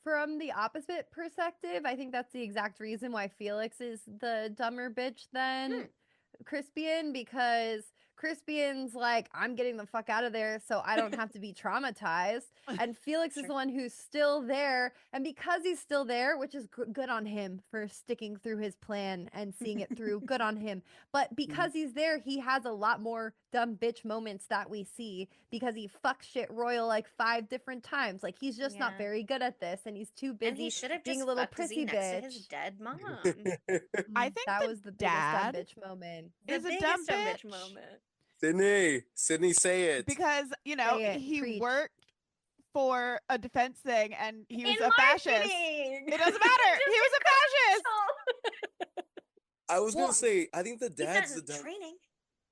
From the opposite perspective, I think that's the exact reason why Felix is the dumber bitch than Crispian, because Crispian's like, I'm getting the fuck out of there so I don't have to be traumatized. And Felix is Sure. the one who's still there. And because he's still there, which is good on him for sticking through his plan and seeing it through, good on him. But because he's there, he has a lot more dumb bitch moments that we see because he fucks shit royal like 5 different times. Like he's just not Yeah. very good at this and he's too And he busy should have being just a little fucked Z prissy next to his bitch. dead mom. I think that the was the biggest dumb dad bitch moment. The is a biggest dumb dumb bitch bitch moment. Sydney, say it. because Say it, he preach. worked for a defense thing and he was In a fascist. marketing! It doesn't matter. He was a fascist. I was Well, gonna say, I think the He's dad's not the in dumb. training.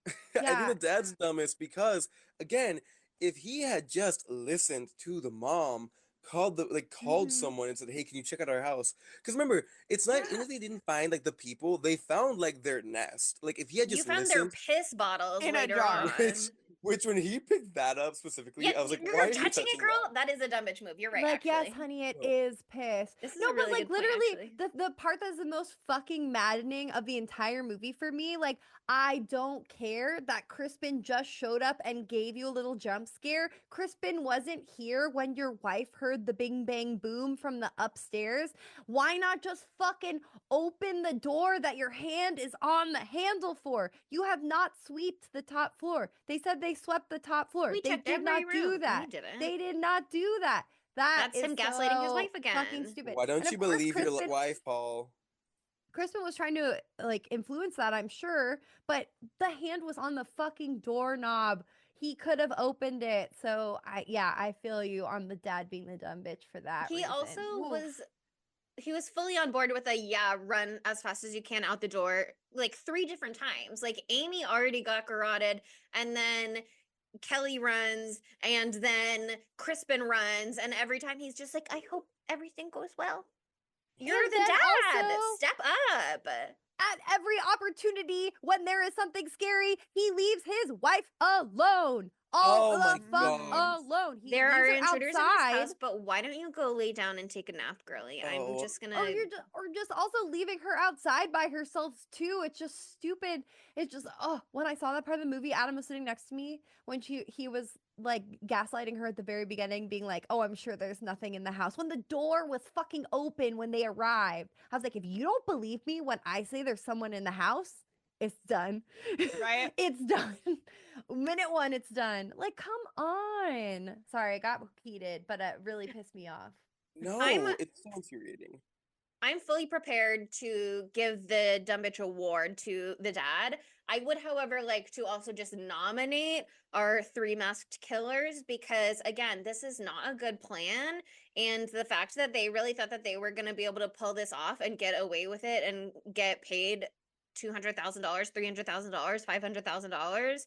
I think Yeah. the dad's dumbest because, again, if he had just listened to the mom, called Mhm. someone and said, "Hey, can you check out our house?" Because remember, it's not even if they didn't find like the people, they found like their nest. Like if he had You just found their listened, piss bottles In a later jar. on. which when he picked that up specifically, Yeah, I was like, you're "Why are you touching it, touching girl? That is a dumb bitch move. You're right, Like, yes, actually. honey, it that?" is piss. This is No, a but really like good point, literally actually. the part that's the most fucking maddening of the entire movie for me, like, I don't care that Crispin just showed up and gave you a little jump scare. Crispin wasn't here when your wife heard the bing bang boom from the upstairs. Why not just fucking open the door that your hand is on the handle for? You have not swept the top floor. They said they swept the top floor. We They checked did every not do room, and that. he didn't. They did not do that. That That's is him gaslighting his wife so fucking again. stupid. Why don't And you of course, believe your wife, Paul? Crispin was trying to like influence that, I'm sure, but the hand was on the fucking doorknob. He could have opened it. So I feel you on the dad being the dumb bitch for that He reason. also Oof. was fully on board with run as fast as you can out the door like 3 different times. Like Amy already got garroted, and then Kelly runs, and then Crispin runs, and every time he's just like, I hope everything goes well. You're And the then dad. also- Step up. At every opportunity when there is something scary, he leaves his wife alone. All Oh my the fuck God. alone. He There are leaves her intruders in outside. this house, but why don't you go lay down and take a nap, girly? I'm Oh. just gonna. Or just also leaving her outside by herself too. It's just stupid. It's just when I saw that part of the movie, Adam was sitting next to me when he was like gaslighting her at the very beginning, being like, "Oh, I'm sure there's nothing in the house." When the door was fucking open when they arrived. I was like, "If you don't believe me when I say there's someone in the house, it's done." Right? It's done. Minute 1, it's done. Like, come on. Sorry, I got heated, but it really pissed me off. No, it's so infuriating. I'm fully prepared to give the dumb bitch award to the dad. I would, however, like to also just nominate our 3 masked killers because, again, this is not a good plan. And the fact that they really thought that they were going to be able to pull this off and get away with it and get paid $200,000, $300,000, $500,000.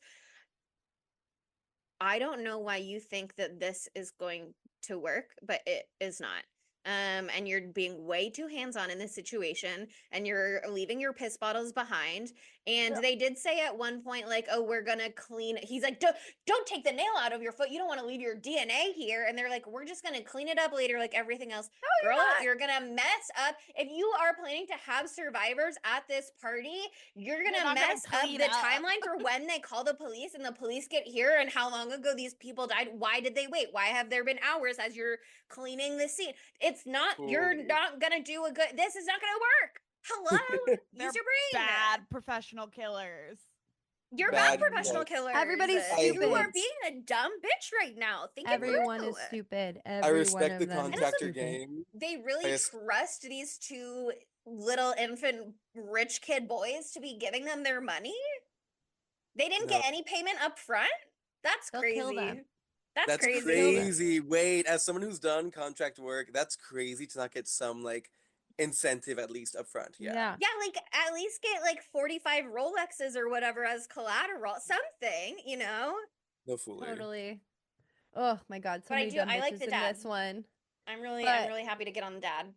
I don't know why you think that this is going to work, but it is not. And you're being way too hands-on in this situation, and you're leaving your piss bottles behind. And they did say at one point, like, "Oh, we're gonna clean." He's like, "Don't take the nail out of your foot. You don't want to leave your DNA here." And they're like, "We're just gonna clean it up later, like everything else." No, Girl, not. you're gonna mess up. If you are planning to have survivors at this party, you're gonna not gonna mess up clean the up. timeline for when they call the police and the police get here and how long ago these people died. Why did they wait? Why have there been hours as you're cleaning the scene? It's not, you're Fully. not gonna do a good, this is not gonna work. Hello? They're Use your brain. bad professional killers. You're Bad bad professional fuck. killers. Everybody's You are stupid. being a dumb bitch right now. Think Everyone it is through. stupid. I Every one respect of the them is contractor stupid. game. They really Yes. trust these 2 little infant rich kid boys to be giving them their money? They didn't get No. any payment up front? That's They'll crazy. kill them. That's kill them. Crazy. Wait, as someone who's done contract work, that's crazy to not get some like incentive at least up front. Yeah. Yeah, like at least get like 45 Rolexes or whatever as collateral, something, you know? No foolery. Totally. Oh my god, so But many dumb I like bitches the in dad. this one. I'm But- really happy to get on the dad.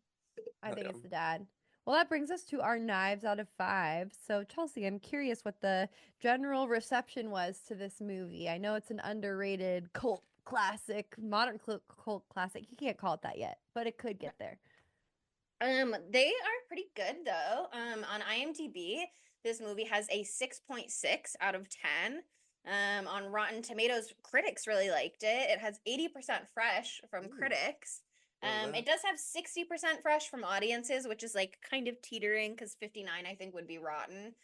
I Oh, think yeah. it's the dad. Well, that brings us to our knives out of 5. So, Chelsea, I'm curious what the general reception was to this movie. I know it's an underrated cult classic, modern cult classic. You can't call it that yet, but it could get there. They are pretty good though. On IMDb, this movie has a 6.6 out of 10. On Rotten Tomatoes, critics really liked it. It has 80% fresh from Ooh, critics. love It that. does have 60% fresh from audiences, which is like kind of teetering because 59 I think would be rotten.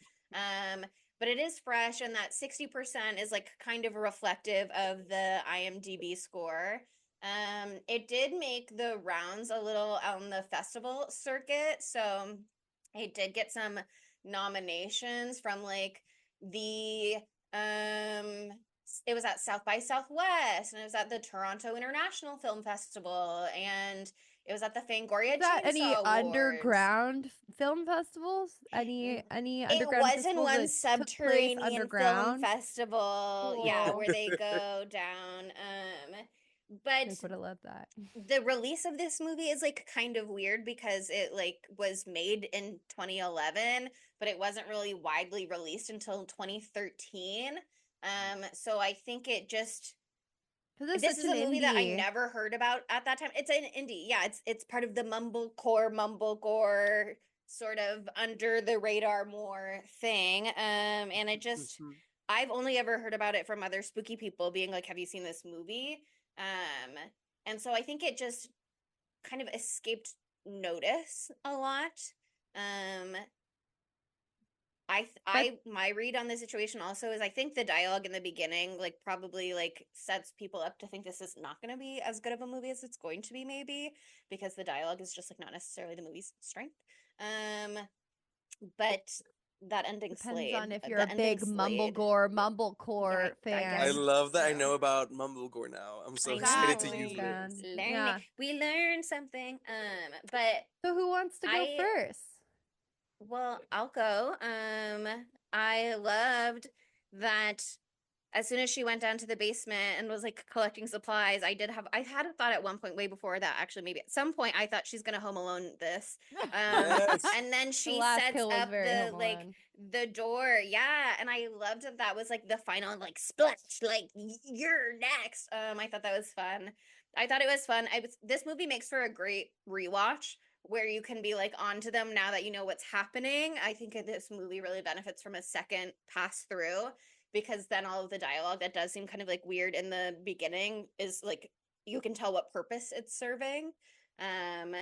But it is fresh, and that 60% is like kind of reflective of the IMDb score. It did make the rounds a little on the festival circuit, so it did get some nominations from like the it was at South by Southwest, and it was at the Toronto International Film Festival, and it was at the Fangoria Is that any Chainsaw Awards. underground film festivals? Any It underground was in festivals one that took place subterranean film underground? festival, yeah, Cool. where they go down. But Like would have loved that. the release of this movie is like kind of weird because it like was made in 2011, but it wasn't really widely released until 2013. So I think it just Because it's this such is an a movie that I indie. never heard about at that time. It's an indie. Yeah, it's part of the mumblegore sort of under the radar more thing. And it just I've only ever heard about it from other spooky people being like, "Have you seen this movie?" Um, and so I think it just kind of escaped notice a lot. Um, But my read on the situation also is I think the dialogue in the beginning like probably like sets people up to think this is not going to be as good of a movie as it's going to be, maybe because the dialogue is just like not necessarily the movie's strength. Um, but that ending depends on slayed. if you're a The ending big slayed. mumblecore I I guess fan. love that I so. know about mumblegore now. I'm so I excited know. to use Exactly. it. Understand. Learning. Yeah. We learned something. But So who wants to go I first? well, I'll go. I loved that as soon as she went down to the basement and was like collecting supplies, I had a thought at one point way before that, actually, maybe at some point I thought she's gonna home alone this. Yes. And then The she last sets kill was up very the Home like Alone. the door. Yeah, and I loved that that was like the final like splash, like you're next. I thought that was fun. I thought it was fun. I was This movie makes for a great rewatch where you can be like onto them now that you know what's happening. I think this movie really benefits from a second pass through because then all of the dialogue that does seem kind of like weird in the beginning is like you can tell what purpose it's serving. Um,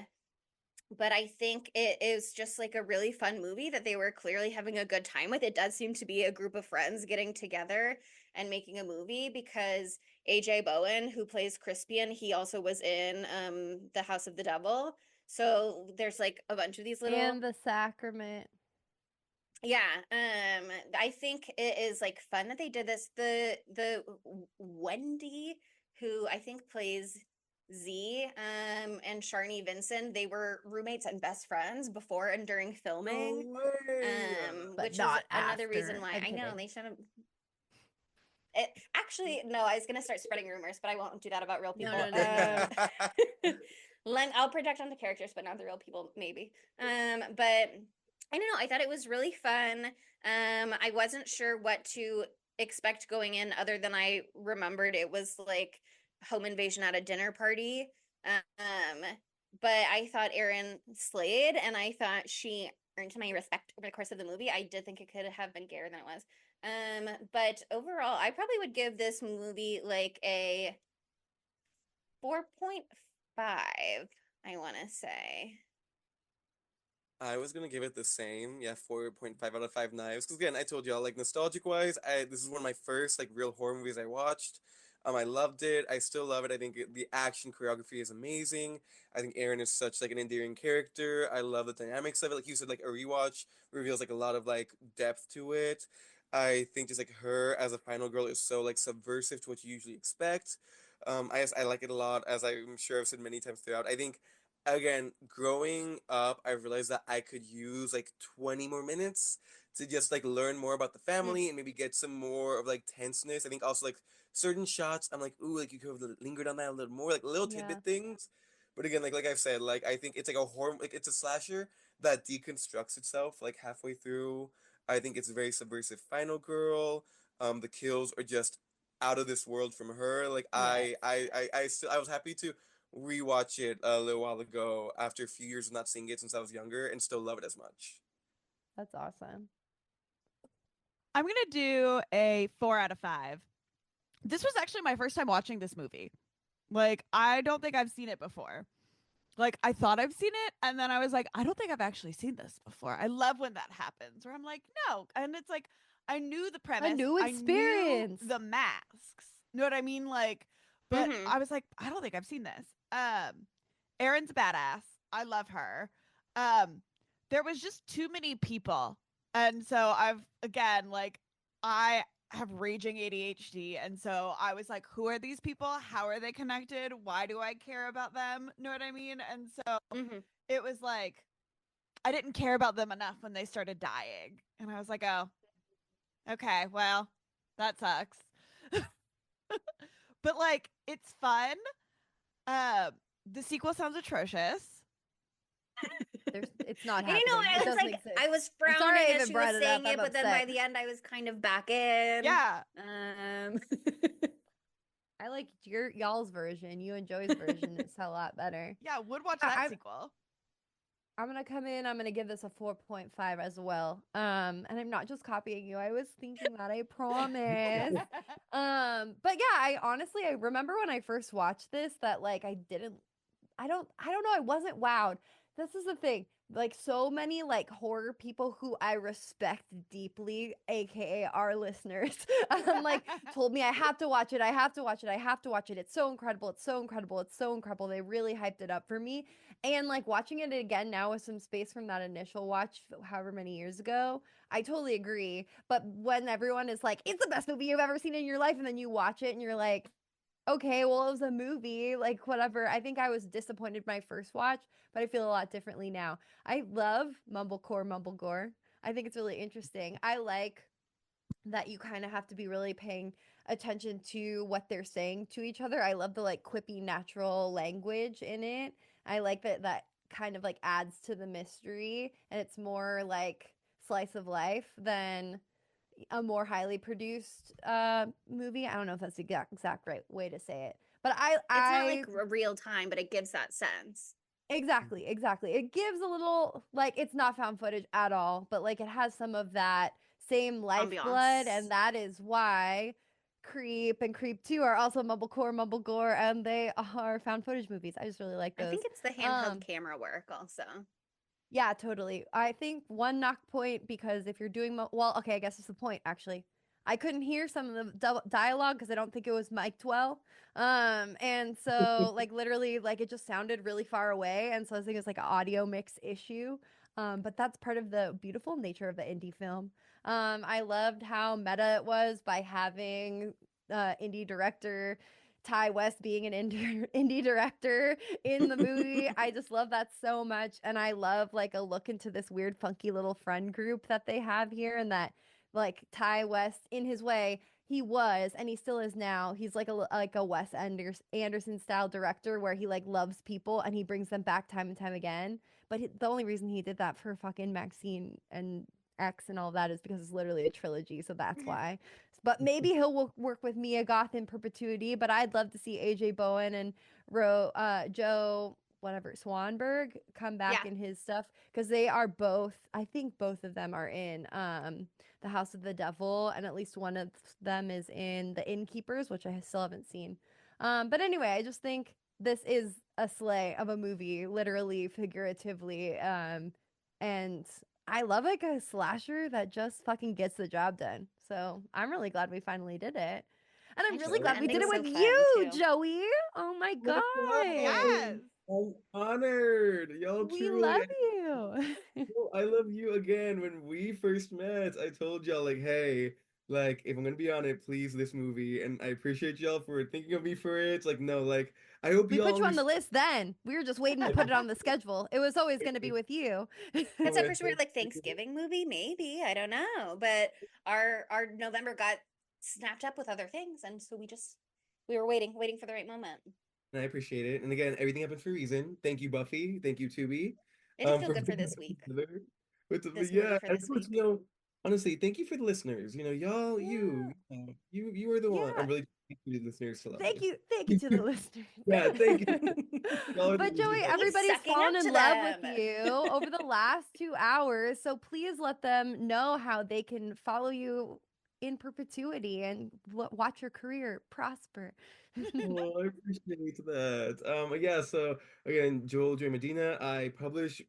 but I think it is just like a really fun movie that they were clearly having a good time with. It does seem to be a group of friends getting together and making a movie because AJ Bowen, who plays Crispian, he also was in The House of the Devil. So there's like a bunch of these little And The Sacrament. yeah, I think it is like fun that they did this. The Wendy, who I think plays Z, and Sharni Vincent, they were roommates and best friends before and during filming. No way. But Which is not another reason after. why I'm I know kidding. they should have. It, actually, no, I was gonna start spreading rumors, but I won't do that about real No, people. no, no, no. I'll project on the characters, but not the real people, maybe. But I don't know. I thought it was really fun. I wasn't sure what to expect going in, other than I remembered it was like home invasion at a dinner party. Um, but I thought Erin slayed, and I thought she earned my respect over the course of the movie. I did think it could have been gayer than it was. But overall, I probably would give this movie like a 4.5, I want to say. I was gonna give it the same, yeah, 4.5 out of 5 knives. Because again, I told y'all, like nostalgic wise, this is one of my first like real horror movies I watched. I loved it. I still love it. I think the action choreography is amazing. I think Aaron is such like an endearing character. I love the dynamics of it. Like you said, like a rewatch reveals like a lot of like depth to it. I think just like her as a final girl is so like subversive to what you usually expect. I like it a lot, as I'm sure I've said many times throughout. I think again, growing up, I realized that I could use like 20 more minutes to just like learn more about the Mm, family and maybe get some more of like tenseness. I think also like certain shots, I'm like, ooh, like you could have lingered on that a little more, like little Yeah. tidbit things. But again, like I've said, like I think it's like a horror, like it's a slasher that deconstructs itself like halfway through. I think it's a very subversive final girl. The kills are just out of this world from her. Like Yes. I was happy to rewatch it a little while ago after a few years of not seeing it since I was younger and still love it as much. That's awesome. I'm gonna do a 4 out of 5. This was actually my first time watching this movie. Like, I don't think I've seen it before. Like, I thought I've seen it, and then I was like, I don't think I've actually seen this before. I love when that happens, where I'm like, no. And it's like, I knew the premise, new I knew experience. the masks. You know what I mean? Like, but I was like, I don't think I've seen this. Erin's badass. I love her. There was just too many people. And so again, like, I have raging ADHD. And so I was like, who are these people? How are they connected? Why do I care about them? Know what I mean? And so it was like, I didn't care about them enough when they started dying. And I was like, oh, okay, well, that sucks. But like, it's fun. The sequel sounds atrocious. It's not And happening. I It was doesn't like, exist. I was I'm sorry frowning I as even she brought was it saying up. I'm it, but then by upset. the end, I was kind of back in. Yeah. I like y'all's version. You and Joey's version is a lot better. Yeah, would watch that sequel. I'm gonna come in. I'm gonna give this a 4.5 as well. And I'm not just copying you. I was thinking that. I promise. But yeah, I remember when I first watched this that like I don't know. I wasn't wowed. This is the thing. Like so many like horror people who I respect deeply, aka our listeners, like told me I have to watch it. I have to watch it. I have to watch it. It's so incredible. It's so incredible. It's so incredible. They really hyped it up for me. And like watching it again now with some space from that initial watch, however many years ago, I totally agree. But when everyone is like, it's the best movie you've ever seen in your life, and then you watch it and you're like, okay, well, it was a movie, like whatever. I think I was disappointed my first watch, but I feel a lot differently now. I love mumblegore. I think it's really interesting. I like that you kind of have to be really paying attention to what they're saying to each other. I love the like quippy natural language in it. I like that kind of like adds to the mystery, and it's more like slice of life than a more highly produced movie. I don't know if that's the exact right way to say it, but It's not like real time, but it gives that sense. Exactly. It gives a little like it's not found footage at all, but like it has some of that same lifeblood, and that is why Creep and Creep 2 are also mumblegore, and they are found footage movies. I just really like those. I think it's the handheld camera work also. Yeah, totally. I think one knock point, because if you're doing well, okay, I guess it's the point actually. I couldn't hear some of the dialogue because I don't think it was mic'd well. And so like literally like it just sounded really far away, and so I think it's like an audio mix issue. But that's part of the beautiful nature of the indie film. I loved how meta it was by having indie director Ty West being an indie director in the movie. I just love that so much. And I love like a look into this weird, funky little friend group that they have here. And that like Ty West, in his way, he was and he still is now. He's like a Wes Anderson style director where he like loves people and he brings them back time and time again. But the only reason he did that for fucking Maxine and X and all that is because it's literally a trilogy. So that's why. But maybe he'll work with Mia Goth in perpetuity. But I'd love to see AJ Bowen and Joe whatever Swanberg come back in his stuff, because they are both. I think both of them are in the House of the Devil, and at least one of them is in the Innkeepers, which I still haven't seen. But anyway, I just think this is a slay of a movie, literally, figuratively, and I love like a slasher that just fucking gets the job done. So I'm really glad we finally did it. And I'm really glad we did it with you, Joey. Oh my God. Yes. I'm honored. Y'all We truly. love you. I love you again. When we first met, I told y'all, like, hey, like, if I'm gonna be on it, please, this movie. And I appreciate y'all for thinking of me for it. It's like, no, like, I hope We y'all put you on the list then. We were just waiting to put it on the schedule. It was always going to be with you. That's at first we were like Thanksgiving movie, maybe. I don't know. But our November got snapped up with other things, and so we were waiting for the right moment. And I appreciate it. And again, everything happens for a reason. Thank you, Buffy. Thank you, Tubi. It did feel good for this week. This movie for this week. Honestly, thank you for the listeners. Y'all, you are the one. I'm really thank you to the listeners to love Thank me. you to the listeners. Yeah, thank you. Y'all are the But Joey, easy ones. everybody's sucking fallen up in to love with them. you over the last 2 hours. So please let them know how they can follow you in perpetuity and watch your career prosper. Oh, I appreciate that. Yeah, so again, Joey Medina. I publish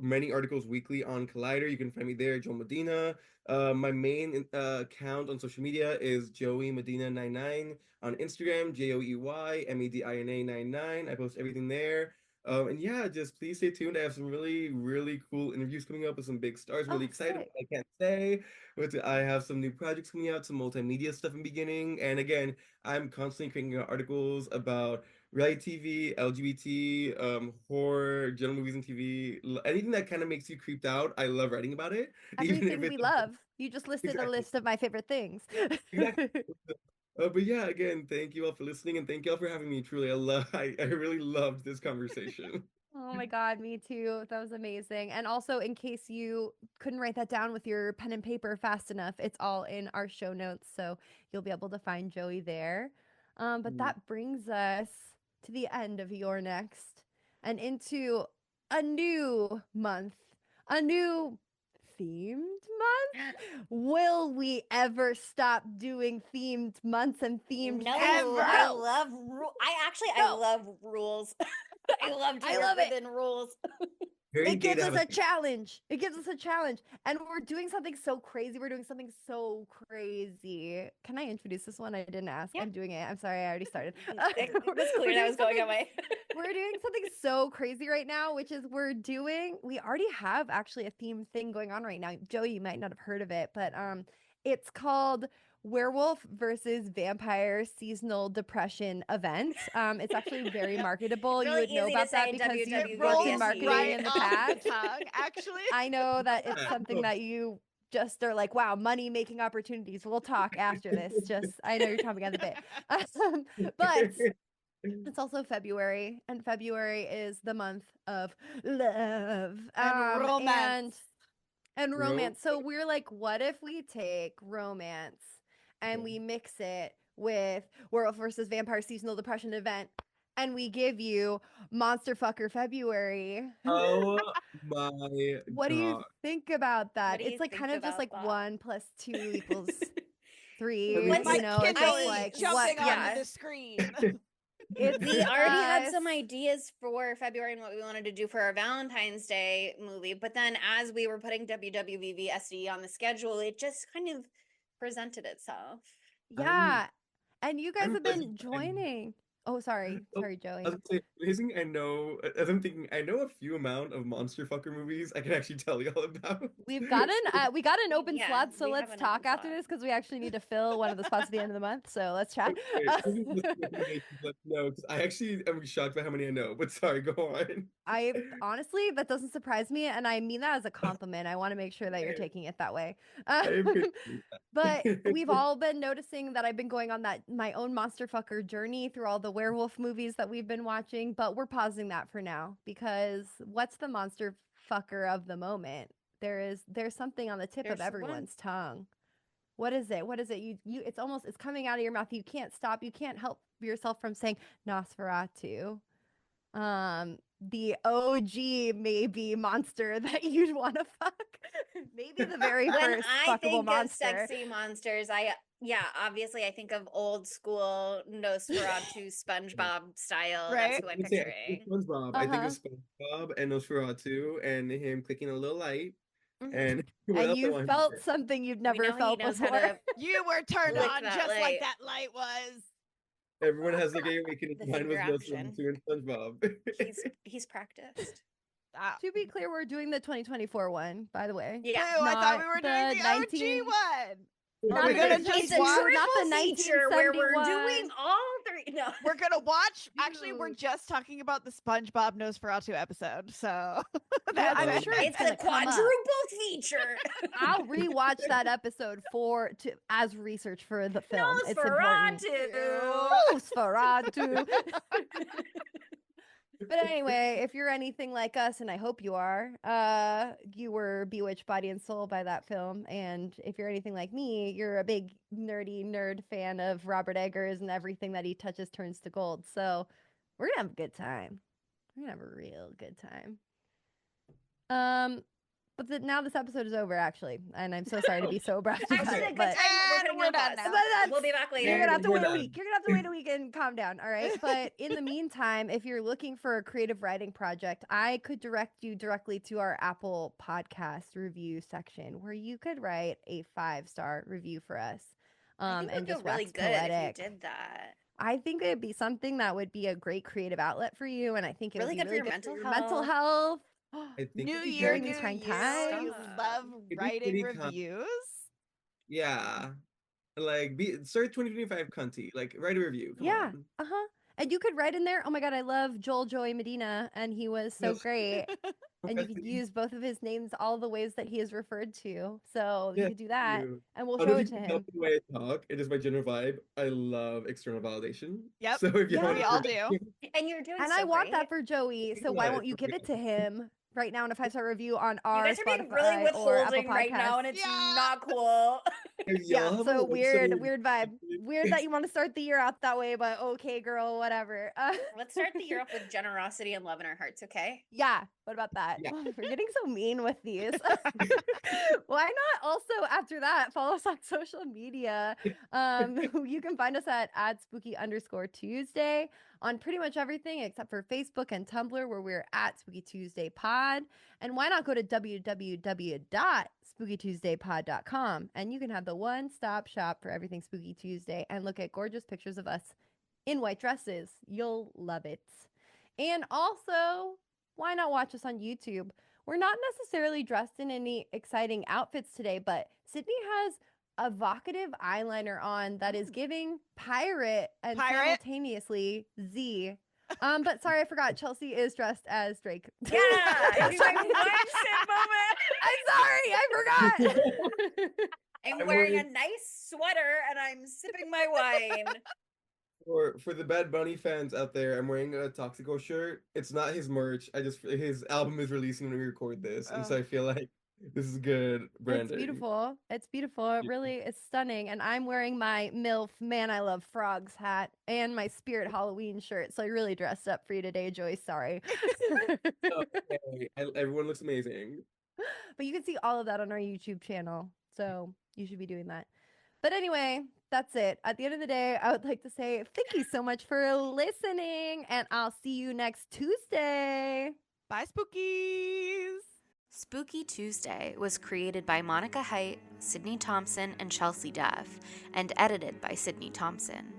many articles weekly on Collider. You can find me there, Joel Medina. My main account on social media is Joey Medina 99 on Instagram, JoeyMedina 99. I post everything there. And yeah, just please stay tuned. I have some really, really cool interviews coming up with some big stars. Really Oh, excited, sick. but I can't say. But I have some new projects coming out, some multimedia stuff in beginning. And again, I'm constantly creating articles about reality TV, LGBT, horror, general movies and TV, anything that kind of makes you creeped out. I love writing about it, even if Everything it's we love. You just listed a exactly, list of my favorite things. exactly. But yeah, again, thank you all for listening and thank you all for having me. Truly, I really loved this conversation. Oh my God, me too. That was amazing. And also, in case you couldn't write that down with your pen and paper fast enough, it's all in our show notes. So you'll be able to find Joey there. But Mm. that brings us to the end of Your Next and into a new month, a new themed month. Will we ever stop doing themed months and themed No, things? I No. love I No. love rules. I love to I work love it. within rules. Very It gay gives to us have a challenge. It gives us a challenge. And we're doing something so crazy. We're doing something so crazy. Can I introduce this one? I didn't ask. Yeah. I'm doing it. I'm sorry. I already started. It was We're clear that doing was going something- away. We're doing something so crazy right now, which is we already have actually a theme thing going on right now. Joey, you might not have heard of it, but it's called Werewolf versus Vampire Seasonal Depression Event. It's actually very marketable. You Really would know easy to about that say because you've WWVSE. worked in Rolls marketing right in the off past. the tongue, actually. I know that it's Yeah, something no. that you just are like, wow, money making opportunities. We'll talk after this. Just, I know you're chomping at the bit. But it's also February, and February is the month of love And romance. and Ro- romance. So we're like, what if we take romance and Okay. we mix it with Werewolf versus Vampire Seasonal Depression Event, and we give you Monster Fucker February? Oh my What do you God. think about that? What do It's you like think kind of just about like that? 1 + 2 equals I 3. mean, Once My You know, it's Kindle just is like jumping what? onto yeah. the screen. It's We already had some us. ideas for February and what we wanted to do for our Valentine's Day movie, but then as we were putting WWVVSD on the schedule, it just kind of presented itself. I'm Yeah. And you guys I'm have pleasant. been joining. Oh, sorry. Oh, Sorry, I Joey. was gonna say, amazing. I know, as I'm thinking, I know a few amount of monster fucker movies I can actually tell y'all about. We got an open Yeah, slot, so we have let's an talk open after slot. this because we actually need to fill one of the spots at the end of the month. So let's chat. Okay, give me some recommendations, let me know, 'cause I actually am shocked by how many I know. But sorry, go on. I honestly, that doesn't surprise me, and I mean that as a compliment. I want to make sure that you're taking it that way. I appreciate But we've that. all been noticing that I've been going on that my own monster fucker journey through all the werewolf movies that we've been watching, but we're pausing that for now because what's the monster fucker of the moment? There's something on the tip of There's one. everyone's tongue. What is it? What is it? You it's coming out of your mouth. You can't stop. You can't help yourself from saying Nosferatu. The OG maybe monster that you'd want to fuck. Maybe the very When first I fuckable think of monster. sexy monsters, obviously I think of old school Nosferatu SpongeBob style. Right? That's who I'm I think picturing. SpongeBob. I think of Uh-huh. SpongeBob and Nosferatu and him clicking a little light. Mhm. And what And else I you want him to felt say? something you'd We never know he felt knows how before. to You were turned lick on that just light. like that light was. Everyone has the gay awakening. The Mine was finger action. Nosferatu and SpongeBob. He's practiced. Ah. To be clear, we're doing the 2024 one, by the way. Boo, Yeah. I thought we Not were the doing the 19 OG one. Not Are we the gonna It's just It's a watch? not the triple feature where we're 1971. doing all three. No. We're gonna watch. Actually, we're Dude. just talking about the SpongeBob Nosferatu episode, so Well, that's I'm it. sure it's It's gonna a come up. quadruple feature. I'll rewatch that episode as research for the film. It's important. Nosferatu. Nosferatu. But anyway, if you're anything like us, and I hope you are, you were bewitched body and soul by that film. And if you're anything like me, you're a big nerdy nerd fan of Robert Eggers and everything that he touches turns to gold. So we're gonna have a good time. We're gonna have a real good time. But now this episode is over, actually, and I'm so sorry to be so abrupt about Actually, a it, good but time. We're And putting we're you on done pause. now. But that's- We'll be back you're later. gonna have to We're wait a done. week. You're gonna have to wait a week and calm down, all right? But in the meantime, if you're looking for a creative writing project, I could direct you directly to our Apple Podcast review section, where you could write a 5-star review for us. I think And we'd feel just really wax good if you poetic. did that. I think it'd be something that would be a great creative outlet for you, and I think it Really would be good for really your good mental mental health. health. I think New it'd be year, during good. these new trying you. times. You Stop. love It'd be writing pretty reviews. Yeah. Like start 2025 cunty. Like write a review. Come Yeah. on. Uh-huh. And you could write in there, oh my God, I love Joey Medina, and he was so Yes. great. And you could Professor, use both of his names, all the ways that he is referred to. So you yes, could do that, you. and we'll Although show if it you to can tell him. the way I talk, it is my general vibe. I love external validation. Yep. So if you Yeah. want We to all do. And you're doing And so I want great. that for Joey. So why won't you give it to him right now in a 5-star review on You our guys are being Spotify really or Apple withholding right now, Podcasts? and it's Yeah. not cool. Yeah, y'all have so a weird website. vibe. Weird that you want to start the year out that way, but okay, girl, whatever. Let's start the year off with generosity and love in our hearts, okay? Yeah, what about that? Yeah. Oh, we're getting so mean with these. Why not also after that follow us on social media? You can find us at @spooky_Tuesday on pretty much everything except for Facebook and Tumblr, where we're at Spooky Tuesday Pod. And why not go to www.spookytuesdaypod.com, and you can have the one-stop shop for everything Spooky Tuesday and look at gorgeous pictures of us in white dresses. You'll love it. And also, why not watch us on YouTube? We're not necessarily dressed in any exciting outfits today, but Sydney has evocative eyeliner on that is giving pirate and Pirate? simultaneously Z. But sorry, I forgot. Chelsea is dressed as Drake. Yeah, it's my mindset moment. I'm sorry, I forgot. I'm I'm wearing a wearing- nice sweater and I'm sipping my wine. For the Bad Bunny fans out there, I'm wearing a Toxico shirt. It's not his merch. His album is releasing when we record this, and so Oh. I feel like this is good branding. It's beautiful. It's beautiful. It really is stunning. And I'm wearing my MILF Man I Love Frogs hat and my Spirit Halloween shirt. So I really dressed up for you today, Joy. Sorry. Okay. Everyone looks amazing. But you can see all of that on our YouTube channel. So you should be doing that. But anyway, that's it. At the end of the day, I would like to say thank you so much for listening. And I'll see you next Tuesday. Bye, Spookies. Spooky Tuesday was created by Monica Height, Sydney Thompson, and Chelsea Duff, and edited by Sydney Thompson.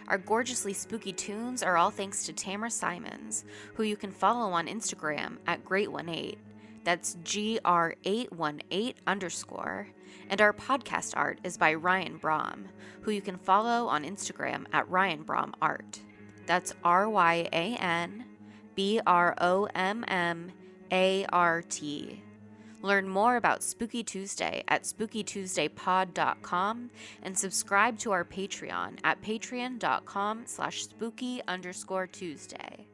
Our gorgeously spooky tunes are all thanks to Tamara Simons, who you can follow on Instagram at Great18. That's GR818_. And our podcast art is by Ryan Brom, who you can follow on Instagram at Ryan Brom Art. That's RyanBrommArt. Learn more about Spooky Tuesday at spookytuesdaypod.com and subscribe to our Patreon at patreon.com/spooky_Tuesday.